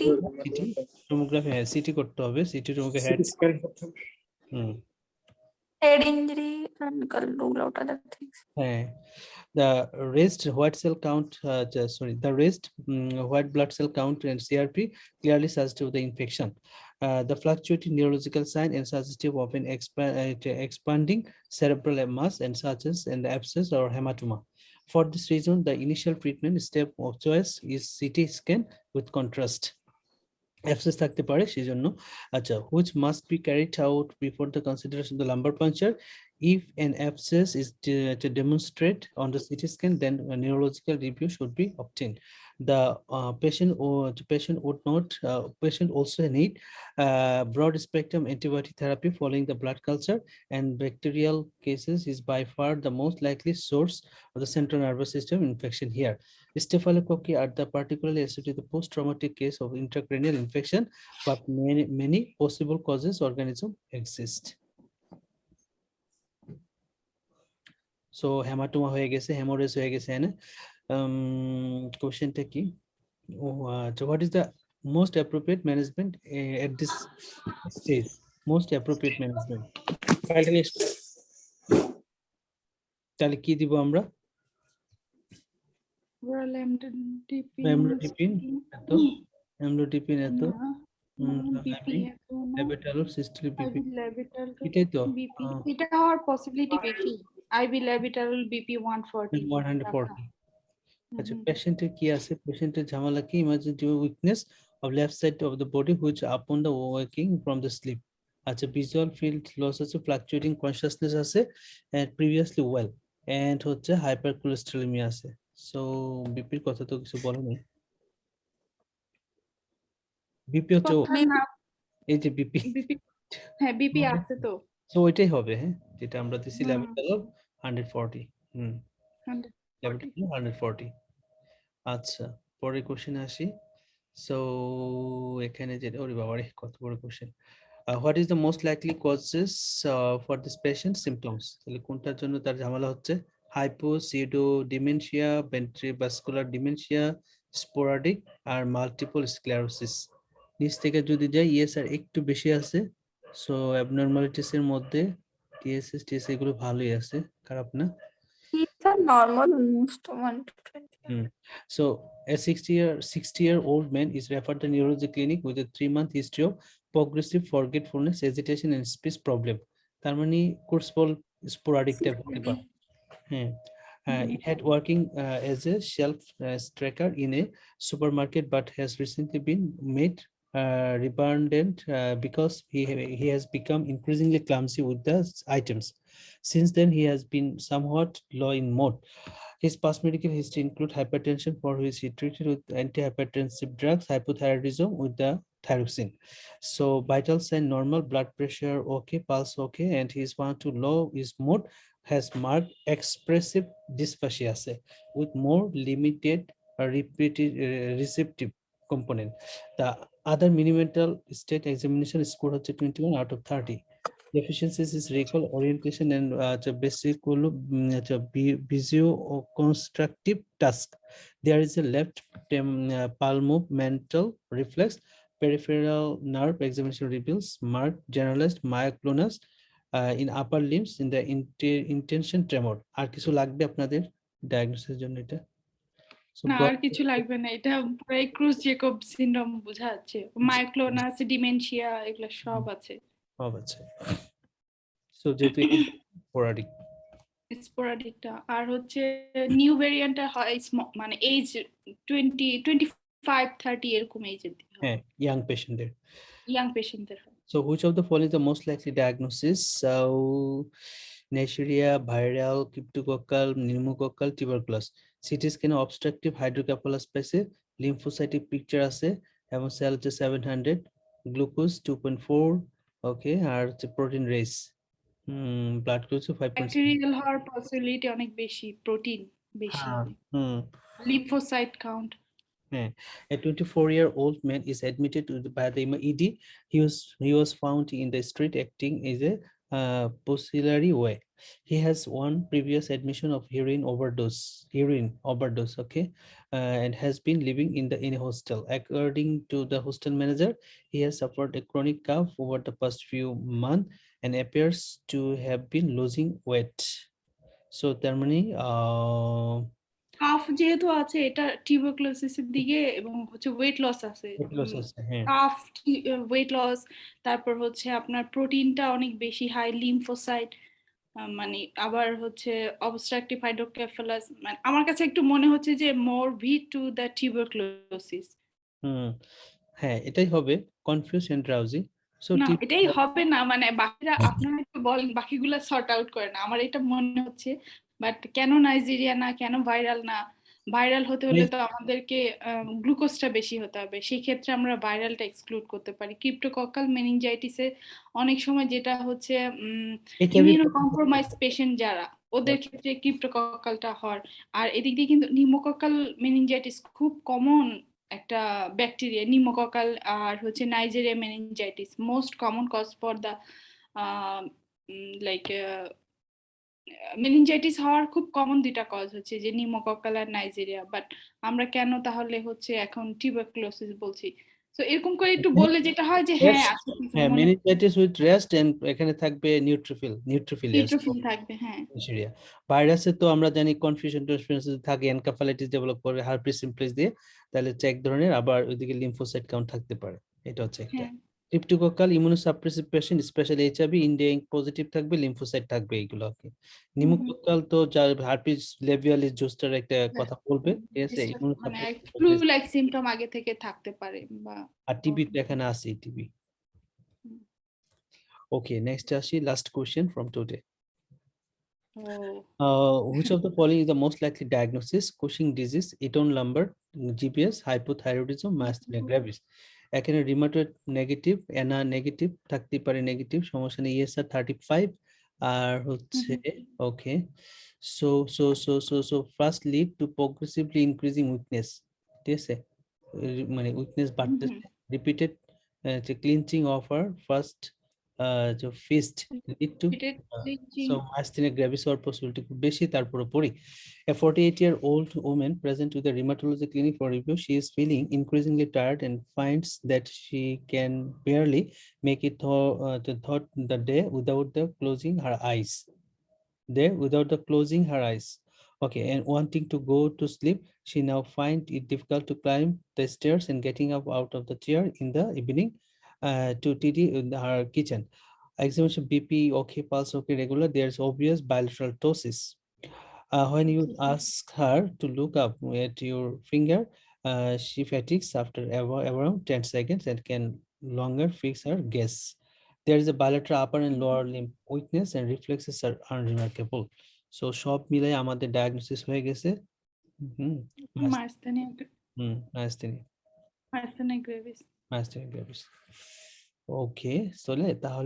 CT tomography, হ্যাঁ CT করতে হবে, CT tomography head scan করতে হবে। Head injury and rule out other things. The raised white cell count, the raised white blood cell count and CRP clearly suggestive of the infection. The fluctuating neurological sign and suggestive of an expanding cerebral mass and such as an abscess or hematoma. For this reason, the initial treatment step of choice is CT scan with contrast. Abscess থাকতে পারে সেজন্য। আচ্ছা, which must be carried out before the consideration of the lumbar puncture. If an abscess is to demonstrate on the CT scan, then a neurological review should be obtained. The patient also need broad spectrum antibiotic therapy following the blood culture, and bacterial cases is by far the most likely source of the central nervous system infection here. Staphylococci are the particularly associated with the post-traumatic case of intracranial infection, but many possible causes organism exist. So hematoma হয়ে গেছে, hemorrhage হয়ে গেছে, না? Questionটা কি? So what is the most appropriate management at this stage? Most appropriate management. তাহলে কি দিব আমরা? amlodipine এত লেবেটালল সিস্টেলিক বিপি, এটাই তো এটা হওয়ার পসিবিলিটি বেশি। আইভি লেবিটারল বিপি 140। আচ্ছা, পেশেন্টের কি আছে? পেশেন্টের ঝামেলা কি? Emergency weakness of left side of the body which upon the waking from the sleep. আচ্ছা, ভিজুয়াল ফিল্ড লস আছে, ফ্লাকচুয়েটিং কনসিয়াসনেস আছে, এন্ড প্রিভিয়াসলি ওয়েল, এন্ড হচ্ছে হাইপার কোলেস্টেরোলেমিয়া আছে। সো বিপির কথা তো কিছু বলা নেই। বিপি হচ্ছে এই যে বিপি, হ্যাঁ বিপি আছে তো, সো ওইটাই হবে। হ্যাঁ, যেটা আমরা দিছি লেভেল 140। লেভেল 140। আচ্ছা, পরের কোশ্চেনে আসি। সো এখানে যে ওরে বাবা রে কত বড় question what is the most likely causes for this patient symptoms তাহলে কোনটার জন্য তার ঝামেলা হচ্ছে হাইপোসিডো ডিমেনশিয়া ভেন্ট্রিভাস্কুলার ডিমেনশিয়া স্পোরাডিক আর মাল্টিপল স্ক্লেরোসিস নিচ থেকে যদি যাই ইয়েস আর একটু বেশি আছে সো অ্যাবনরমালিটিস এর মধ্যে টিএসএস টিএস এগুলো ভালোই আছে খারাপ না These are normal, almost 1 to 20. So a 60-year-old man is referred to neurology clinic with a 3-month history of progressive forgetfulness, agitation, and speech problem. তার মানে কোর্স বল স্পোরাডিক টাইপ হতে পারে হ্যাঁ it had working as a shelf tracker in a supermarket but has recently been made redundant because he has become increasingly clumsy with the items. Since then, he has been somewhat low in mood. His past medical history include hypertension for which he treated with antihypertensive drugs, hypothyroidism with the thyroxine. So vital sign normal, blood pressure okay, pulse okay, and he is one to low his mood has marked expressive dysphagia with more limited receptive component. The other mini-mental state examination score হচ্ছে 21 out of 30. Deficiencies is recall, orientation, and basic visio-constructive task. There is a left palmomental reflex, peripheral nerve examination reveals marked generalized myoclonus in upper limbs in the intention tremor. আর কিছু লাগবে আপনাদের ডায়াগনোসিসের জন্য এটা? So না আর কিছু লাগবে না এটা পুরো ক্রুজ জেকব সিনড্রোম বোঝাচ্ছে মাইক্লোনাস ডিমেনশিয়া এগুলো সব আছে সব আছে সো যেহেতু স্পোরাডিক স্পোরাডিকটা আর হচ্ছে নিউ ভেরিয়েন্টটা হয় মানে এজ 25 30 এরকম এজের হ্যাঁ ইয়াং পেশেন্টদের পেশেন্টদের So which of the following is the most likely diagnosis? So Neisseria, viral, cryptococcal, pneumococcal, tuberculosis. CT scan obstructive hydrocephalus passive, lymphocytic picture আছে এবং cell হচ্ছে 700, glucose 2.4, okay, আর হচ্ছে protein raise. Blood glucose 5.6. Bacterial হওয়ার possibility অনেক বেশি protein বেশি lymphocyte count A 24-year-old man is admitted by the ED. He was found in the street acting as a Pupillary way. He has one previous admission of heroin overdose, okay, and has been living in a hostel. According to the hostel manager, he has suffered a chronic cough over the past few months and appears to have been losing weight. So, Termini, calf যেহেতু আছে এটা টিউবারকুলোসিসের দিকে এবং হচ্ছে weight loss আছে calf weight loss তারপর হচ্ছে আপনার প্রোটিনটা অনেক বেশি হাই লিম্ফোসাইট মানে আবার হচ্ছে অবস্ট্রাকটিভ হাইড্রোকেফালাস মানে আমার কাছে একটু মনে হচ্ছে যে মোর ভিট টু দ্য টিউবারকুলোসিস হ্যাঁ এটাই হবে কনফিউশন ড্রাউজি সো না এটাই হবে না মানে বাকিরা আপনারা একটু বলেন বাকিগুলো সর্ট আউট করেন আমার এটা মনে হচ্ছে বাট কেন নাইজেরিয়া না কেন ভাইরাল না ভাইরাল হতে হলে তো আমাদেরকে গ্লুকোজটা বেশি হতে হবে সেই ক্ষেত্রে আমরা ভাইরালটা এক্সক্লুড করতে পারি ক্রিপ্টোকক্কাল মেনিনজাইটিসে অনেক সময় যেটা হচ্ছে ইমিউনোকম্প্রোমাইজ পেশেন্ট যারা ওদের ক্ষেত্রে ক্রিপ্টোকক্কালটা হয় আর এদিক দিয়ে কিন্তু নিউমোকক্কাল মেনিনজাইটিস খুব কমন একটা ব্যাকটেরিয়া নিউমোকক্কাল আর হচ্ছে Neisseria meningitis most common cause for the like meningitis হওয়ার খুব কমন দুইটা কজ হচ্ছে যে নিউমোকক্কাল আর নাইজেরিয়া বাট আমরা কেন তাহলে হচ্ছে এখন টিউবারকুলোসিস বলছি সো এরকম করে একটু বললে যেটা হয় যে হ্যাঁ মেনিনজাইটিস উইথ রেস্ট এন্ড এখানে থাকবে নিউট্রোফিল থাকবে হ্যাঁ নাইজেরিয়া ভাইরাসে তো আমরা জানি কনফিউশন থাকে এনকেফালাইটিস ডেভেলপ করে হারপিস সিমপ্লেক্স দিয়ে তাহলে হচ্ছে এক ধরনের আবার ওইদিকে লিম্ফোসাইট কাউন্ট থাকতে পারে এটা হচ্ছে একটা cryptococcal immunosuppressive patient specially HIV Indian positive থাকবে লিম্ফোসাইট থাকবে এইগুলো ওকে নিউমোকক্কাল তো যার হারপিস লেভিয়ালিস জোস্টার একটা কথা বলবে ঠিক আছে মানে ফ্লু লাইক সিম্পটম আগে থেকে থাকতে পারে বা আর টিবি তো এখানে আছে টিবি ওকে নেক্সট আসি last question from today which of the following is the most likely diagnosis? Cushing disease, Eton lumbar, GPS, hypothyroidism, myasthenia gravis. এখানে রিউমাটয়েড নেগেটিভ এনা নেগেটিভ থাকতে পারে নেগেটিভ সমস্যা নেই ইএসআর 35 আর হচ্ছে okay so first lead to progressively increasing weakness ঠিক আছে মানে উইকনেস বাড়তেছে, repeated clenching of her first যে fist lead to so myasthenia gravis or possibility খুব বেশি তারপরে পড়ি a 48-year-old woman present to the rheumatology clinic for review. She is feeling increasingly tired and finds that she can barely make it throughout the day without the closing her eyes. Okay, and wanting to go to sleep, she now finds it difficult to climb the stairs and getting up out of the chair in the evening to tidy in her kitchen. Examination BP okay, pulse okay, regular. There's obvious bilateral ptosis. When you ask her to look up at your finger, she fatigues after around 10 seconds and can longer fix her gaze. There is a bilateral upper and lower limb weakness and reflexes are unremarkable. So সব মিলাই আমাদের diagnosis হয়ে গেছে myasthenia gravis. Okay, so তাহলে